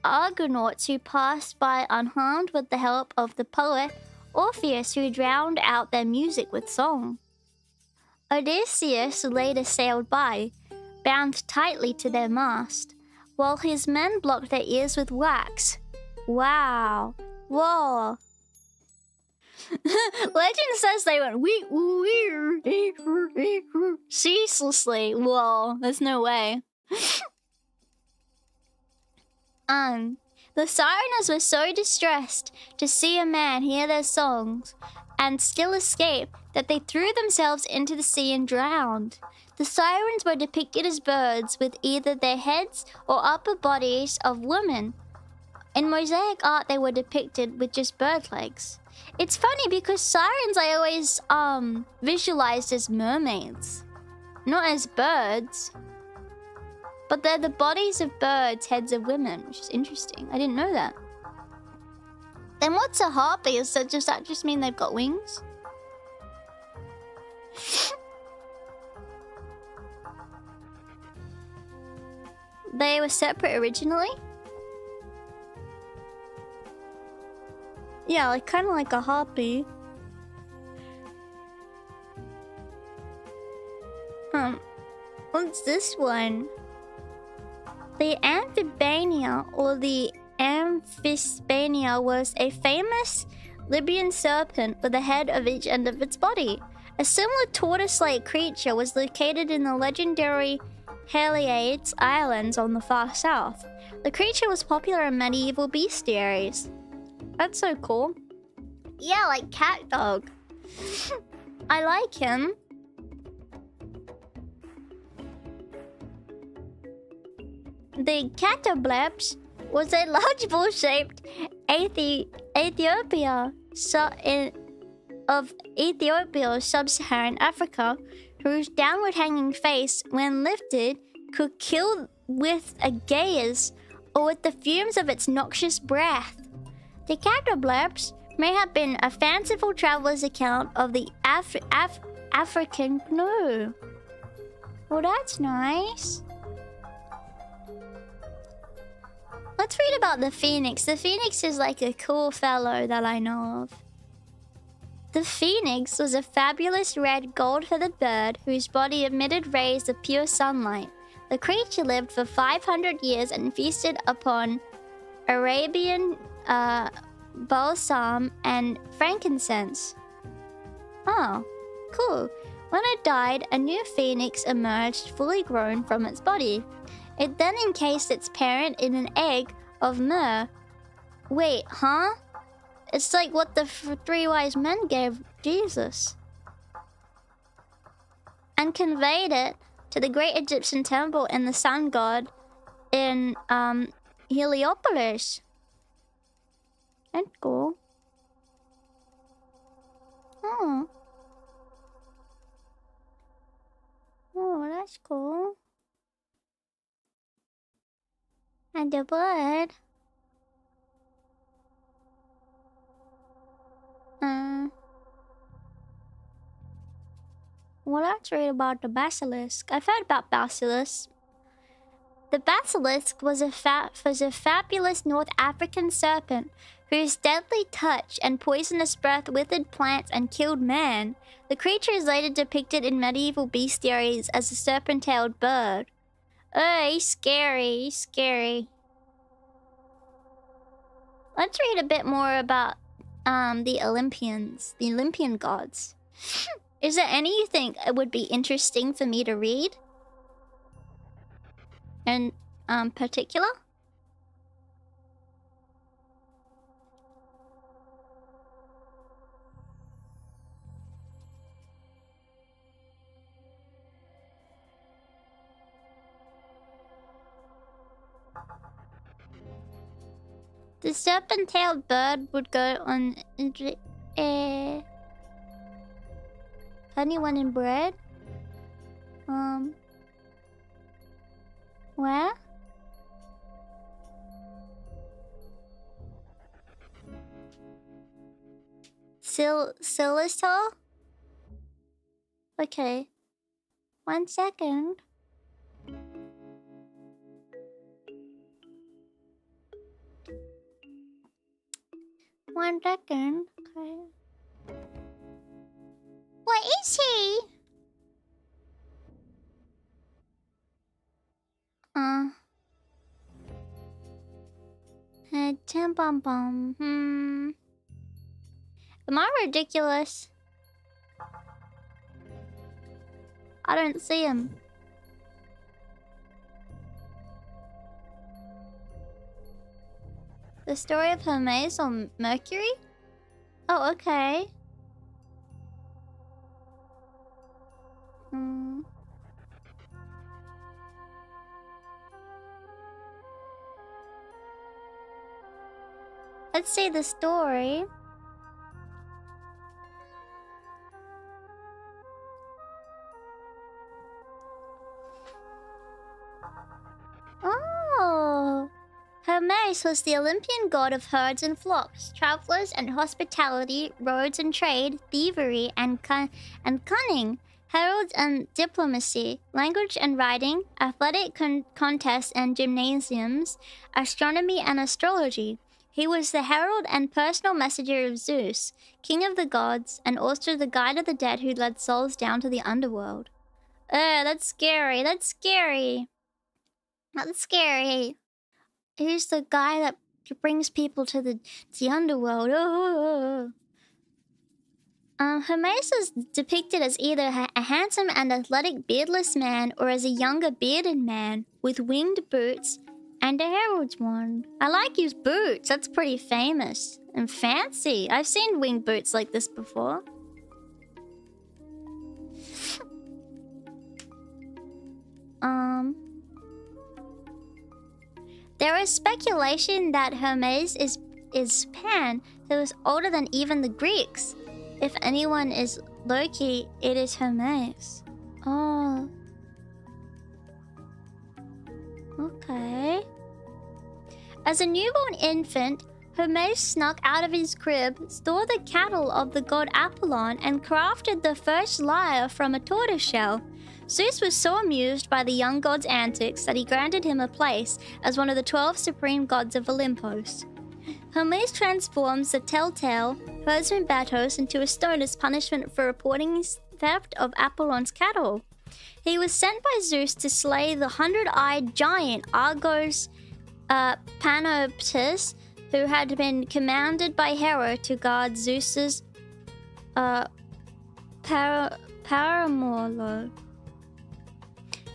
Argonauts who passed by unharmed with the help of the poet Orpheus, who drowned out their music with song. Odysseus later sailed by, bound tightly to their mast, while his men blocked their ears with wax. Wow. Whoa. Legend says they went weird ceaselessly. Whoa, there's no way. The sireners were so distressed to see a man hear their songs and still escape that they threw themselves into the sea and drowned. The sirens were depicted as birds with either their heads or upper bodies of women. In mosaic art, they were depicted with just bird legs. It's funny because sirens I always visualized as mermaids, not as birds. But they're the bodies of birds, heads of women, which is interesting. I didn't know that. Then what's a harpy? Does that just mean they've got wings? They were separate originally? Yeah, like kind of like a harpy. What's this one? The Amphibania, or the Amphispania, was a famous Libyan serpent with a head of each end of its body. A similar tortoise-like creature was located in the legendary Haliades Islands on the far south. The creature was popular in medieval bestiaries. That's so cool. Yeah, like cat dog. I like him. The catobleps was a large bull-shaped Ethiopia of Ethiopia, sub-Saharan Africa, whose downward-hanging face, when lifted, could kill with a gaze or with the fumes of its noxious breath. The catobleps may have been a fanciful traveler's account of the African canoe. Well, that's nice. Let's read about the phoenix. The phoenix is like a cool fellow that I know of. The phoenix was a fabulous red gold-feathered bird whose body emitted rays of pure sunlight. The creature lived for 500 years and feasted upon Arabian balsam and frankincense. Oh, cool. When it died, a new phoenix emerged fully grown from its body. It then encased its parent in an egg of myrrh. Wait, huh? It's like what the 3 wise men gave Jesus. And conveyed it to the great Egyptian temple in the sun god in Heliopolis. That's cool. Oh. Oh, that's cool. And the bird. Well, let's read about the basilisk. I've heard about basilisks. The basilisk was a fabulous North African serpent whose deadly touch and poisonous breath withered plants and killed man. The creature is later depicted in medieval bestiaries as a serpent-tailed bird. Oh, he's scary. He's scary. Let's read a bit more about the Olympians, the Olympian gods. Is there any you think would be interesting for me to read? In particular? The serpent-tailed bird would go on anyone in bread? Where? Silisol? Okay. 1 second. One second. Okay. What is he? Bum. Am I ridiculous? I don't see him. The story of Hermes on Mercury? Oh, okay. Let's see the story. Oh! Hermes was the Olympian god of herds and flocks, travelers and hospitality, roads and trade, thievery and cunning, heralds and diplomacy, language and writing, athletic contests and gymnasiums, astronomy and astrology. He was the herald and personal messenger of Zeus, king of the gods, and also the guide of the dead who led souls down to the underworld. That's scary. That's scary. That's scary. He's the guy that brings people to the underworld. Hermes is depicted as either a handsome and athletic beardless man or as a younger bearded man with winged boots and a herald's wand. I like his boots. That's pretty famous and fancy. I've seen winged boots like this before. There is speculation that Hermes is Pan, who is older than even the Greeks. If anyone is Loki, it is Hermes. Oh. Okay. As a newborn infant, Hermes snuck out of his crib, stole the cattle of the god Apollon, and crafted the first lyre from a tortoiseshell. Zeus was so amused by the young god's antics that he granted him a place as one of the 12 supreme gods of Olympus. Hermes transforms the telltale herdsman Batos into a stone as punishment for reporting his theft of Apollon's cattle. He was sent by Zeus to slay the 100-eyed giant Argos Panoptis, who had been commanded by Hera to guard Zeus's Paramorlo.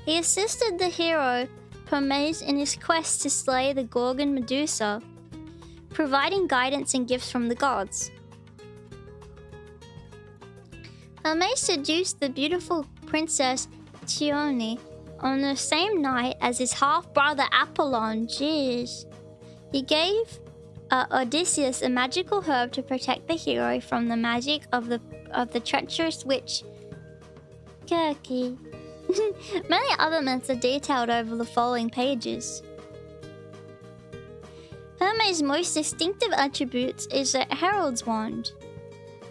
He assisted the hero Prometheus in his quest to slay the Gorgon Medusa, providing guidance and gifts from the gods. Hermes seduced the beautiful princess Theoi on the same night as his half-brother Apollon. Jeez. He gave Odysseus a magical herb to protect the hero from the magic of the treacherous witch Kiki. Many other myths are detailed over the following pages. Hermes' most distinctive attribute is the herald's wand,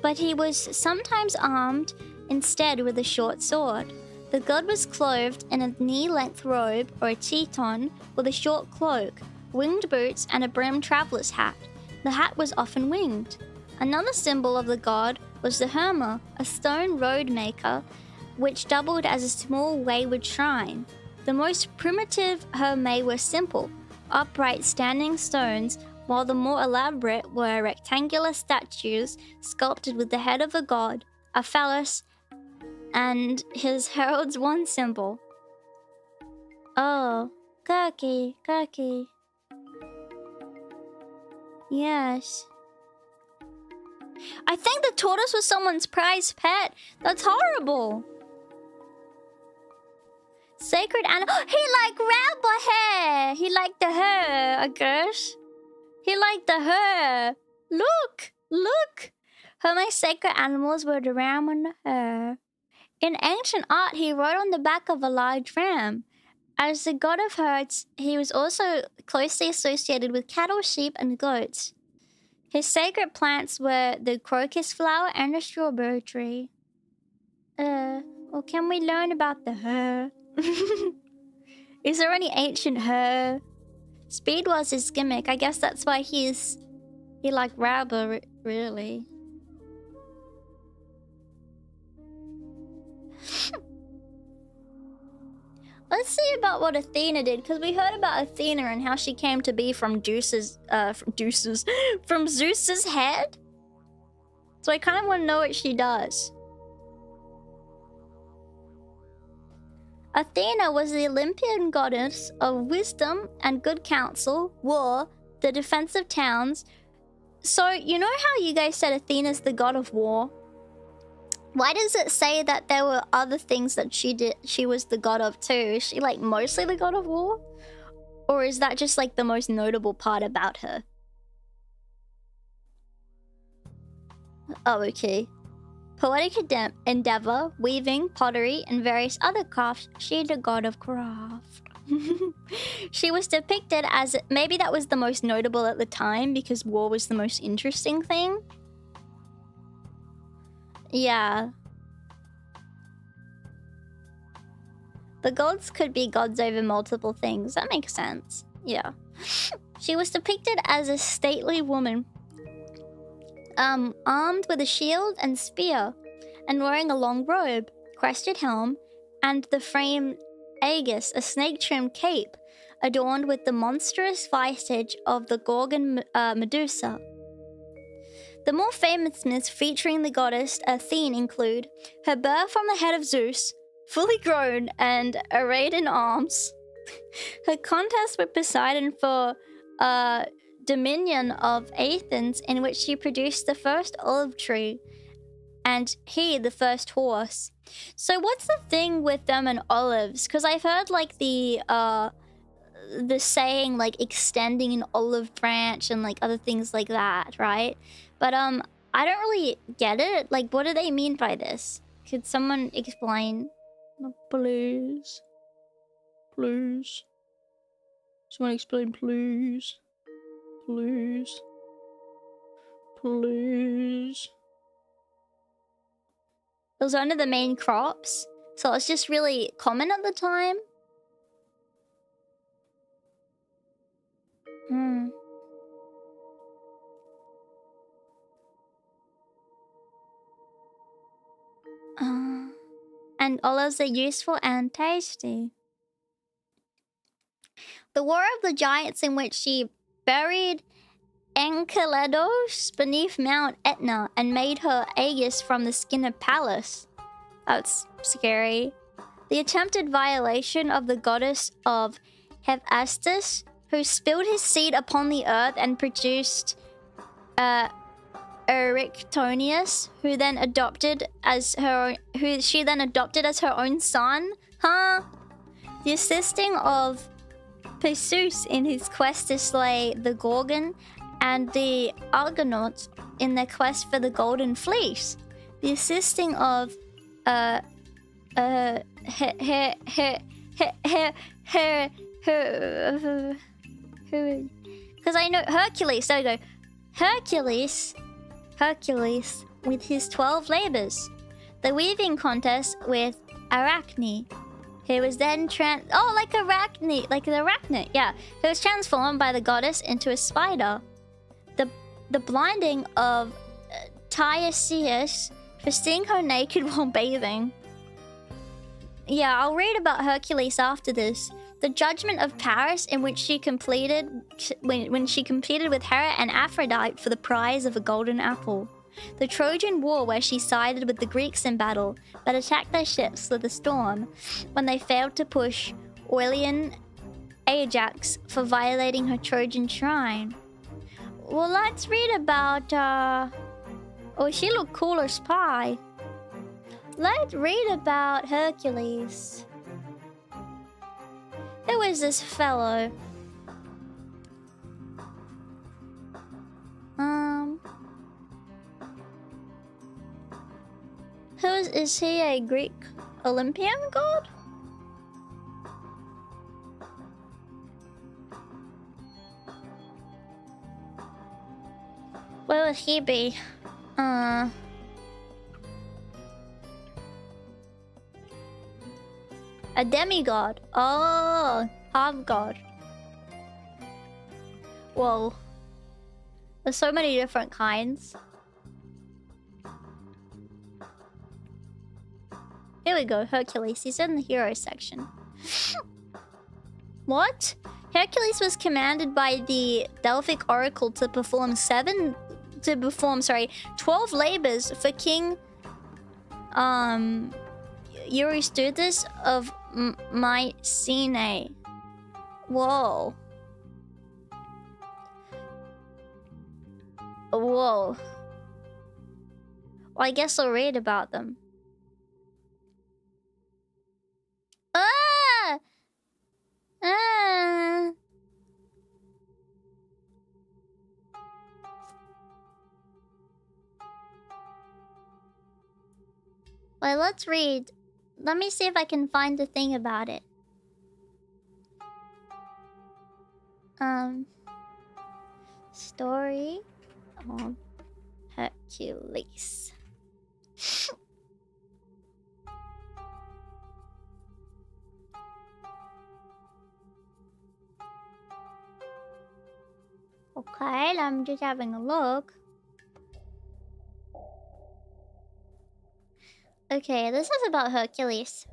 but he was sometimes armed instead with a short sword. The god was clothed in a knee-length robe or a chiton with a short cloak, winged boots, and a brimmed traveler's hat. The hat was often winged. Another symbol of the god was the Herma, a stone road maker, which doubled as a small wayward shrine. The most primitive Hermae were simple, upright standing stones, while the more elaborate were rectangular statues sculpted with the head of a god, a phallus, and his herald's wand symbol. Oh, Kiki. Yes. I think the tortoise was someone's prized pet. That's horrible. Sacred animal. He liked rabba hair. He liked the hair, I guess. He liked the hair. Look. Hermes' sacred animals were the ram and the hare. In ancient art, he rode on the back of a large ram. As the god of herds, he was also closely associated with cattle, sheep, and goats. His sacred plants were the crocus flower and the strawberry tree. Well, can we learn about the her? Is there any ancient her? Speed was his gimmick. I guess that's why he liked rabba, really. Let's see about what Athena did, because we heard about Athena and how she came to be from Zeus's head. So I kind of want to know what she does. Athena was the Olympian goddess of wisdom and good counsel, war, the defense of towns. So, you know how you guys said Athena's the god of war? Why does it say that there were other things that she was the god of too? Is she like mostly the god of war? Or is that just like the most notable part about her? Oh, okay. Poetic endeavor, weaving, pottery, and various other crafts, she the god of craft. She was depicted as... Maybe that was the most notable at the time because war was the most interesting thing. Yeah. The gods could be gods over multiple things. That makes sense. Yeah. She was depicted as a stately woman, armed with a shield and spear, and wearing a long robe, crested helm, and the frame aegis, a snake-trimmed cape, adorned with the monstrous visage of the Gorgon Medusa. The more famous myths featuring the goddess Athena include her birth from the head of Zeus, fully grown and arrayed in arms, her contest with Poseidon for dominion of Athens, in which she produced the first olive tree, and he the first horse. So what's the thing with them and olives? Because I've heard like the saying like extending an olive branch and like other things like that, right? But I don't really get it. Like, what do they mean by this? Could someone explain? Please. Someone explain, please. It was one of the main crops, so it's just really common at the time. And olives are useful and tasty. The War of the Giants, in which she buried Enceladus beneath Mount Etna and made her aegis from the skin of Pallas. That's scary. The attempted violation of the goddess of Hephaestus, who spilled his seed upon the earth and produced Eryctonius, who she then adopted as her own son. Huh? The assisting of Perseus in his quest to slay the Gorgon, and the Argonauts in their quest for the Golden Fleece. The assisting of because I know Hercules. There we go. Hercules with his 12 labors. The weaving contest with Arachne. He was then like an arachnid, yeah. He was transformed by the goddess into a spider. The blinding of Tiresias for seeing her naked while bathing. Yeah, I'll read about Hercules after this. The judgment of Paris, in which she completed when she competed with Hera and Aphrodite for the prize of a golden apple. The Trojan War, where she sided with the Greeks in battle, but attacked their ships with a storm when they failed to push Oilean Ajax for violating her Trojan shrine. Well, let's read about, oh, she looked cool as pie. Let's read about Hercules. Who is this fellow? Is he a Greek Olympian god? Where would he be? A demigod. Oh, half god. Whoa. There's so many different kinds. Here we go, Hercules. He's in the hero section. What? Hercules was commanded by the Delphic Oracle to perform 12 labors for King Eurystheus of Mycenae. Whoa. Whoa. Well, I guess I'll read about them. Well, let's read. Let me see if I can find the thing about it. Story of Hercules. Okay, I'm just having a look. Okay, this is about Hercules.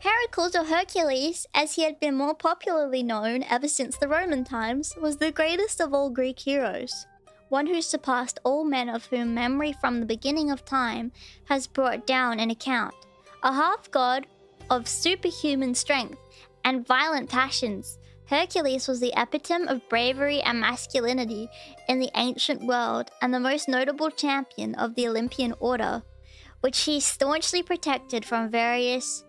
Heracles, or Hercules, as he had been more popularly known ever since the Roman times, was the greatest of all Greek heroes. One who surpassed all men, of whom memory from the beginning of time has brought down an account. A half-god of superhuman strength and violent passions, Hercules was the epitome of bravery and masculinity in the ancient world, and the most notable champion of the Olympian order, which he staunchly protected from various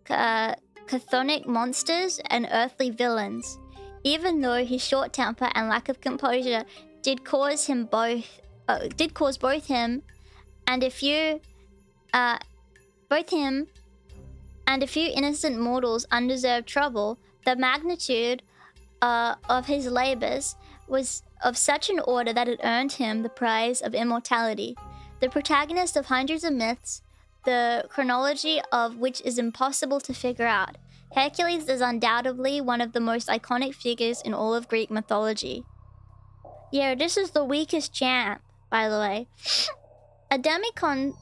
chthonic monsters and earthly villains, even though his short temper and lack of composure did cause both him and a few innocent mortals undeserved trouble. The magnitude of his labors was of such an order that it earned him the prize of immortality. The protagonist of hundreds of myths, the chronology of which is impossible to figure out, Hercules is undoubtedly one of the most iconic figures in all of Greek mythology. Yeah, this is the weakest champ, by the way. A demigod,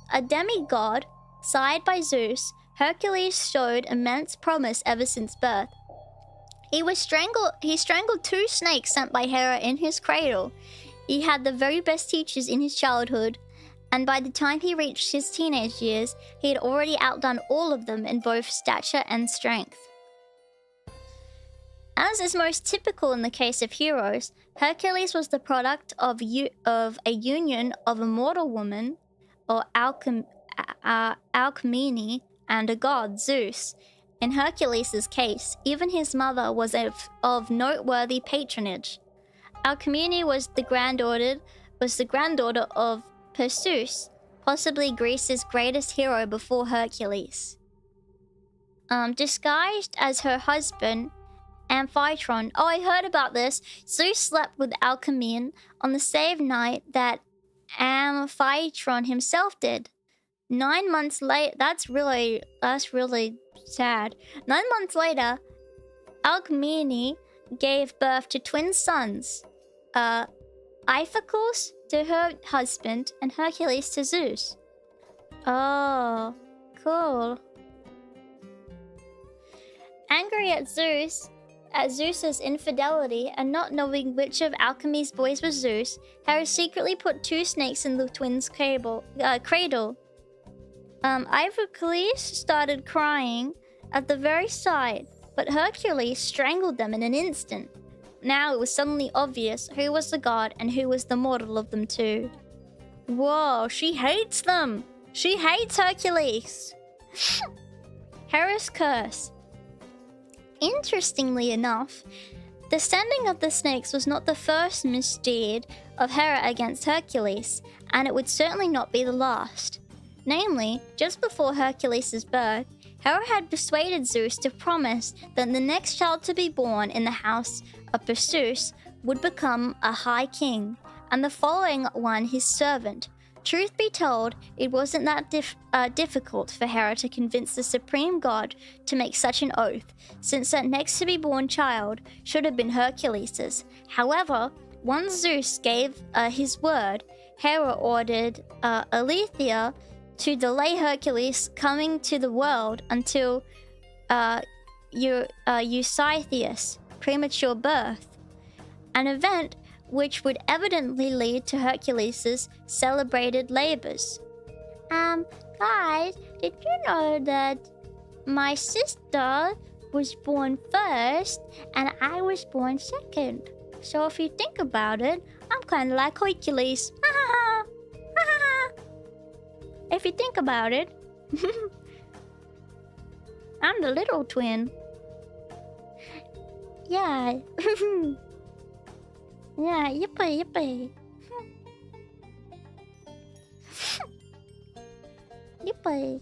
side by Zeus, Hercules showed immense promise ever since birth. He strangled 2 snakes sent by Hera in his cradle. He had the very best teachers in his childhood, and by the time he reached his teenage years, he had already outdone all of them in both stature and strength. As is most typical in the case of heroes, Hercules was the product of a union of a mortal woman, or Alcmene, and a god, Zeus. In Hercules' case, even his mother was of noteworthy patronage. Alcmene was the granddaughter of Perseus, possibly Greece's greatest hero before Hercules. disguised as her husband, Amphitryon. Oh, I heard about this. Zeus slept with Alcmene on the same night that Amphitryon himself did. 9 months later, that's really sad. 9 months later, Alcmene gave birth to twin sons, Iphiclus to her husband and Hercules to Zeus. Oh, cool. Angry at Zeus's infidelity and not knowing which of Alcheme's boys was Zeus, Hera secretly put 2 snakes in the twins' cradle. Iphiclus started crying at the very sight, but Hercules strangled them in an instant. Now it was suddenly obvious who was the god and who was the mortal of them two. Whoa, she hates them! She hates Hercules! Hera's curse. Interestingly enough, the sending of the snakes was not the first misdeed of Hera against Hercules, and it would certainly not be the last. Namely, just before Hercules' birth, Hera had persuaded Zeus to promise that the next child to be born in the house of Perseus would become a high king, and the following one his servant. Truth be told, it wasn't that difficult for Hera to convince the supreme god to make such an oath, since that next to be born child should have been Hercules'. However, once Zeus gave his word, Hera ordered Aletheia to delay Hercules coming to the world until Eustathius' premature birth, an event which would evidently lead to Hercules' celebrated labors. Guys, did you know that my sister was born first and I was born second? So if you think about it, I'm kind of like Hercules. If you think about it, I'm the little twin. Yeah. Yeah, yippee, yippee. Yippee.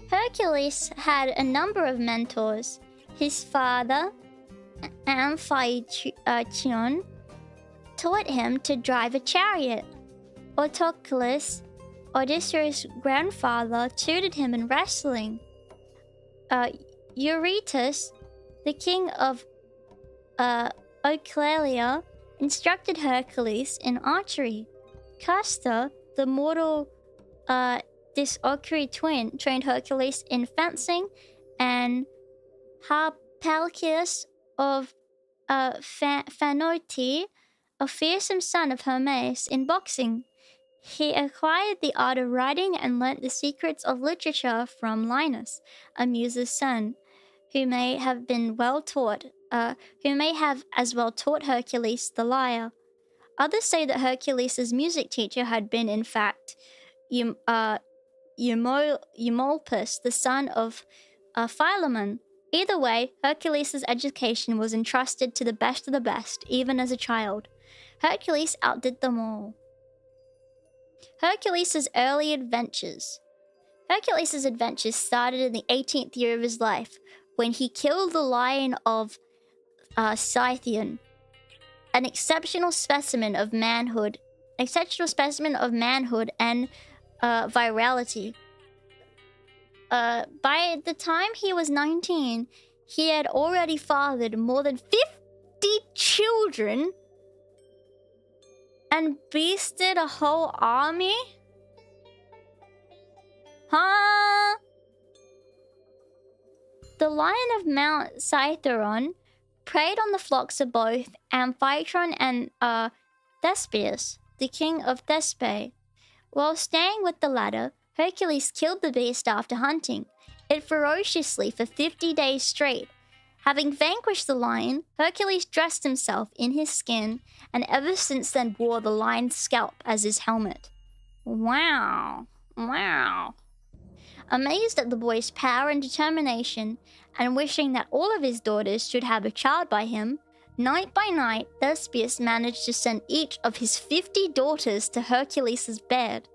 Hercules had a number of mentors. His father, Amphitryon, taught him to drive a chariot. Autolycus, Odysseus' grandfather, tutored him in wrestling. Eurytus, the king of Oechalia, instructed Hercules in archery. Castor, the mortal Disorcary twin, trained Hercules in fencing, and Harpalchus of Phanote, a fearsome son of Hermes, in boxing. He acquired the art of writing and learnt the secrets of literature from Linus, a muse's son, who may have as well taught Hercules the lyre. Others say that Hercules' music teacher had been, in fact, Eumolpus, the son of Philemon. Either way, Hercules' education was entrusted to the best of the best, even as a child. Hercules outdid them all. Hercules' early adventures. Hercules' adventures started in the 18th year of his life, when he killed the lion of Scythian, an exceptional specimen of manhood and virality. By the time he was 19, he had already fathered more than 50 children and beasted a whole army? Huh? The lion of Mount Cithaeron preyed on the flocks of both Amphitryon and Thespius, the king of Thespae. While staying with the latter, Hercules killed the beast after hunting it ferociously for 50 days straight. Having vanquished the lion, Hercules dressed himself in his skin and ever since then wore the lion's scalp as his helmet. Wow. Wow. Amazed at the boy's power and determination, and wishing that all of his daughters should have a child by him, night by night, Thespius managed to send each of his 50 daughters to Hercules' bed.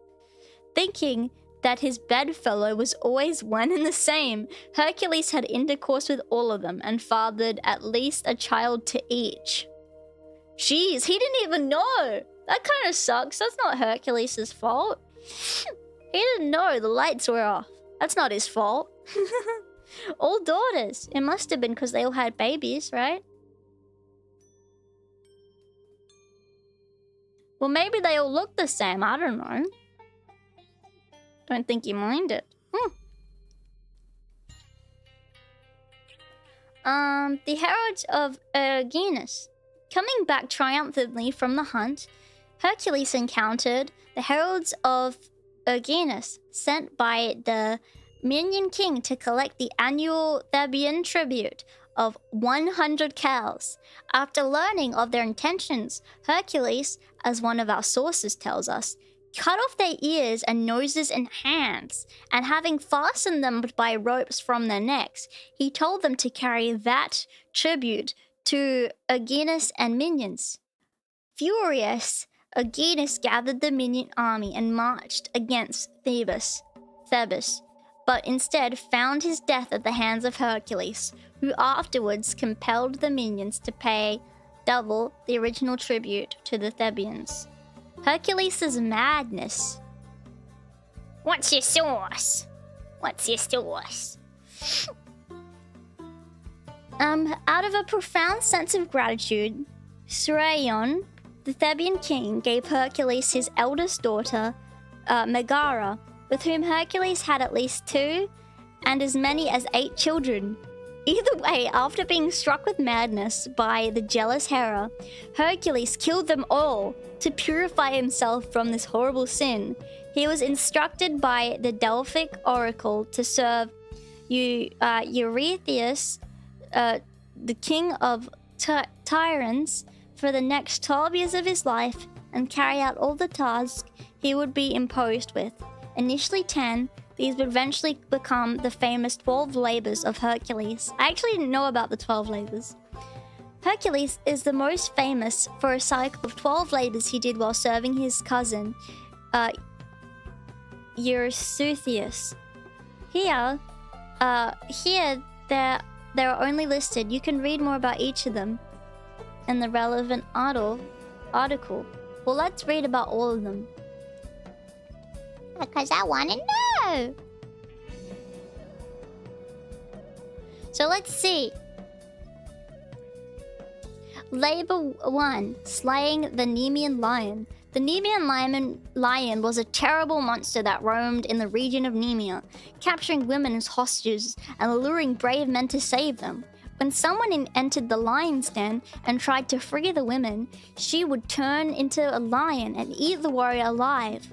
Thinking that his bedfellow was always one and the same, Hercules had intercourse with all of them and fathered at least a child to each. Jeez, he didn't even know! That kind of sucks. That's not Hercules' fault. He didn't know the lights were off. That's not his fault. All daughters. It must have been because they all had babies, right? Well, maybe they all look the same. I don't know. Don't think you mind it. The heralds of Erginus. Coming back triumphantly from the hunt, Hercules encountered the heralds of Erginus, sent by the Minion King to collect the annual Theban tribute of 100 cows. After learning of their intentions, Hercules, as one of our sources tells us, cut off their ears and noses and hands, and having fastened them by ropes from their necks, he told them to carry that tribute to Erginus and minions. Furious, Erginus gathered the minion army and marched against Thebes, but instead found his death at the hands of Hercules, who afterwards compelled the minions to pay double the original tribute to the Thebians. Hercules' madness. What's your sauce? What's your sauce? Out of a profound sense of gratitude, Serayon, the Theban king, gave Hercules his eldest daughter, Megara, with whom Hercules had at least 2 and as many as 8 children. Either way, after being struck with madness by the jealous Hera, Hercules killed them all to purify himself from this horrible sin. He was instructed by the Delphic oracle to serve Eurystheus, the king of Tyrants, for the next 12 years of his life and carry out all the tasks he would be imposed with. Initially 10, these would eventually become the famous 12 labors of Hercules. I actually didn't know about the 12 labors. Hercules is the most famous for a cycle of 12 labors he did while serving his cousin, Eurystheus. Here they are only listed. You can read more about each of them in the relevant article. Well, let's read about all of them. Because I want to know. So let's see. Labor 1, slaying the Nemean lion. The Nemean lion was a terrible monster that roamed in the region of Nemea, capturing women as hostages and alluring brave men to save them. When someone entered the lion's den and tried to free the women, she would turn into a lion and eat the warrior alive.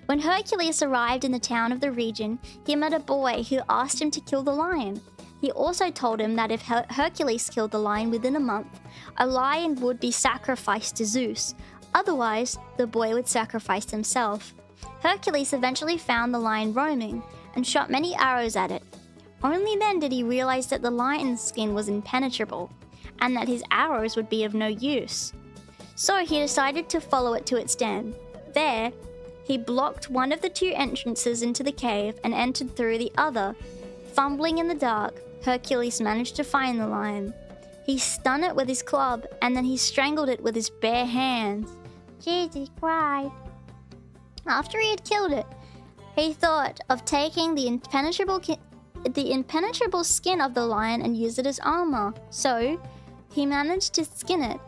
When Hercules arrived in the town of the region, he met a boy who asked him to kill the lion. He also told him that if Hercules killed the lion within a month, a lion would be sacrificed to Zeus. Otherwise, the boy would sacrifice himself. Hercules eventually found the lion roaming and shot many arrows at it. Only then did he realize that the lion's skin was impenetrable and that his arrows would be of no use. So he decided to follow it to its den. There, he blocked one of the 2 entrances into the cave and entered through the other. Fumbling in the dark, Hercules managed to find the lion. He stunned it with his club, and then he strangled it with his bare hands. Jesus cried. After he had killed it, he thought of taking the impenetrable skin of the lion and use it as armor. So, he managed to skin it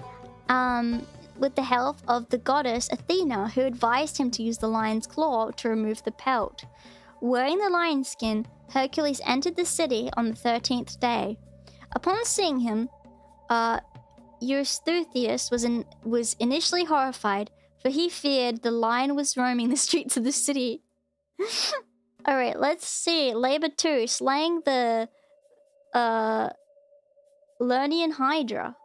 with the help of the goddess Athena, who advised him to use the lion's claw to remove the pelt. Wearing the lion's skin, Hercules entered the city on the 13th day. Upon seeing him, Eurystheus was initially horrified, for he feared the lion was roaming the streets of the city. Alright, let's see. Labor 2, slaying the Lernaean Hydra.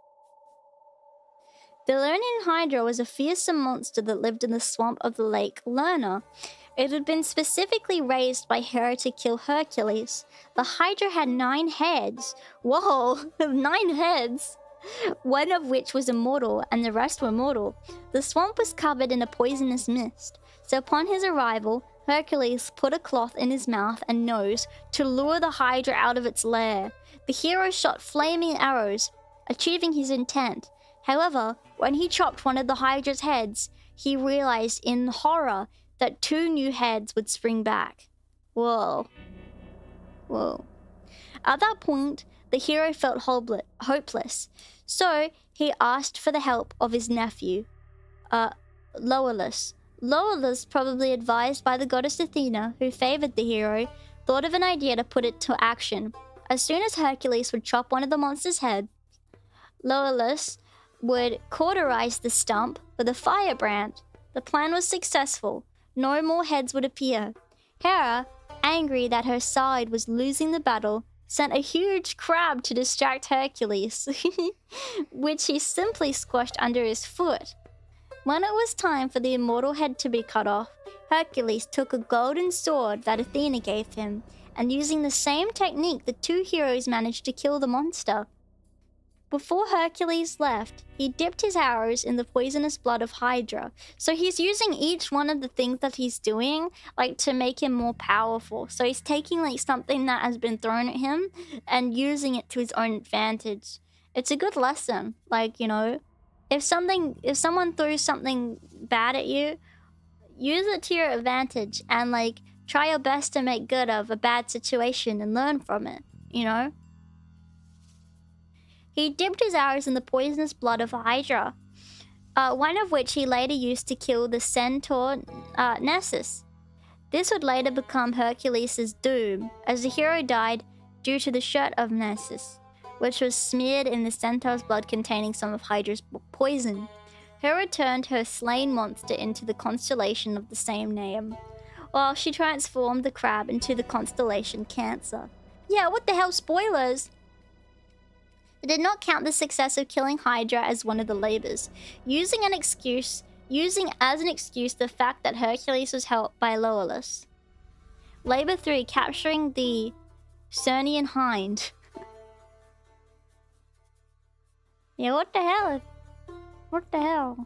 The Lernaean Hydra was a fearsome monster that lived in the swamp of the lake Lerna. It had been specifically raised by Hera to kill Hercules. The Hydra had 9 heads. Whoa, 9 heads! One of which was immortal, and the rest were mortal. The swamp was covered in a poisonous mist. So upon his arrival, Hercules put a cloth in his mouth and nose to lure the Hydra out of its lair. The hero shot flaming arrows, achieving his intent. However, when he chopped one of the Hydra's heads, he realized in horror that 2 new heads would spring back. Whoa. At that point, the hero felt hopeless, so he asked for the help of his nephew, Loelus. Loelus, probably advised by the goddess Athena, who favored the hero, thought of an idea to put it to action. As soon as Hercules would chop one of the monster's heads, Loelus would cauterize the stump with a firebrand. The plan was successful. No more heads would appear. Hera, angry that her side was losing the battle, sent a huge crab to distract Hercules, which he simply squashed under his foot. When it was time for the immortal head to be cut off, Hercules took a golden sword that Athena gave him, and using the same technique, the 2 heroes managed to kill the monster. Before Hercules left, he dipped his arrows in the poisonous blood of Hydra. So he's using each one of the things that he's doing, like, to make him more powerful. So he's taking, like, something that has been thrown at him and using it to his own advantage. It's a good lesson. Like, you know, if someone threw something bad at you, use it to your advantage and, like, try your best to make good of a bad situation and learn from it, you know? He dipped his arrows in the poisonous blood of Hydra, one of which he later used to kill the centaur Nessus. This would later become Hercules' doom, as the hero died due to the shirt of Nessus, which was smeared in the centaur's blood containing some of Hydra's poison. Hera turned her slain monster into the constellation of the same name, while she transformed the crab into the constellation Cancer. Yeah, what the hell, spoilers! It did not count the success of killing Hydra as one of the labors, using as an excuse the fact that Hercules was helped by Loelus. Labor 3, capturing the Cernian hind. Yeah, what the hell? What the hell?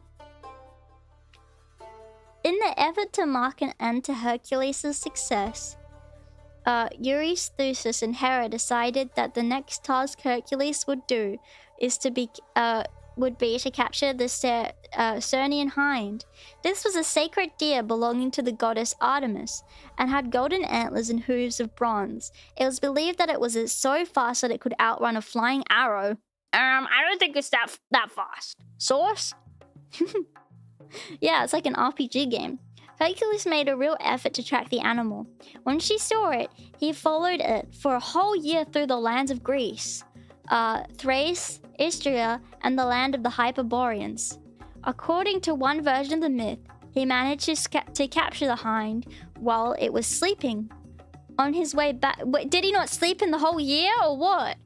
In the effort to mark an end to Hercules' success, Eurystheus and Hera decided that the next task Hercules would do would be to capture the Cernian hind. This was a sacred deer belonging to the goddess Artemis and had golden antlers and hooves of bronze. It was believed that it was so fast that it could outrun a flying arrow. I don't think it's that fast. Source? Yeah, it's like an RPG game. Hercules made a real effort to track the animal. When she saw it, he followed it for a whole year through the lands of Greece, Thrace, Istria, and the land of the Hyperboreans. According to one version of the myth, he managed to capture the hind while it was sleeping. On his way back... Wait, did he not sleep in the whole year, or what?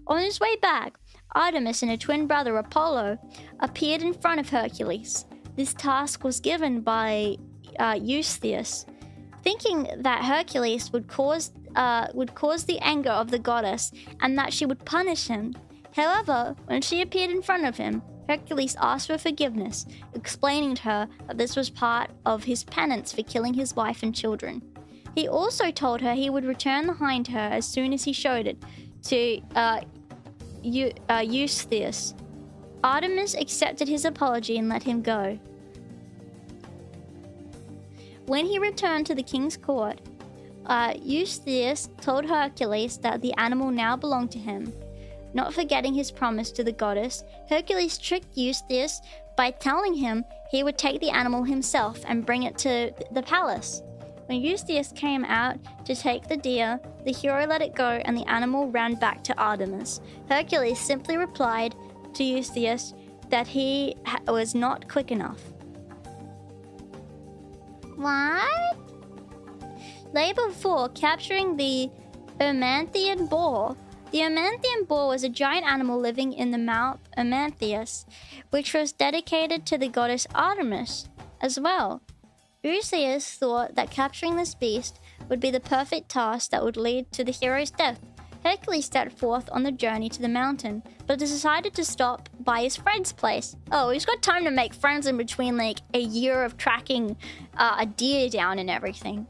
On his way back, Artemis and her twin brother Apollo appeared in front of Hercules. This task was given by Eurystheus, thinking that Hercules would cause the anger of the goddess and that she would punish him. However, when she appeared in front of him, Hercules asked for forgiveness, explaining to her that this was part of his penance for killing his wife and children. He also told her he would return the hind to her as soon as he showed it to Eurystheus. Artemis accepted his apology and let him go. When he returned to the king's court, Eurystheus told Hercules that the animal now belonged to him. Not forgetting his promise to the goddess, Hercules tricked Eurystheus by telling him he would take the animal himself and bring it to the palace. When Eurystheus came out to take the deer, the hero let it go and the animal ran back to Artemis. Hercules simply replied to Eurystheus that he was not quick enough. What? Labor 4, capturing the Erymanthean boar. The Erymanthean boar was a giant animal living in the Mount Erymantheus, which was dedicated to the goddess Artemis as well. Odysseus thought that capturing this beast would be the perfect task that would lead to the hero's death. Hercules set forth on the journey to the mountain, but decided to stop by his friend's place. Oh, he's got time to make friends in between like a year of tracking a deer down and everything.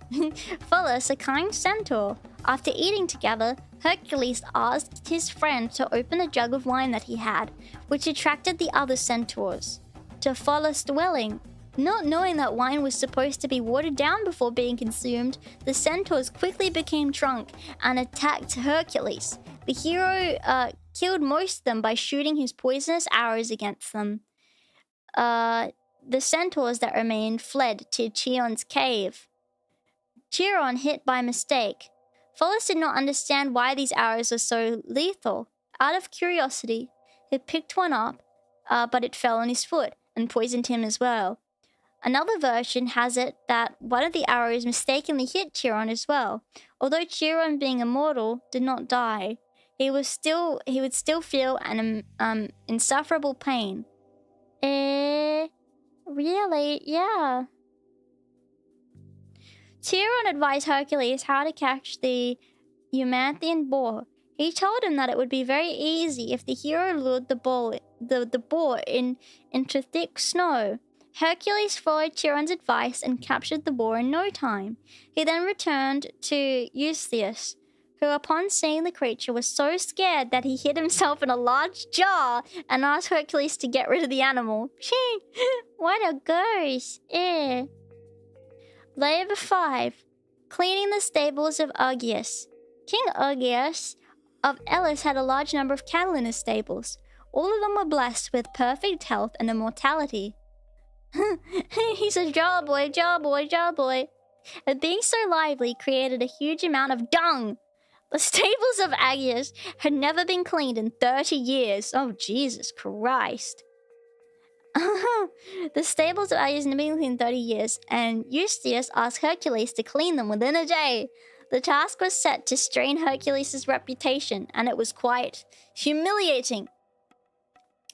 Pholus, a kind centaur. After eating together, Hercules asked his friend to open a jug of wine that he had, which attracted the other centaurs to Pholus' dwelling. Not knowing that wine was supposed to be watered down before being consumed, the centaurs quickly became drunk and attacked Hercules. The hero killed most of them by shooting his poisonous arrows against them. The centaurs that remained fled to Chion's cave. Chiron hit by mistake. Pholus did not understand why these arrows were so lethal. Out of curiosity, he picked one up, but it fell on his foot and poisoned him as well. Another version has it that one of the arrows mistakenly hit Chiron as well. Although Chiron, being immortal, did not die, he would still feel an insufferable pain. Really? Yeah. Chiron advised Hercules how to catch the Eumanthian boar. He told him that it would be very easy if the hero lured the boar into thick snow. Hercules followed Chiron's advice and captured the boar in no time. He then returned to Eurystheus, who upon seeing the creature was so scared that he hid himself in a large jar and asked Hercules to get rid of the animal. What a ghost! Layer 5. Cleaning the stables of Augeas. King Augeas of Elis had a large number of cattle in his stables. All of them were blessed with perfect health and immortality. He's a jar boy. And being so lively created a huge amount of dung. The stables of Augeas had never been cleaned in 30 years. Oh, Jesus Christ. The stables of Augeas had never been cleaned in 30 years, and Eurystheus asked Hercules to clean them within a day. The task was set to strain Hercules' reputation, and it was quite humiliating.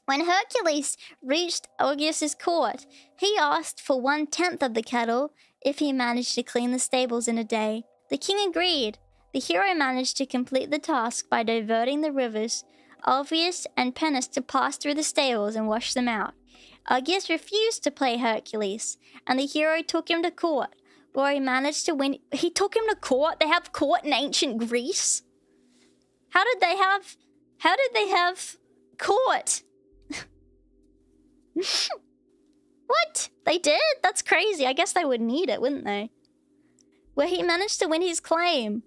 When Hercules reached Augeas' court, he asked for 1/10 of the cattle if he managed to clean the stables in a day. The king agreed. The hero managed to complete the task by diverting the rivers Alpheus and Penis to pass through the stables and wash them out. Augeas refused to play Hercules, and the hero took him to court, where he managed to win. He took him to court? They have court in ancient Greece? How did they have court? What? They did? That's crazy. I guess they would need it, wouldn't they? Where he managed to win his claim.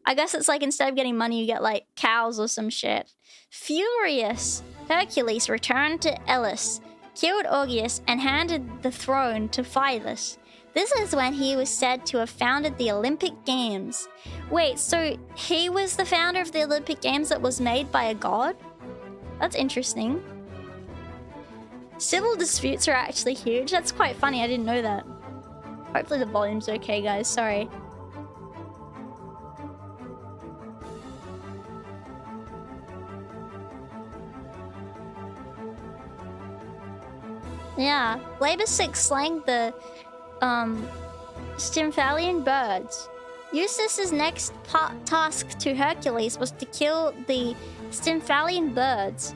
I guess it's like instead of getting money, you get like cows or some shit. Furious, Hercules returned to Elis, killed Augeas, and handed the throne to Phylas. This is when he was said to have founded the Olympic Games. Wait, so he was the founder of the Olympic Games that was made by a god? That's interesting. Civil disputes are actually huge. That's quite funny. I didn't know that. Hopefully the volume's okay, guys. Sorry. Yeah. Labor 6 slaying the Stymphalian birds. Eustace's next task to Hercules was to kill the Stymphalian birds.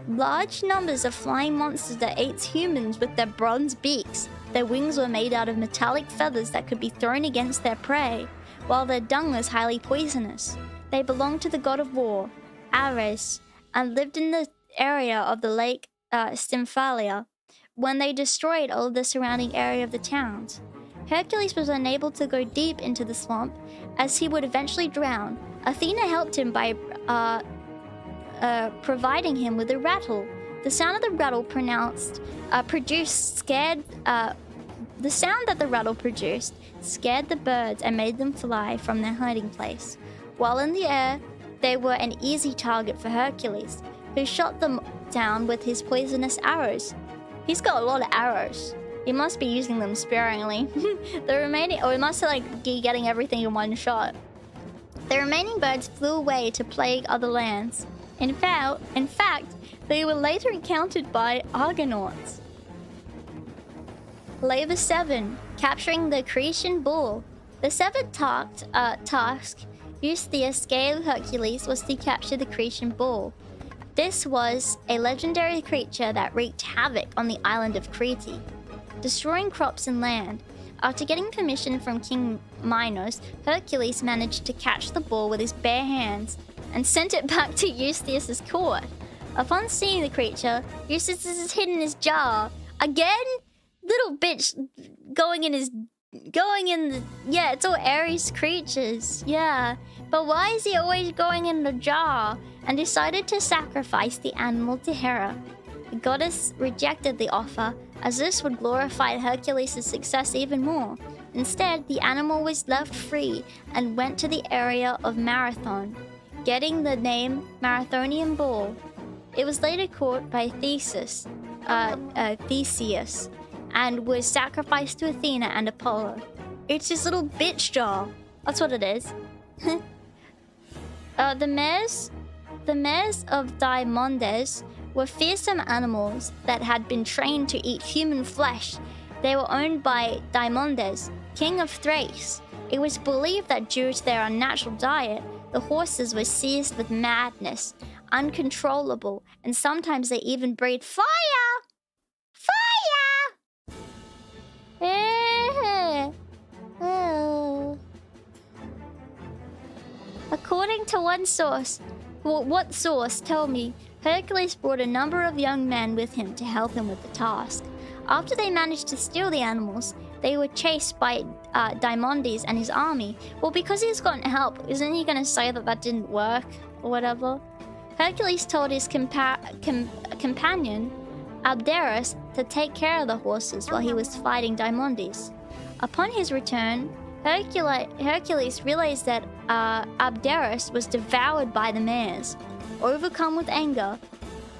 Large numbers of flying monsters that ate humans with their bronze beaks. Their wings were made out of metallic feathers that could be thrown against their prey, while their dung was highly poisonous. They belonged to the god of war, Ares, and lived in the area of the lake Stymphalia when they destroyed all of the surrounding area of the towns. Hercules was unable to go deep into the swamp, as he would eventually drown. Athena helped him by providing him with a rattle. The sound of the rattle the sound that the rattle produced scared the birds and made them fly from their hiding place. While in the air, they were an easy target for Hercules, who shot them down with his poisonous arrows. He's got a lot of arrows. He must be using them sparingly. He must be getting everything in one shot. The remaining birds flew away to plague other lands. In fact, they were later encountered by Argonauts. Labor 7, capturing the Cretan bull. The seventh task Eurystheus gave Hercules was to capture the Cretan bull. This was a legendary creature that wreaked havoc on the island of Crete, destroying crops and land. After getting permission from King Minos, Hercules managed to catch the ball with his bare hands and sent it back to Eurystheus' court. Upon seeing the creature, Eurystheus hid in his jar. Again? Little bitch going in the... Yeah, it's all Ares creatures. Yeah. But why is he always going in the jar? And decided to sacrifice the animal to Hera. The goddess rejected the offer, as this would glorify Hercules' success even more. Instead, the animal was left free and went to the area of Marathon, getting the name Marathonian Bull. It was later caught by Theseus, and was sacrificed to Athena and Apollo. It's his little bitch jar. That's what it is. The mares of Diomedes were fearsome animals that had been trained to eat human flesh. They were owned by Diomedes, king of Thrace. It was believed that due to their unnatural diet, the horses were seized with madness, uncontrollable, and sometimes they even breathed fire! Fire! According to one source, what source? Tell me. Hercules brought a number of young men with him to help him with the task. After they managed to steal the animals, they were chased by Diomedes and his army. Well, because he's gotten help, isn't he going to say that that didn't work or whatever? Hercules told his companion, Abderus, to take care of the horses while he was fighting Diomedes. Upon his return, Hercules realized that Abderus was devoured by the mares. Overcome with anger,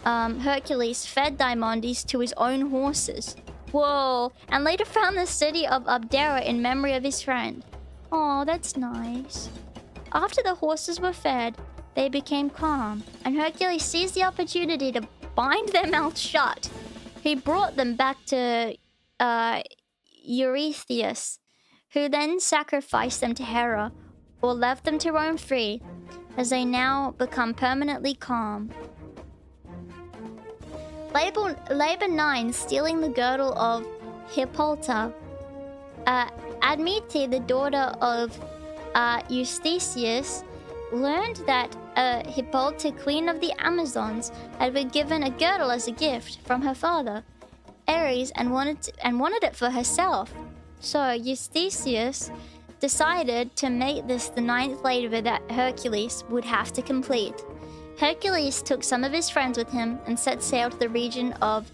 Hercules fed Diomedes to his own horses. Whoa! And later found the city of Abdera in memory of his friend. Oh, that's nice. After the horses were fed, they became calm, and Hercules seized the opportunity to bind their mouths shut. He brought them back to Eurystheus, who then sacrificed them to Hera, or left them to roam free, as they now become permanently calm. Labor 9, stealing the girdle of Hippolyta. Admete, the daughter of Eustathius, learned that Hippolyta, queen of the Amazons, had been given a girdle as a gift from her father, Ares, and wanted it for herself. So Eustathius decided to make this the 9th labor that Hercules would have to complete. Hercules took some of his friends with him and set sail to the region of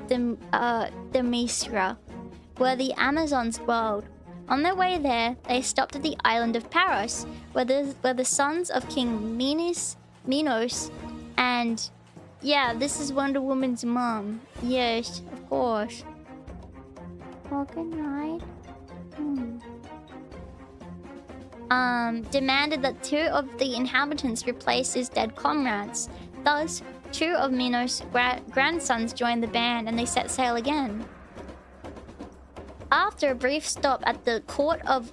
Demetra, where the Amazons dwelled. On their way there, they stopped at the island of Paros, where the sons of King Minos and... Yeah, this is Wonder Woman's mom. Yes, of course. Oh, good night. Demanded that 2 of the inhabitants replace his dead comrades. Thus, 2 of Minos' grandsons joined the band and they set sail again. After a brief stop at the court of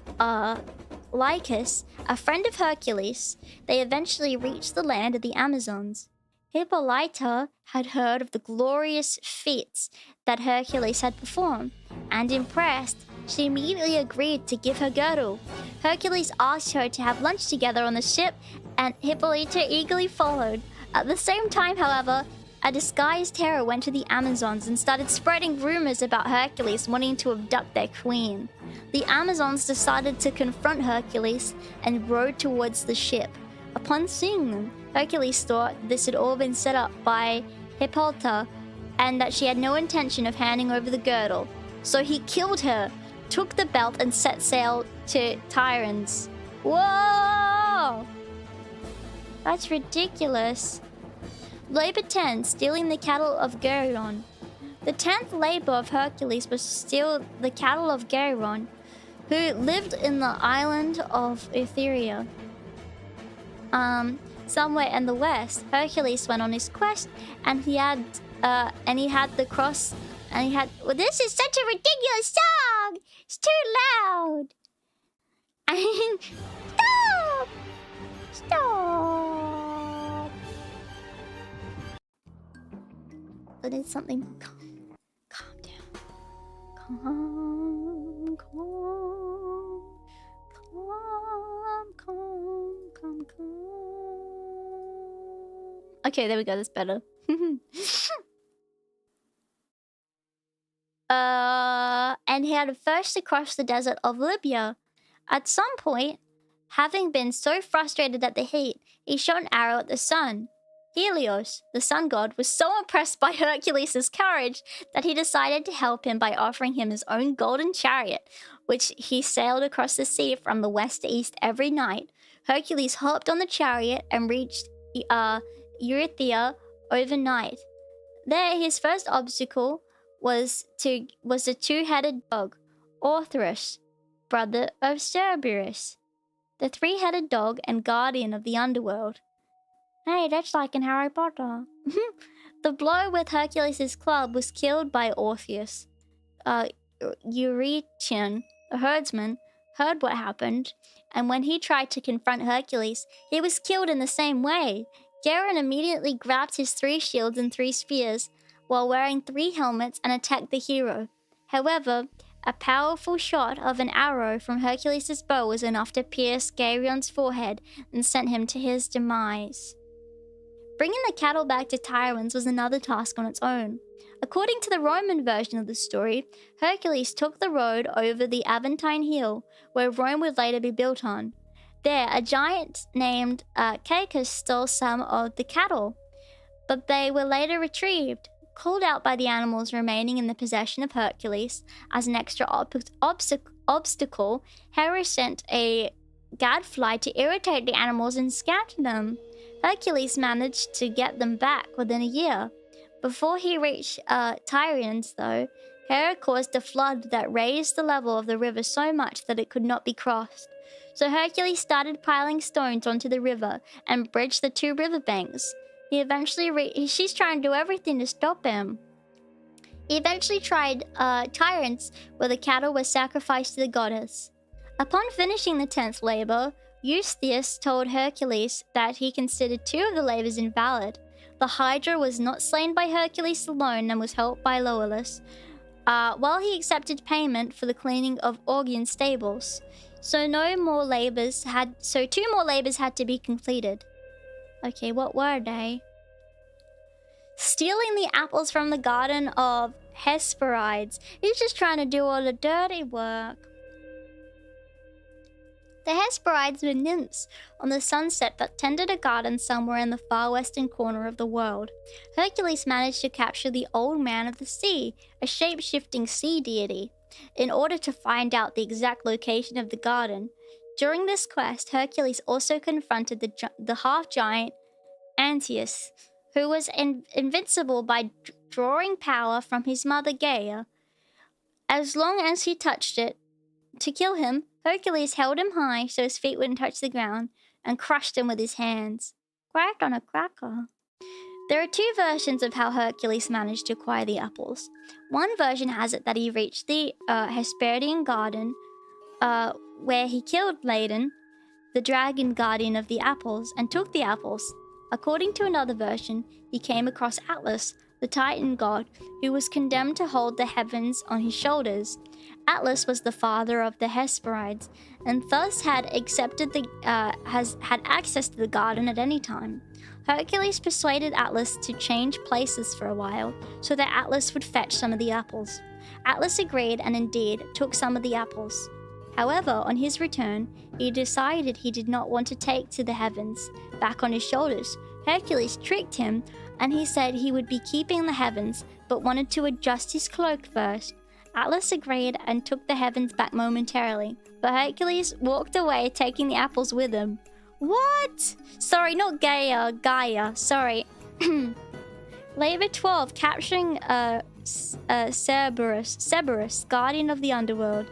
Lycus, a friend of Hercules, they eventually reached the land of the Amazons. Hippolyta had heard of the glorious feats that Hercules had performed, and impressed, she immediately agreed to give her girdle. Hercules asked her to have lunch together on the ship, and Hippolyta eagerly followed. At the same time, however, a disguised Hera went to the Amazons and started spreading rumors about Hercules wanting to abduct their queen. The Amazons decided to confront Hercules and rowed towards the ship. Upon seeing them, Hercules thought this had all been set up by Hippolyta and that she had no intention of handing over the girdle. So he killed her, took the belt, and set sail to Tyrants. Whoa! That's ridiculous. Labor 10, stealing the cattle of Geryon. The 10th labor of Hercules was to steal the cattle of Geryon, who lived in the island of Etheria. Somewhere in the west, Hercules went on his quest, and he had the cross, and he had... Well, this is such a ridiculous song! It's too loud! Stop! Stop! I need something more calm. Calm down. Calm, calm, calm, calm, calm, calm. Okay, there we go. That's better. And he had first to cross the desert of Libya. At some point, having been so frustrated at the heat, he shot an arrow at the sun. Helios, the sun god, was so impressed by Hercules' courage that he decided to help him by offering him his own golden chariot, which he sailed across the sea from the west to east every night. Hercules hopped on the chariot and reached Eurythia overnight. There, his first obstacle was the two-headed dog, Orthrus, brother of Cerberus, the three-headed dog and guardian of the underworld. Hey, that's like in Harry Potter. The blow with Hercules' club was killed by Orpheus. Eurytion, a herdsman, heard what happened, and when he tried to confront Hercules, he was killed in the same way. Garen immediately grabbed his 3 shields and 3 spears, while wearing 3 helmets, and attacked the hero. However, a powerful shot of an arrow from Hercules' bow was enough to pierce Gerion's forehead and sent him to his demise. Bringing the cattle back to Tyrians was another task on its own. According to the Roman version of the story, Hercules took the road over the Aventine Hill, where Rome would later be built on. There, a giant named Kiki stole some of the cattle, but they were later retrieved. Called out by the animals remaining in the possession of Hercules as an extra obstacle, Hera sent a gadfly to irritate the animals and scatter them. Hercules managed to get them back within a year. Before he reached Tyrians, though, Hera caused a flood that raised the level of the river so much that it could not be crossed. So Hercules started piling stones onto the river and bridged the 2 riverbanks. He eventually she's trying to do everything to stop him. He eventually tried Tyrants, where the cattle were sacrificed to the goddess. Upon finishing the 10th labor, Eurystheus told Hercules that he considered 2 of the labors invalid. The Hydra was not slain by Hercules alone and was helped by Loelis, while he accepted payment for the cleaning of Augean stables. So 2 more labors had to be completed. Okay, what were they? Stealing the apples from the garden of Hesperides. He's just trying to do all the dirty work. The Hesperides were nymphs on the sunset that tended a garden somewhere in the far western corner of the world. Hercules managed to capture the Old Man of the Sea, a shape-shifting sea deity, in order to find out the exact location of the garden. During this quest, Hercules also confronted the half-giant Antaeus, who was invincible by drawing power from his mother Gaia. As long as he touched it, to kill him, Hercules held him high so his feet wouldn't touch the ground and crushed him with his hands. Cracked on a cracker. There are 2 versions of how Hercules managed to acquire the apples. One version has it that he reached the Hesperian garden, where he killed Ladon, the dragon guardian of the apples, and took the apples. According to another version, he came across Atlas, the Titan god, who was condemned to hold the heavens on his shoulders. Atlas was the father of the Hesperides, and thus had access to the garden at any time. Hercules persuaded Atlas to change places for a while, so that Atlas would fetch some of the apples. Atlas agreed and indeed took some of the apples. However, on his return, he decided he did not want to take to the heavens back on his shoulders. Hercules tricked him, and he said he would be keeping the heavens, but wanted to adjust his cloak first. Atlas agreed and took the heavens back momentarily, but Hercules walked away, taking the apples with him. What? Sorry, not Gaia, sorry. Labor 12, capturing Cerberus, guardian of the underworld.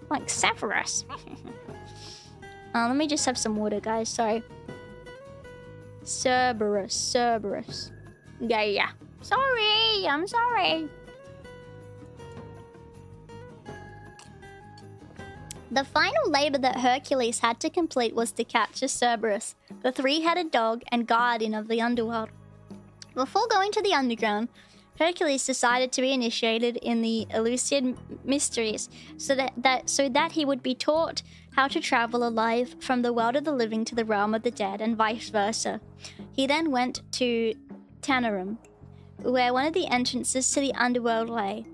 Like Severus. Let me just have some water, guys. Sorry. Cerberus. Yeah. Sorry, I'm sorry. The final labor that Hercules had to complete was to capture Cerberus, the 3-headed dog and guardian of the underworld. before going to the underground, Hercules decided to be initiated in the Eleusinian mysteries so that he would be taught how to travel alive from the world of the living to the realm of the dead and vice versa. He then went to Tanarum, where one of the entrances to the underworld lay,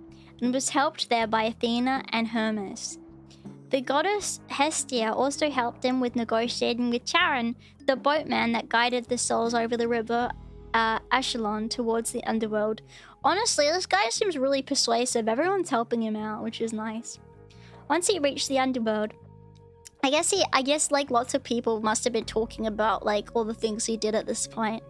and was helped there by Athena and Hermes. The goddess Hestia also helped him with negotiating with Charon, the boatman that guided the souls over the river Ashelon towards the underworld. Honestly, this guy seems really persuasive. Everyone's helping him out, which is nice. Once he reached the underworld, I guess like lots of people must have been talking about like all the things he did at this point.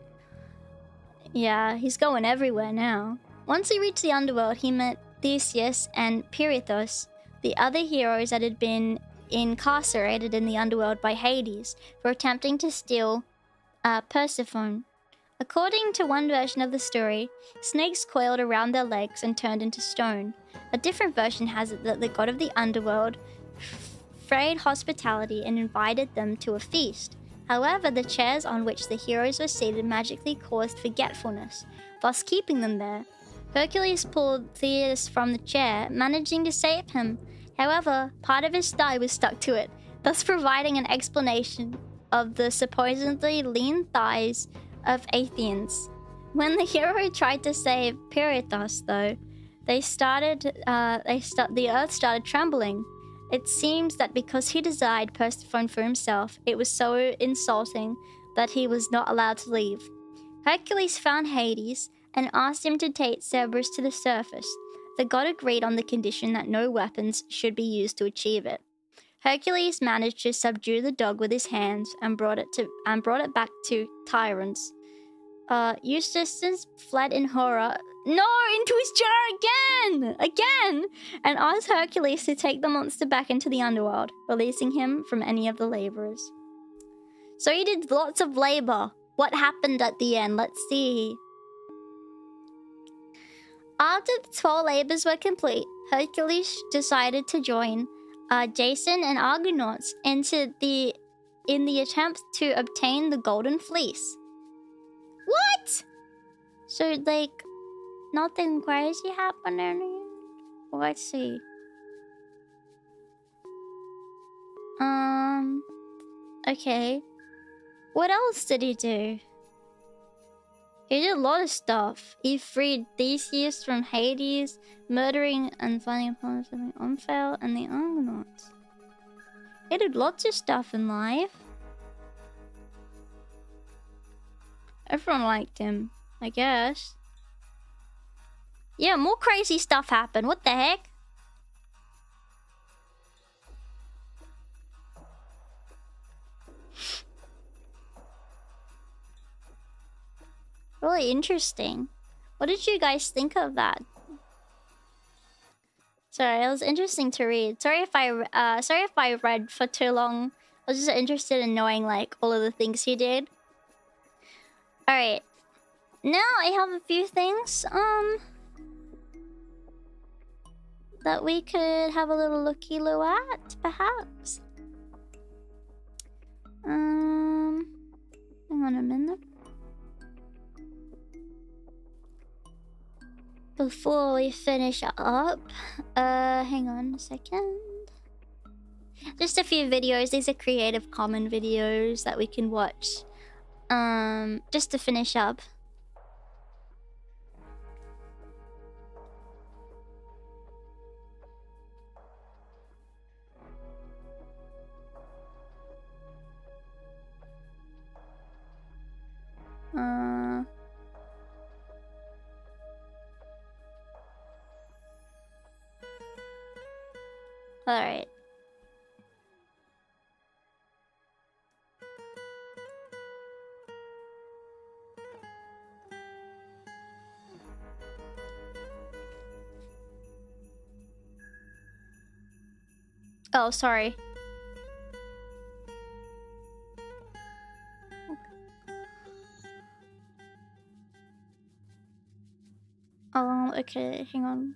Yeah, he's going everywhere now. Once he reached the underworld, he met Theseus and Pirithous, the other heroes that had been incarcerated in the underworld by Hades for attempting to steal Persephone. According to one version of the story, snakes coiled around their legs and turned into stone. A different version has it that the god of the underworld frayed hospitality and invited them to a feast. However, the chairs on which the heroes were seated magically caused forgetfulness, thus keeping them there. Hercules pulled Theseus from the chair, managing to save him. However, part of his thigh was stuck to it, thus providing an explanation of the supposedly lean thighs of Athenians. When the hero tried to save Pirithous, though, the earth started trembling. It seems that because he desired Persephone for himself, it was so insulting that he was not allowed to leave. Hercules found Hades and asked him to take Cerberus to the surface. The god agreed on the condition that no weapons should be used to achieve it. Hercules managed to subdue the dog with his hands and brought it back to Tyrants. Eustace fled in horror. No, into his chair again, and asked Hercules to take the monster back into the underworld, releasing him from any of the laborers. So he did lots of labor. What happened at the end? Let's see. After the 12 labors were complete, Hercules decided to join Jason and Argonauts in the attempt to obtain the Golden Fleece. What? So, like, nothing crazy happening? Let's see. Okay. What else did he do? He did a lot of stuff. He freed Theseus from Hades, murdering and finding upon something unfair, and the Argonauts. He did lots of stuff in life. Everyone liked him, I guess. Yeah, more crazy stuff happened. What the heck? Really interesting. What did you guys think of that? Sorry, it was interesting to read. Sorry if I read for too long. I was just interested in knowing like all of the things he did. All right. Now I have a few things that we could have a little looky-loo at, perhaps. Hang on a minute. Before we finish up, hang on a second. Just a few videos. These are Creative Commons videos that we can watch. Just to finish up. All right. Oh, sorry. Oh, okay, hang on.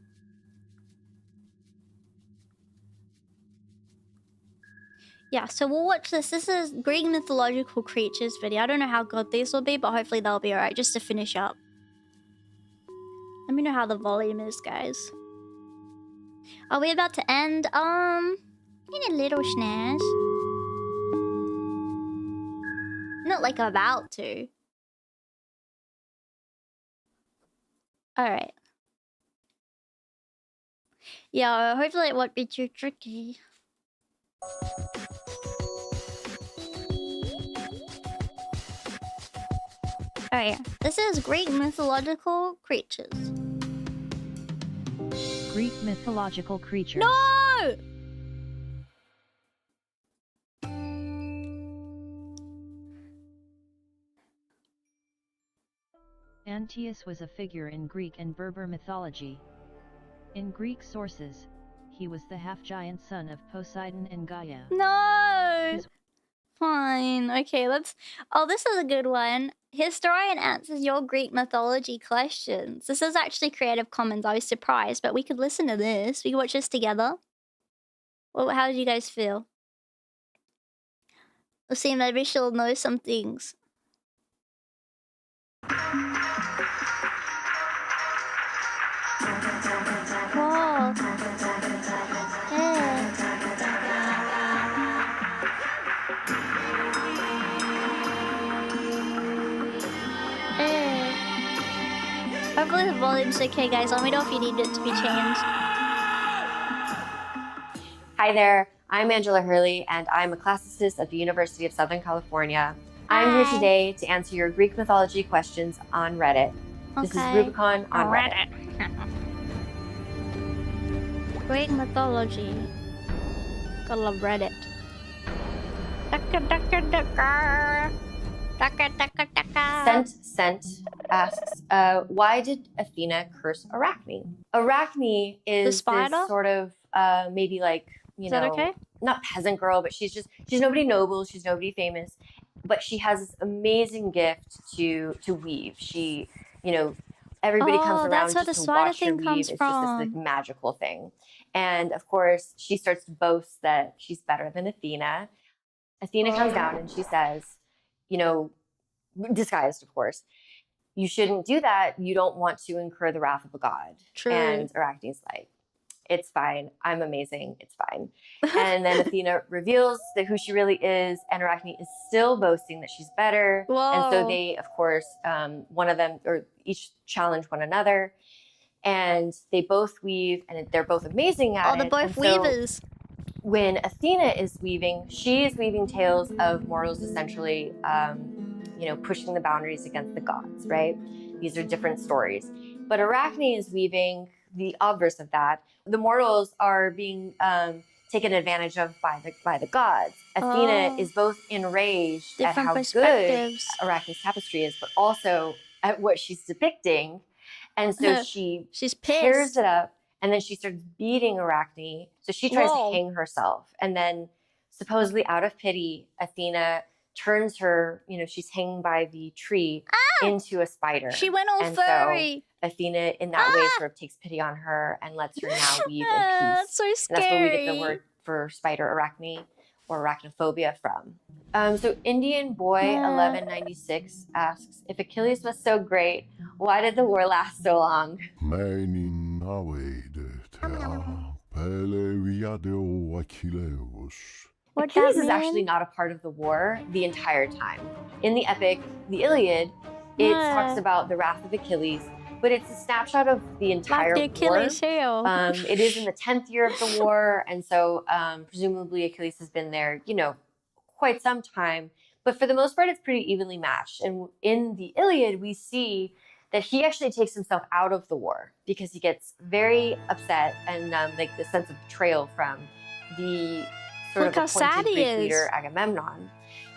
Yeah, so we'll watch this. This is Greek mythological creatures video. I don't know how good these will be, but hopefully they'll be alright, just to finish up. me know how the volume is, guys. Are we about to end? In a little snaz. Not like about to. Alright. Yeah, hopefully it won't be too tricky. Alright, this is Greek mythological creatures. Greek mythological creatures. No! Antaeus was a figure in Greek and Berber mythology. In Greek sources, he was the half-giant son of Poseidon and Gaia. No! Fine. Okay, let's... Oh, this is a good one. Historian answers your Greek mythology questions. This is actually Creative Commons. I was surprised, but we could listen to this. We could watch this together. Well, how did you guys feel? Let's see, maybe she'll know some things. Whoa. Yeah. Hopefully the volume's okay, guys. Let me know if you need it to be changed. Hi there, I'm Angela Hurley, and I'm a classicist at the University of Southern California. I'm here today to answer your Greek mythology questions on Reddit. This is Rubicon on Reddit. Greek mythology. Gotta love Reddit. Sent asks, why did Athena curse Arachne? Arachne is the spider? This sort of maybe like, you know, that okay? Not peasant girl, but she's nobody noble, she's nobody famous, but she has this amazing gift to weave. She, you know, everybody comes around just to watch her weave. It's just this like magical thing. And of course, she starts to boast that she's better than Athena. Athena comes down and she says, you know, disguised, of course, you shouldn't do that. You don't want to incur the wrath of a god. True. And Arachne's like, it's fine. I'm amazing. It's fine. And then Athena reveals that who she really is, and Arachne is still boasting that she's better. Whoa. And so they, of course, one of them, or each challenge one another. And they both weave, and they're both amazing at it. Oh, they're both weavers. When Athena is weaving, she is weaving tales of mortals essentially, you know, pushing the boundaries against the gods, right? These are different stories. But Arachne is weaving the obverse of that. The mortals are being taken advantage of by the gods. Athena is both enraged at how good Arachne's tapestry is, but also at what she's depicting. And so she's tears it up, and then she starts beating Arachne. So she tries to hang herself. And then supposedly out of pity, Athena turns her, you know, she's hanging by the tree into a spider. She went all furry. So Athena, in that way, sort of takes pity on her and lets her now weave in peace. That's so scary. And that's where we get the word for spider arachne or arachnophobia from. So Indian Boy 1196 asks, if Achilles was so great, why did the war last so long? Achilles is actually not a part of the war the entire time. In the epic, the Iliad, it talks about the wrath of Achilles, but it's a snapshot of the entire war. Achilles heel. It is in the 10th year of the war, and so presumably Achilles has been there, you know, quite some time. But for the most part, it's pretty evenly matched. And in the Iliad, we see that he actually takes himself out of the war because he gets very upset and like the sense of betrayal from the sort of appointed Greek leader Agamemnon.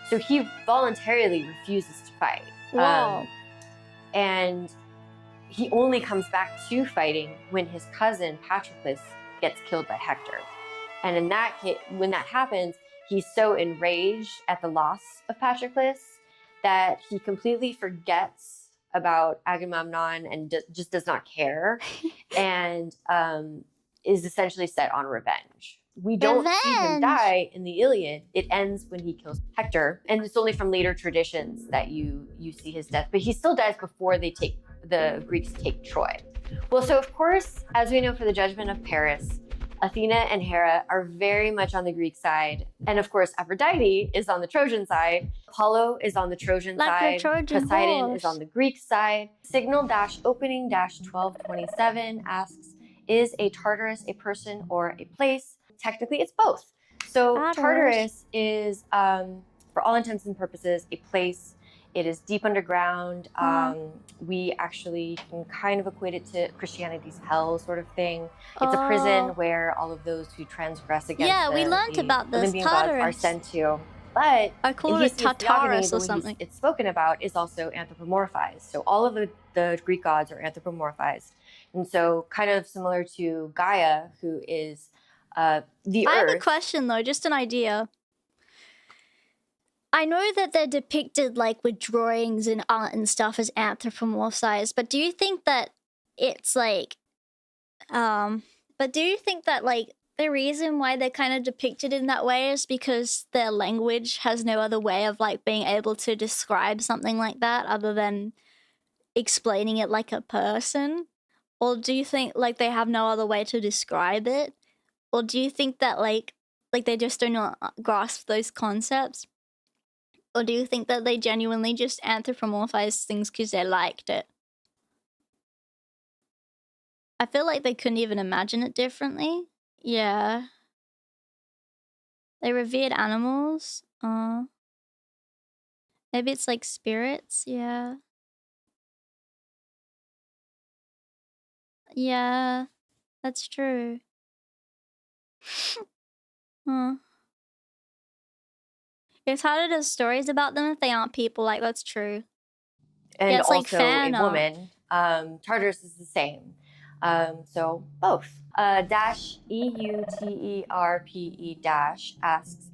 So he voluntarily refuses to fight. Wow. And he only comes back to fighting when his cousin Patroclus gets killed by Hector. And in that case, when that happens, he's so enraged at the loss of Patroclus that he completely forgets about Agamemnon and just does not care and is essentially set on revenge. We don't see him die in the Iliad. It ends when he kills Hector. And it's only from later traditions that you see his death. But he still dies before the Greeks take Troy. Well, so of course, as we know for the judgment of Paris, Athena and Hera are very much on the Greek side. And of course, Aphrodite is on the Trojan side. Apollo is on the Trojan side. Poseidon is on the Greek side. Signal-opening-1227 asks, is a Tartarus a person or a place? Technically, it's both. So Tartarus is, for all intents and purposes, a place. It is deep underground. We actually can kind of equate it to Christianity's hell sort of thing. It's a prison where all of those who transgress against we learned about this. Olympian gods are sent to. But I call it Tartarus or something. It's spoken about is also anthropomorphized. So all of the Greek gods are anthropomorphized. And so kind of similar to Gaia, who is the Earth. I have a question though, just an idea. I know that they're depicted like with drawings and art and stuff as anthropomorphized, but do you think that it's like, the reason why they're kind of depicted in that way is because their language has no other way of like being able to describe something like that other than explaining it like a person? Or do you think like they have no other way to describe it? Or do you think that like they just do not grasp those concepts? Or do you think that they genuinely just anthropomorphize things because they liked it? I feel like they couldn't even imagine it differently. Yeah. They revered animals. Maybe it's like spirits. Yeah. Yeah. That's true. It's harder to tell stories about them if they aren't people. Like, that's true. And yeah, it's also like fan a woman. Tartarus is the same. So both. -EUTERPE asks,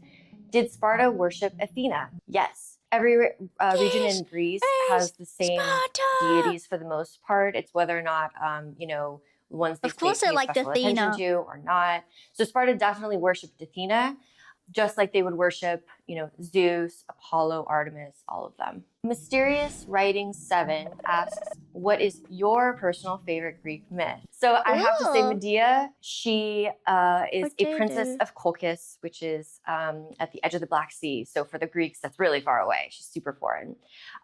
did Sparta worship Athena? Yes. Every region in Greece has the same deities for the most part. It's whether or not, the ones they pay special attention to or not. So Sparta definitely worshipped Athena, just like they would worship, Zeus, Apollo, Artemis, all of them. Mysterious Writing 7 asks, what is your personal favorite Greek myth? So I have to say Medea. She is a princess of Colchis, which is at the edge of the Black Sea. So for the Greeks, that's really far away. She's super foreign.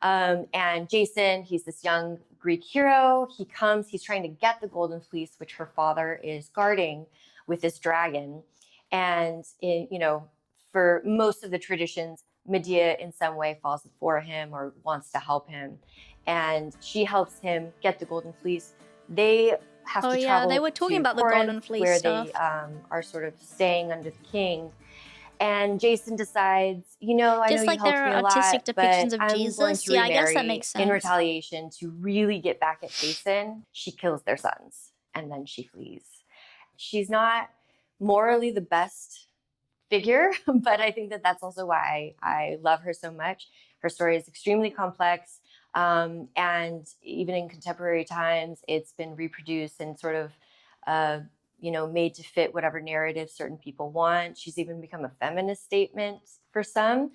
And Jason, he's this young Greek hero. He comes, he's trying to get the Golden Fleece, which her father is guarding with this dragon. And, for most of the traditions, Medea in some way falls for him or wants to help him. And she helps him get the Golden Fleece. They have to travel they were talking about Corinth, the Golden Fleece where stuff. they are sort of staying under the king. And Jason decides, I know you helped me a lot, but I'm going to remarry. I guess that makes sense. In retaliation, to really get back at Jason, she kills their sons and then she flees. She's not morally the best figure, but I think that that's also why I love her so much. Her story is extremely complex, and even in contemporary times, it's been reproduced and sort of, made to fit whatever narrative certain people want. She's even become a feminist statement for some.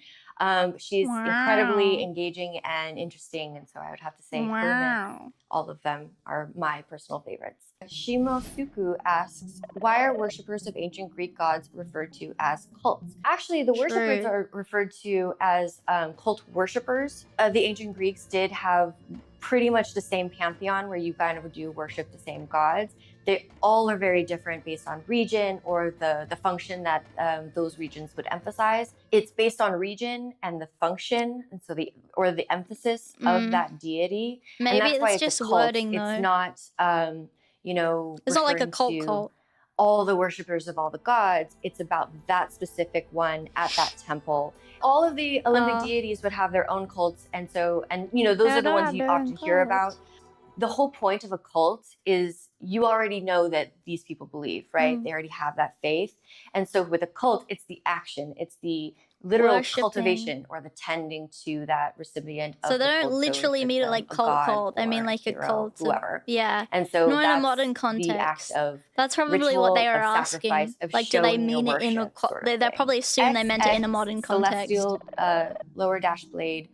She's incredibly engaging and interesting, and so I would have to say her myths, all of them are my personal favorites. Shimosuku asks, why are worshippers of ancient Greek gods referred to as cults? Actually, the worshippers are referred to as cult worshippers. The ancient Greeks did have pretty much the same pantheon where you kind of do worship the same gods. They all are very different based on region or the function that those regions would emphasize. It's based on region and the function, and so the emphasis of that deity. Maybe and that's why it's just a cult. wording, though. It's not, it's not like a cult. All the worshippers of all the gods. It's about that specific one at that temple. All of the Olympic deities would have their own cults, and those are the ones you often hear about. The whole point of a cult is you already know that these people believe, right? They already have that faith. And so with a cult, it's the action, it's the literal cultivation or the tending to that recipient of so they the don't cult. literally mean it like cult. I mean like a cult. Whoever. Yeah. And so not that's in a modern context. The act of that's probably what they are asking. Like, do they mean it in a they probably assume they meant it in a modern context. Celestial lower dash blade.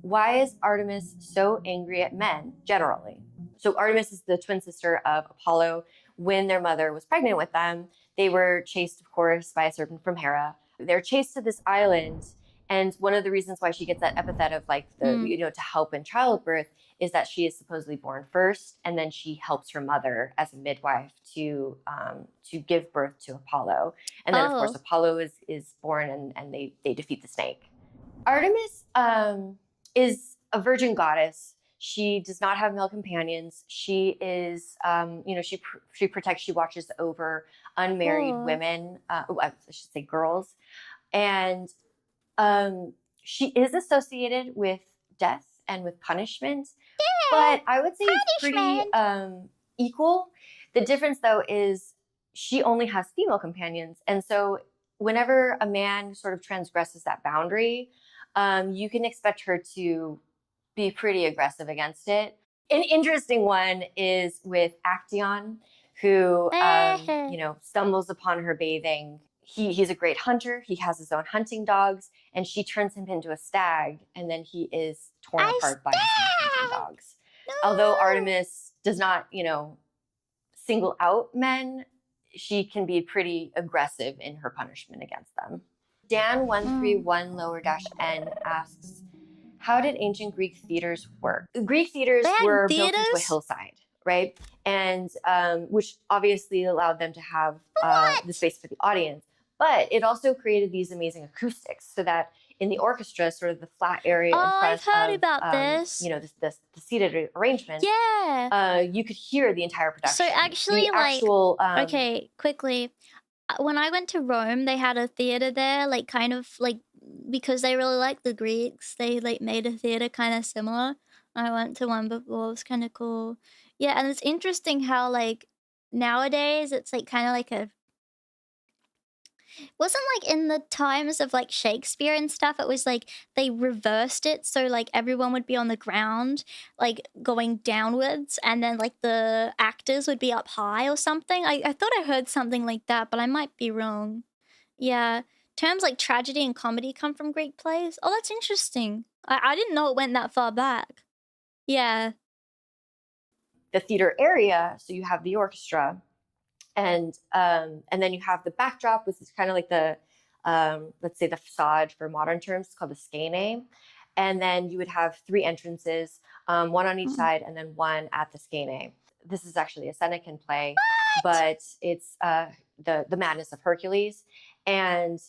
Why is Artemis so angry at men generally? So Artemis is the twin sister of Apollo. When their mother was pregnant with them, they were chased, of course, by a serpent from Hera. They're chased to this island. And one of the reasons why she gets that epithet of like to help in childbirth is that she is supposedly born first, and then she helps her mother as a midwife to give birth to Apollo. And then of course Apollo is born, and they defeat the snake. Artemis is a virgin goddess. She does not have male companions. She is, she protects, she watches over unmarried women, I should say girls. And she is associated with death and with punishment, but I would say it's pretty equal. The difference though is she only has female companions. And so whenever a man sort of transgresses that boundary, you can expect her to be pretty aggressive against it. An interesting one is with Actaeon, who stumbles upon her bathing. He's a great hunter. He has his own hunting dogs, and she turns him into a stag, and then he is torn apart by his own hunting dogs. No. Although Artemis does not, single out men, she can be pretty aggressive in her punishment against them. Dan131 _N asks, how did ancient Greek theaters work? Greek theaters were built into a hillside, right? And which obviously allowed them to have the space for the audience. But it also created these amazing acoustics so that in the orchestra, sort of the flat area in front I've heard of, about this. The seated arrangement. Yeah. You could hear the entire production. So actually, okay, quickly. When I went to Rome, they had a theater there, because they really like the Greeks, they made a theater kind of similar. I went to one before, it was kind of cool. Yeah, and it's interesting how nowadays it's kind of like a... Wasn't in the times of Shakespeare and stuff, it was they reversed it so everyone would be on the ground going downwards, and then the actors would be up high or something. I thought I heard something like that, but I might be wrong. Yeah, terms like tragedy and comedy come from Greek plays. Oh, that's interesting. I didn't know it went that far back. Yeah. The theater area, so you have the orchestra, and then you have the backdrop, which is kind of the let's say the facade for modern terms. It's called the skene. And then you would have three entrances, one on each side, and then one at the skene. This is actually a Senecan play, but it's the Madness of Hercules. And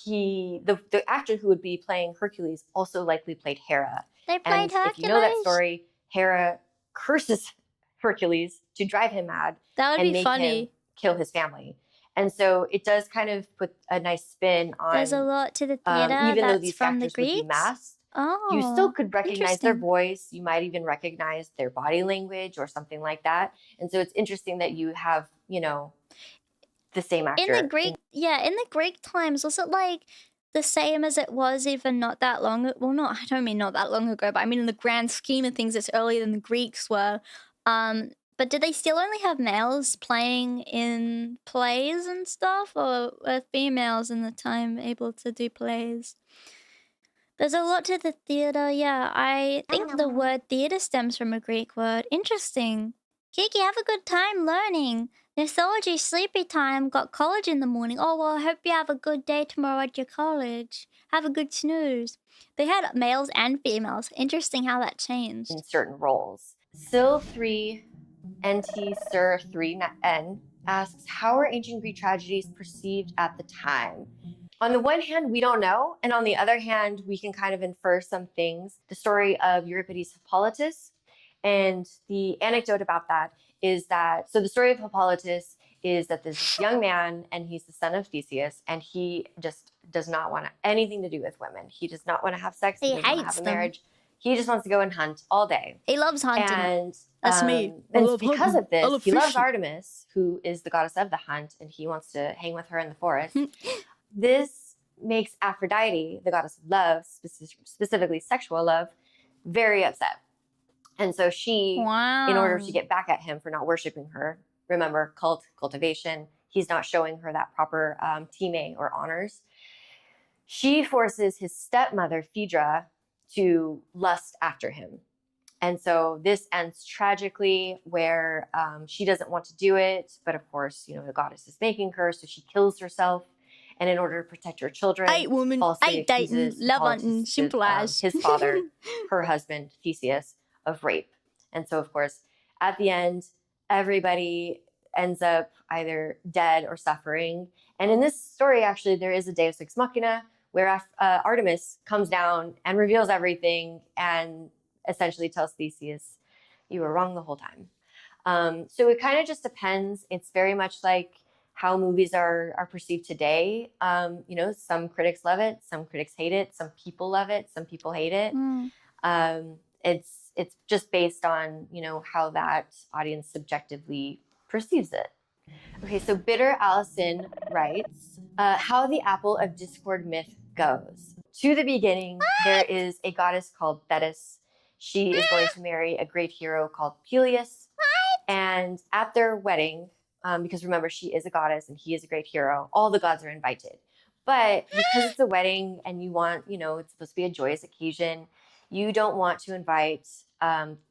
the actor who would be playing Hercules also likely played Hera. They played Hercules? If you know that story, Hera curses Hercules to drive him mad. That would be funny. Him kill his family. And so it does kind of put a nice spin on... There's a lot to the theater even that's though these from the actors would Greeks? be masked, Oh, you still could recognize their voice. You might even recognize their body language or something like that. And so it's interesting that you have, the same actor. In the Greek times, was it the same as it was even not that long? Well, I don't mean not that long ago, but I mean in the grand scheme of things, it's earlier than the Greeks were. But did they still only have males playing in plays and stuff, or were females in the time able to do plays? There's a lot to the theater, yeah. I think the word theater stems from a Greek word. Interesting. Kiki, have a good time learning. Mythology sleepy time, got college in the morning. Oh, well, I hope you have a good day tomorrow at your college. Have a good snooze. They had males and females. Interesting how that changed. In certain roles. Sil3 NT Sir 3N asks, how are ancient Greek tragedies perceived at the time? On the one hand, we don't know. And on the other hand, we can kind of infer some things. The story of Euripides' Hippolytus, and the anecdote about that is that, so the story of Hippolytus is that this young man, and he's the son of Theseus, and he just does not want anything to do with women. He does not want to have sex. He doesn't want to hates have a them. marriage. He just wants to go and hunt all day. He loves hunting. And that's me. And because of this, he loves Artemis, who is the goddess of the hunt, and he wants to hang with her in the forest. This makes Aphrodite, the goddess of love, specifically sexual love, very upset. And so she, in order to get back at him for not worshiping her, remember, cultivation, he's not showing her that proper time or honors, she forces his stepmother, Phaedra, to lust after him. And so this ends tragically where she doesn't want to do it, but of course, the goddess is making her, so she kills herself. And in order to protect her children, falsely accuses his father, her husband, Theseus, of rape. And so, of course, at the end, everybody ends up either dead or suffering. And in this story, actually, there is a Deus Ex Machina where Artemis comes down and reveals everything and essentially tells Theseus, you were wrong the whole time. So it kind of just depends. It's very much like how movies are perceived today. Some critics love it, some critics hate it, some people love it, some people hate it. It's just based on, how that audience subjectively perceives it. Okay, so Bitter Allison writes, how the Apple of Discord myth goes. To the beginning, there is a goddess called Thetis. She is going to marry a great hero called Peleus. And at their wedding, because remember, she is a goddess and he is a great hero, all the gods are invited. But because it's a wedding and you want, it's supposed to be a joyous occasion, you don't want to invite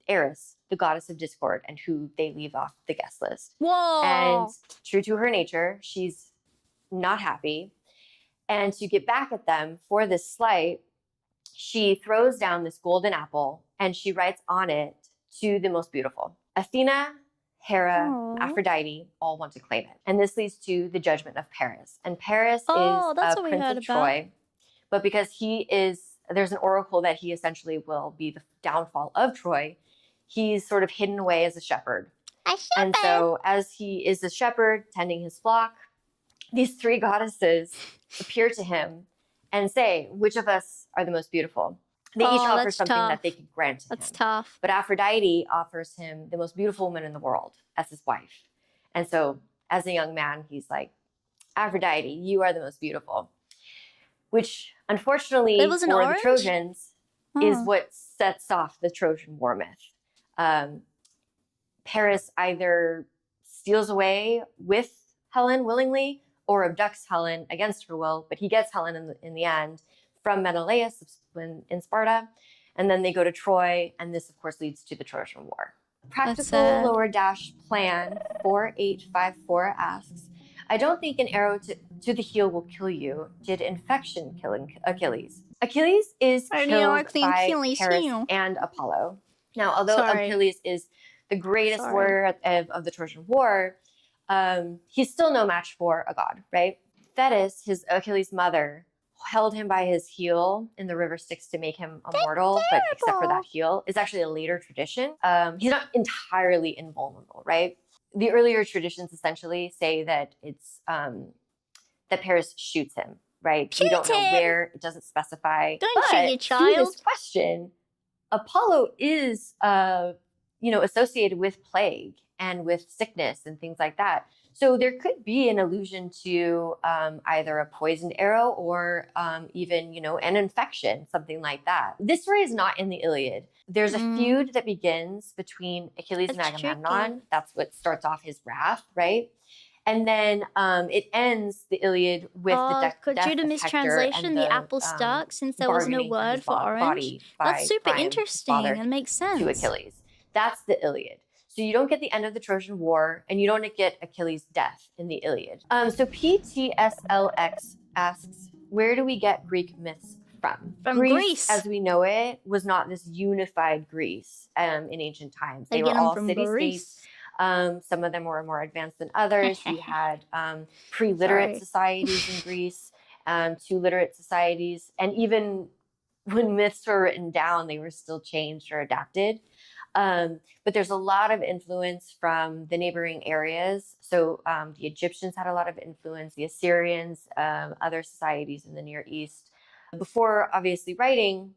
Eris, the goddess of discord, and who they leave off the guest list. Whoa! And true to her nature, she's not happy. And to get back at them for this slight, she throws down this golden apple and she writes on it, to the most beautiful. Athena, Hera, Aphrodite all want to claim it. And this leads to the judgment of Paris. And Paris is a prince of Troy. But because there's an oracle that he essentially will be the downfall of Troy, he's sort of hidden away as a shepherd. And so as he is a shepherd tending his flock, these three goddesses appear to him and say, which of us are the most beautiful? They each offer something that they could grant to him. That's tough. But Aphrodite offers him the most beautiful woman in the world as his wife. And so as a young man, he's like, Aphrodite, you are the most beautiful. Which unfortunately for the Trojans is what sets off the Trojan War myth. Paris either steals away with Helen willingly or abducts Helen against her will, but he gets Helen in the end from Menelaus in Sparta, and then they go to Troy, and this, of course, leads to the Trojan War. Practical lower dash plan 4854 asks, I don't think an arrow to the heel will kill you. Did infection kill Achilles? Achilles is killed by Paris and Apollo. Now, although Achilles is the greatest warrior of the Trojan War, he's still no match for a god, right? Thetis, his Achilles' mother, held him by his heel in the river Styx to make him immortal, but except for that heel, is actually a later tradition. He's not entirely invulnerable, right? The earlier traditions essentially say that it's that Paris shoots him, right? We don't know where, it doesn't specify. Don't shoot your child. To this question, Apollo is associated with plague and with sickness and things like that. So there could be an allusion to either a poisoned arrow or even, an infection, something like that. This story is not in the Iliad. There's a feud that begins between Achilles and Agamemnon. Tricky. That's what starts off his wrath, right? And then it ends the Iliad with the death due to mistranslation, the apple stuck since there was no word for orange. That's super interesting and makes sense. To Achilles. That's the Iliad. So you don't get the end of the Trojan War, and you don't get Achilles' death in the Iliad. So PTSLX asks, where do we get Greek myths from? From Greece. As we know it, was not this unified Greece in ancient times. They were all city-states. Some of them were more advanced than others. You had pre-literate societies in Greece, to literate societies. And even when myths were written down, they were still changed or adapted. But there's a lot of influence from the neighboring areas. So the Egyptians had a lot of influence, the Assyrians, other societies in the Near East. Before obviously writing,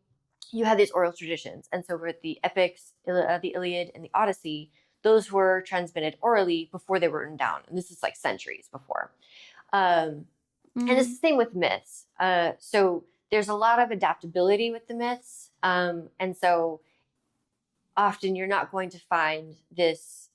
you had these oral traditions. And so with the epics, the Iliad and the Odyssey, those were transmitted orally before they were written down. And this is like centuries before. And it's the same with myths. So there's a lot of adaptability with the myths. And so often you're not going to find this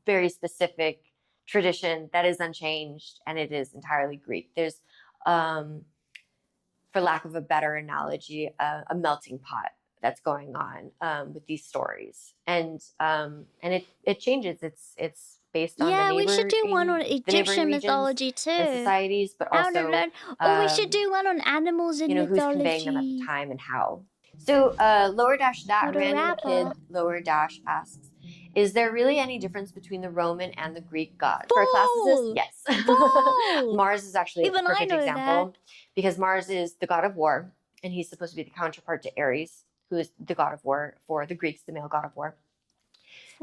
very specific tradition that is unchanged and it is entirely Greek. There's, for lack of a better analogy, a melting pot that's going on with these stories, and it changes. It's based on the we should do one on the neighboring Egyptian regions mythology and too. societies, but How to also learn. Or we should do one on animals in you know, who's mythology. conveying them at the time and how. So lower dash that Or the random rabba. kid lower dash asks, is there really any difference between the Roman and the Greek gods? For a classicist, yes. Fool! Mars is actually Even a I perfect know example because Mars is the god of war, and he's supposed to be the counterpart to Ares, who is the god of war for the Greeks, the male god of war.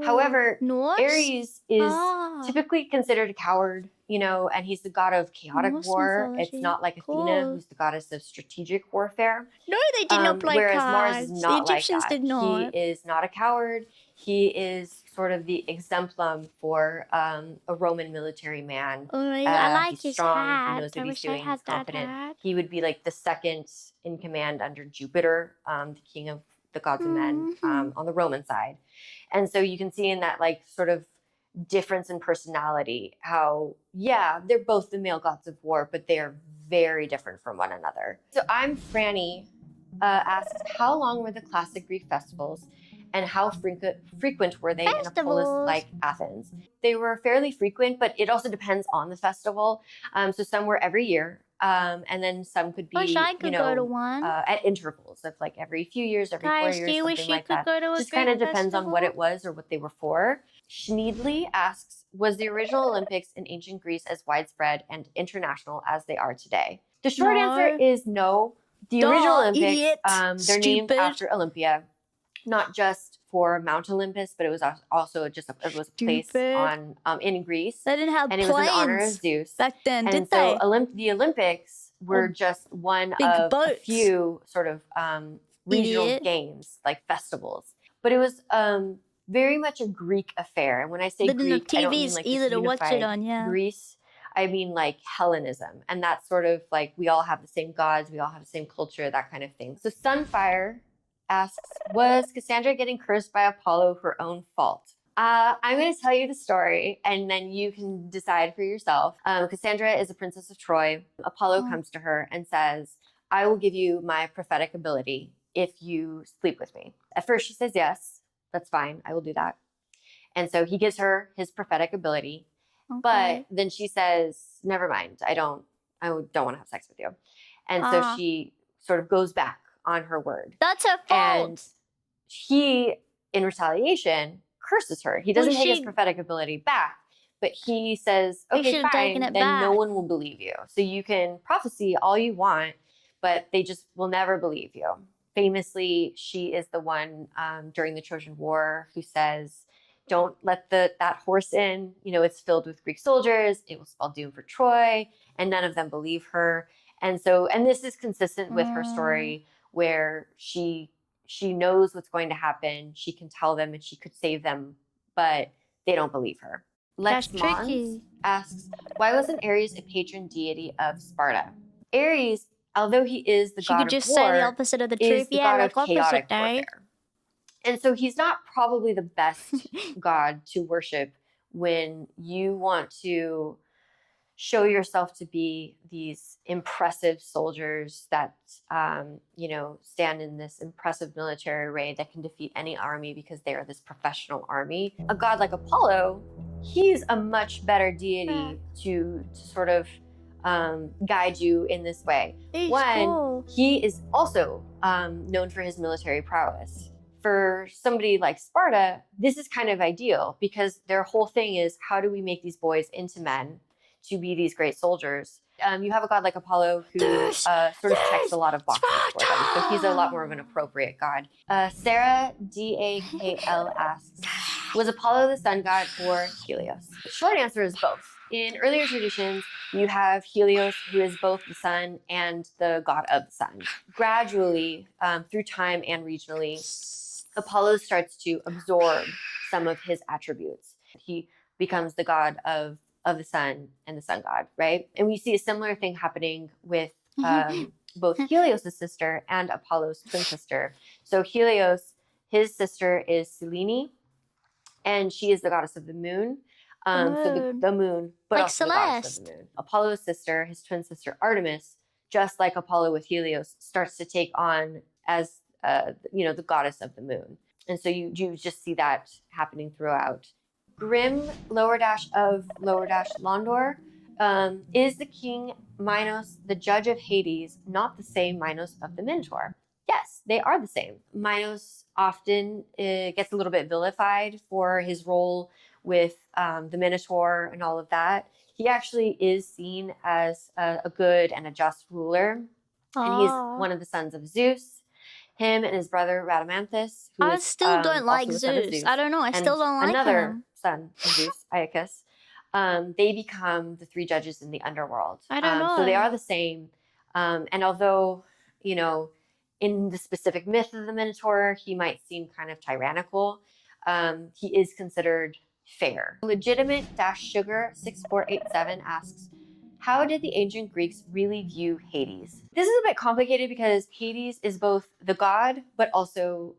However, Norse? Ares is typically considered a coward, you know, and he's the god of chaotic Norse war. mythology. It's not like Athena, Cool. who's the goddess of strategic warfare. No, they did not play whereas cards. Mars is not The Egyptians like that. did not. He is not a coward. He is sort of the exemplum for a Roman military man. Oh, I like he's his strong. hat. He knows what I he's wish I doing. had He's that confident. hat. He would be like the second in command under Jupiter, the king of the gods and men on the Roman side. And so you can see in that like sort of difference in personality how, yeah, they're both the male gods of war, but they are very different from one another. So I'm Franny asks, how long were the classic Greek festivals and how frequent were they in a polis like Athens? They were fairly frequent, but it also depends on the festival. So some were every year. And then some could be, Wish I could go to one. at intervals of like every few years, every 4 years, do you something wish you like could that. go to a Just kind of Greek depends on what festival? it was or what they were for. Schneedley asks, was the original Olympics in ancient Greece as widespread and international as they are today? The short No. answer is no. The Duh, original Olympics, idiot. they're named Stupid. after Olympia, not just for Mount Olympus, but it was also just it was a place Stupid. on in Greece, They didn't have and it was in honor of planes Zeus. back then, And did so they? the Olympics were Oh, just one big of a boats. few sort of regional Idiot. games, like festivals. But it was very much a Greek affair. And when I say They didn't have Greek, I don't mean TVs like either this to watch it unified on, yeah. Greece. I mean like Hellenism. And that's sort of like we all have the same gods, we all have the same culture, that kind of thing. So Sunfire asks, was Cassandra getting cursed by Apollo for her own fault? I'm going to tell you the story, and then you can decide for yourself. Cassandra is a princess of Troy. Apollo comes to her and says, I will give you my prophetic ability if you sleep with me. At first she says yes, that's fine, I will do that. And so he gives her his prophetic ability, but then she says, never mind, I don't want to have sex with you. And so she sort of goes back on her word. That's her fault. And he, in retaliation, curses her. He doesn't take his she- prophetic ability back, but he says, He okay, should have fine, taken it then no back. one will believe you. So you can prophecy all you want, but they just will never believe you. Famously, she is the one during the Trojan War who says, don't let that horse in. You know, it's filled with Greek soldiers. It will spell doom for Troy. And none of them believe her. And this is consistent with her story where she knows what's going to happen. She can tell them and she could save them, but they don't believe her. Lex That's Mons tricky. asks, why wasn't Ares a patron deity of Sparta? Ares, although he is the She god could just of war, say the opposite of the is truth. the Yeah, god like of chaotic opposite day. warfare. And so he's not probably the best god to worship when you want to show yourself to be these impressive soldiers that, stand in this impressive military array that can defeat any army because they are this professional army. A god like Apollo, he's a much better deity to sort of guide you in this way. He's One, cool. he is also known for his military prowess. For somebody like Sparta, this is kind of ideal because their whole thing is, how do we make these boys into men to be these great soldiers? You have a god like Apollo who sort of checks a lot of boxes for them. So he's a lot more of an appropriate god. Sarah DAKL asks, was Apollo the sun god or Helios? The short answer is both. In earlier traditions, you have Helios, who is both the sun and the god of the sun. Gradually, through time and regionally, Apollo starts to absorb some of his attributes. He becomes the god of the sun and the sun god, right? And we see a similar thing happening with both Helios' sister and Apollo's twin sister. So Helios, his sister is Selene, and she is the goddess of the moon. So the moon, but Like also the goddess of the moon. Apollo's sister, his twin sister Artemis, just like Apollo with Helios, starts to take on as the goddess of the moon. And so you just see that happening throughout. Grim Londor is the king Minos, the judge of Hades, not the same Minos of the Minotaur? Yes, they are the same. Minos often gets a little bit vilified for his role with the Minotaur and all of that. He actually is seen as a good and a just ruler. And he's one of the sons of Zeus. Him and his brother Rhadamanthus, who I is still don't like also the son of Zeus. Zeus, I don't know. I and still don't like another him. son of Zeus, Iacus. They become the three judges in the underworld. I don't know. So they are the same. And although, in the specific myth of the Minotaur, he might seem kind of tyrannical, he is considered fair. Legitimate-sugar 6487 asks, how did the ancient Greeks really view Hades? This is a bit complicated because Hades is both the god, but also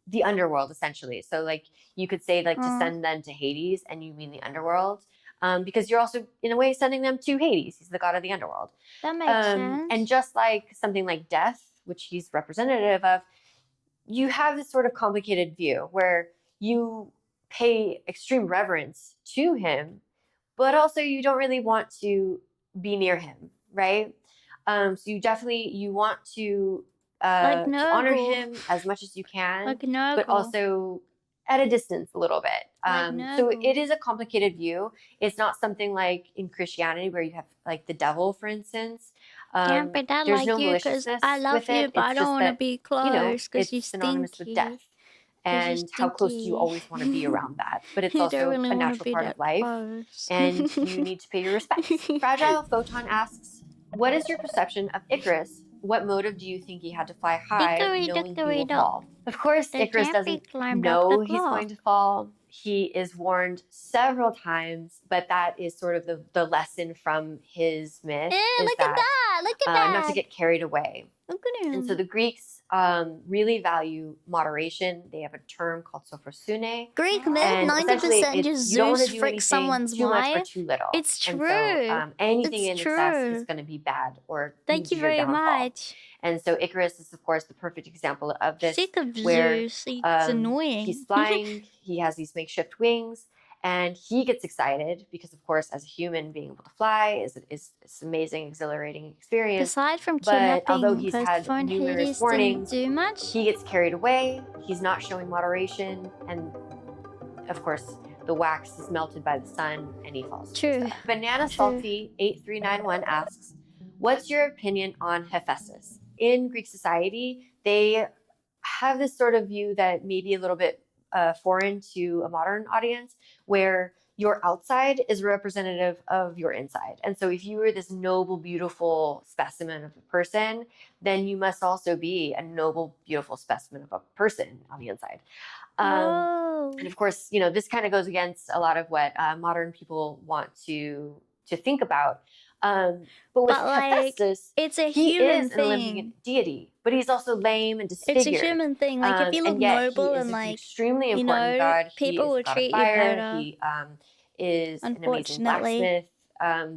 the underworld, essentially. So like you could say like to send them to Hades and you mean the underworld, because you're also in a way sending them to Hades. He's the god of the underworld. That makes sense. And just like something like death, which he's representative of, you have this sort of complicated view where you pay extreme reverence to him, but also you don't really want to be near him, right? So you want to honor him as much as you can, but also at a distance a little bit. So it is a complicated view. It's not something like in Christianity where you have like the devil, for instance. Can't be that there's like no you because maliciousness I love with you, it. but I It's don't just want to that, be close because you it's synonymous with death. And how close do you always want to be around that? But it's also really a natural part of life, and you need to pay your respects. Fragile Photon asks, what is your perception of Icarus? What motive do you think he had to fly high knowing he will fall? Of course, Icarus doesn't know he's going to fall. He is warned several times, but that is sort of the lesson from his myth. Look at that! Look at that! Not to get carried away. Look at him. And so the Greeks really value moderation. They have a term called sophrosune. Greek myth, 90% just Zeus freaks someone's too much wife. or too little. It's true. And so, anything It's in excess true. is going to be bad or Thank you your very downfall. much. And so Icarus is, of course, the perfect example of this. Sick of where, Zeus. It's annoying. He's flying. He has these makeshift wings. And he gets excited because, of course, as a human, being able to fly is amazing, exhilarating experience. Aside from But kidnapping, although he's had numerous Hades warnings, didn't do much. he gets carried away. He's not showing moderation. And, of course, the wax is melted by the sun and he falls. True. Banana Salty 8391 asks, what's your opinion on Hephaestus? In Greek society, they have this sort of view that may be a little bit foreign to a modern audience, where your outside is representative of your inside. And so if you were this noble, beautiful specimen of a person, then you must also be a noble, beautiful specimen of a person on the inside. And of course, this kind of goes against a lot of what modern people want to think about. But with Hephaestus, it's a he human is thing. an Olympian deity, but he's also lame and disfigured. It's a human thing. Like if you look noble and like extremely important god. People will treat you fire. better. He is an amazing blacksmith.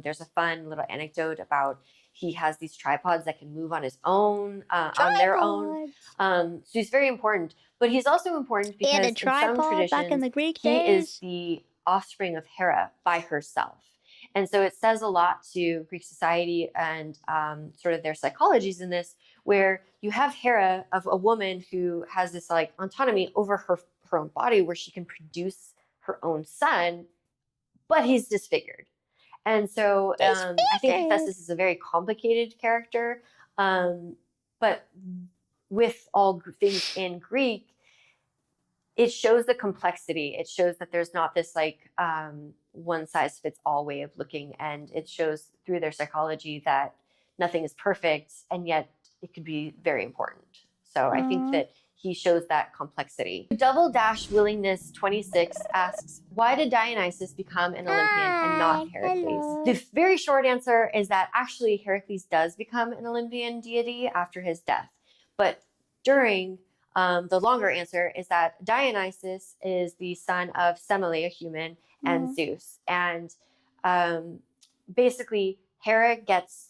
There's a fun little anecdote about he has these tripods that can move on his own, on their own. So he's very important, but he's also important because and a in tripod some traditions, back in the Greek he days. is the offspring of Hera by herself. And so it says a lot to Greek society and sort of their psychologies in this, where you have Hera, of a woman who has this like autonomy over her own body, where she can produce her own son, but he's disfigured. And so I think Hephaestus is a very complicated character, but with all things in Greek, it shows the complexity. It shows that there's not this like one size fits all way of looking, and it shows through their psychology that nothing is perfect, and yet it could be very important. So I think that he shows that complexity. Double-Willingness 26 asks, why did Dionysus become an Olympian and not Heracles? Hello. The very short answer is that actually Heracles does become an Olympian deity after his death. But during the longer answer is that Dionysus is the son of Semele, a human, and Zeus. And basically, Hera tricks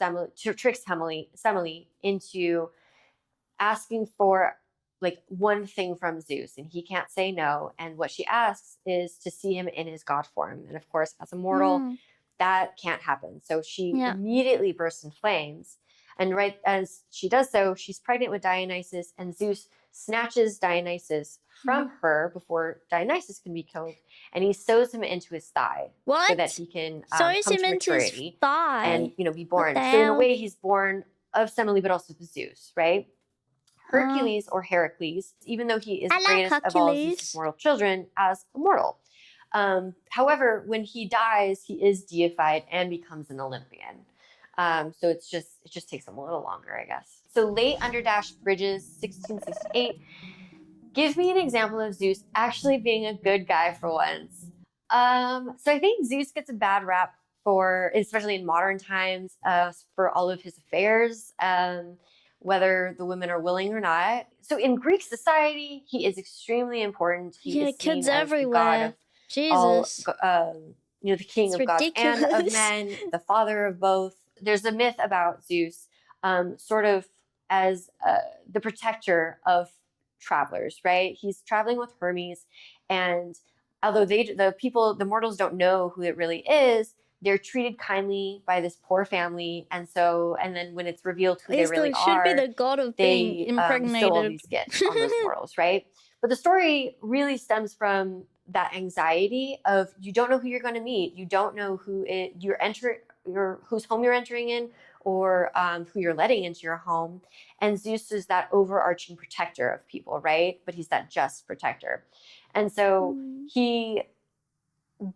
Semele into asking for like one thing from Zeus, and he can't say no. And what she asks is to see him in his god form. And of course, as a mortal, that can't happen. So she immediately bursts in flames. And right as she does so, she's pregnant with Dionysus, and Zeus snatches Dionysus from her before Dionysus can be killed, and he sews him into his thigh so that he can come to maturity and be born. So in a way, he's born of Semele, but also of Zeus, right? Hercules or Heracles, even though he is the greatest of all Zeus' mortal children, as a mortal. However, when he dies, he is deified and becomes an Olympian. So it just takes him a little longer, I guess. So late Underdash Bridges, 1668. Give me an example of Zeus actually being a good guy for once. So I think Zeus gets a bad rap for, especially in modern times, for all of his affairs, whether the women are willing or not. So in Greek society, he is extremely important. He is seen kids as everywhere. the god of Jesus. the king of gods and of men, the father of both. There's a myth about Zeus, sort of as the protector of travelers, right? He's traveling with Hermes, and although the mortals don't know who it really is, they're treated kindly by this poor family, and then when it's revealed who they really are, should be the god of being impregnated. Still all these gifts on those mortals, right? But the story really stems from that anxiety of you don't know who you're going to meet, you don't know whose home you're entering in, or who you're letting into your home. And Zeus is that overarching protector of people, right? But he's that just protector. And so he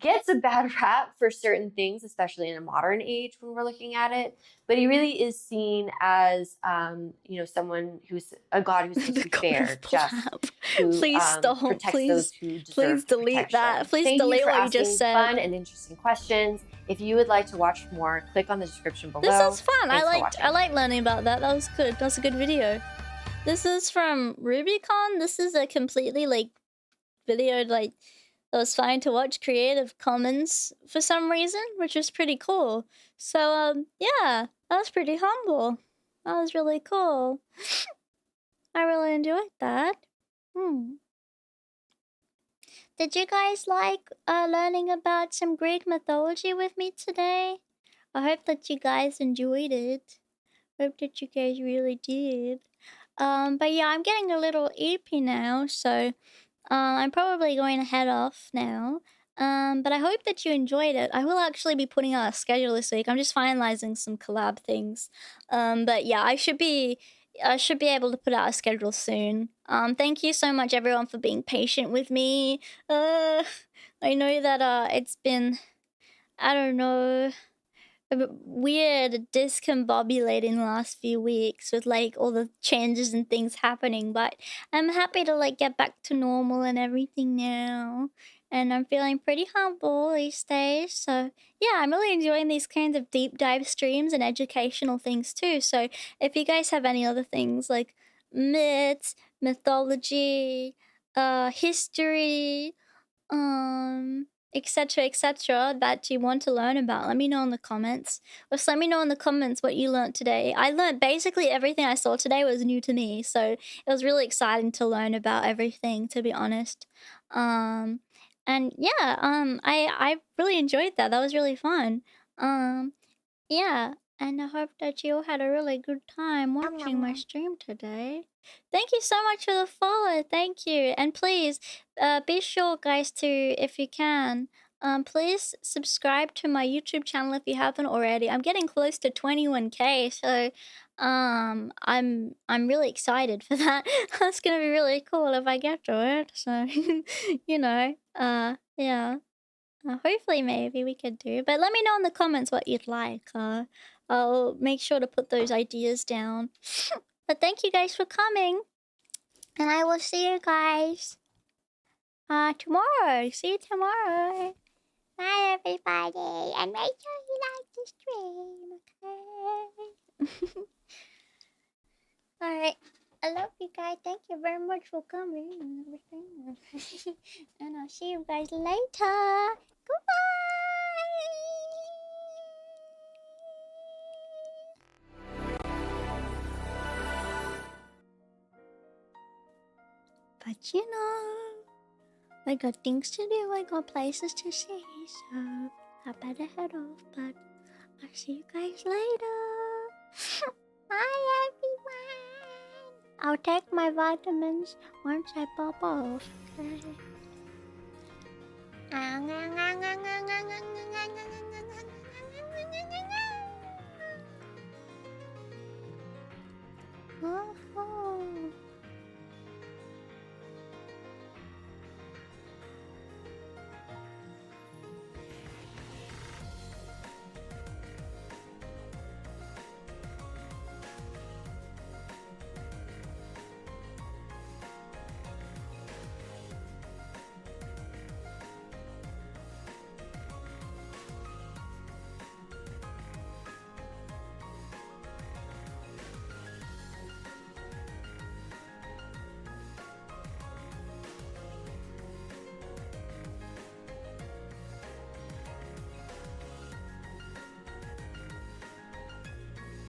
gets a bad rap for certain things, especially in a modern age when we're looking at it. But he really is seen as, someone who's a god who's supposed to be fair, just, who protects those who deserve Please delete protection. that. Please delete what you just said. Fun and interesting questions. If you would like to watch more, click on the description below. This was fun. Thanks I like learning about that. That was good. That's a good video. This is from Rubicon. This is a completely video that was fine to watch, Creative Commons for some reason, which was pretty cool. So yeah, that was pretty humble. That was really cool. I really enjoyed that. Did you guys like learning about some Greek mythology with me today? I hope that you guys enjoyed it. Hope that you guys really did. But yeah, I'm getting a little eepy now, so I'm probably going to head off now. But I hope that you enjoyed it. I will actually be putting out a schedule this week. I'm just finalizing some collab things. But yeah, I should be able to put out a schedule soon. Thank you so much, everyone, for being patient with me. I know that it's been, I don't know, a bit weird discombobulating the last few weeks with all the changes and things happening, but I'm happy to get back to normal and everything now. And I'm feeling pretty humble these days. So yeah, I'm really enjoying these kinds of deep dive streams and educational things too. So if you guys have any other things like myths, mythology, history, etc., that you want to learn about, let me know in the comments. Or just let me know in the comments what you learned today. I learned basically everything I saw today was new to me, so it was really exciting to learn about everything, to be honest. And yeah, I really enjoyed that. That was really fun. Yeah, and I hope that you all had a really good time watching my stream today. Thank you so much for the follow. Thank you. And please, be sure, guys, to, if you can, please subscribe to my YouTube channel if you haven't already. I'm getting close to 21K, so I'm really excited for that. That's gonna be really cool if I get to it. So, yeah. Hopefully, maybe we could do. But let me know in the comments what you'd like. I'll make sure to put those ideas down. But thank you guys for coming. And I will see you guys tomorrow. See you tomorrow. Bye, everybody. And make sure you like the stream, okay? Alright. I love you guys. Thank you very much for coming and everything. And I'll see you guys later. Goodbye. But you know, I got things to do, I got places to see, so I better head off. But I'll see you guys later. Bye, everyone. I'll take my vitamins once I pop off. Okay.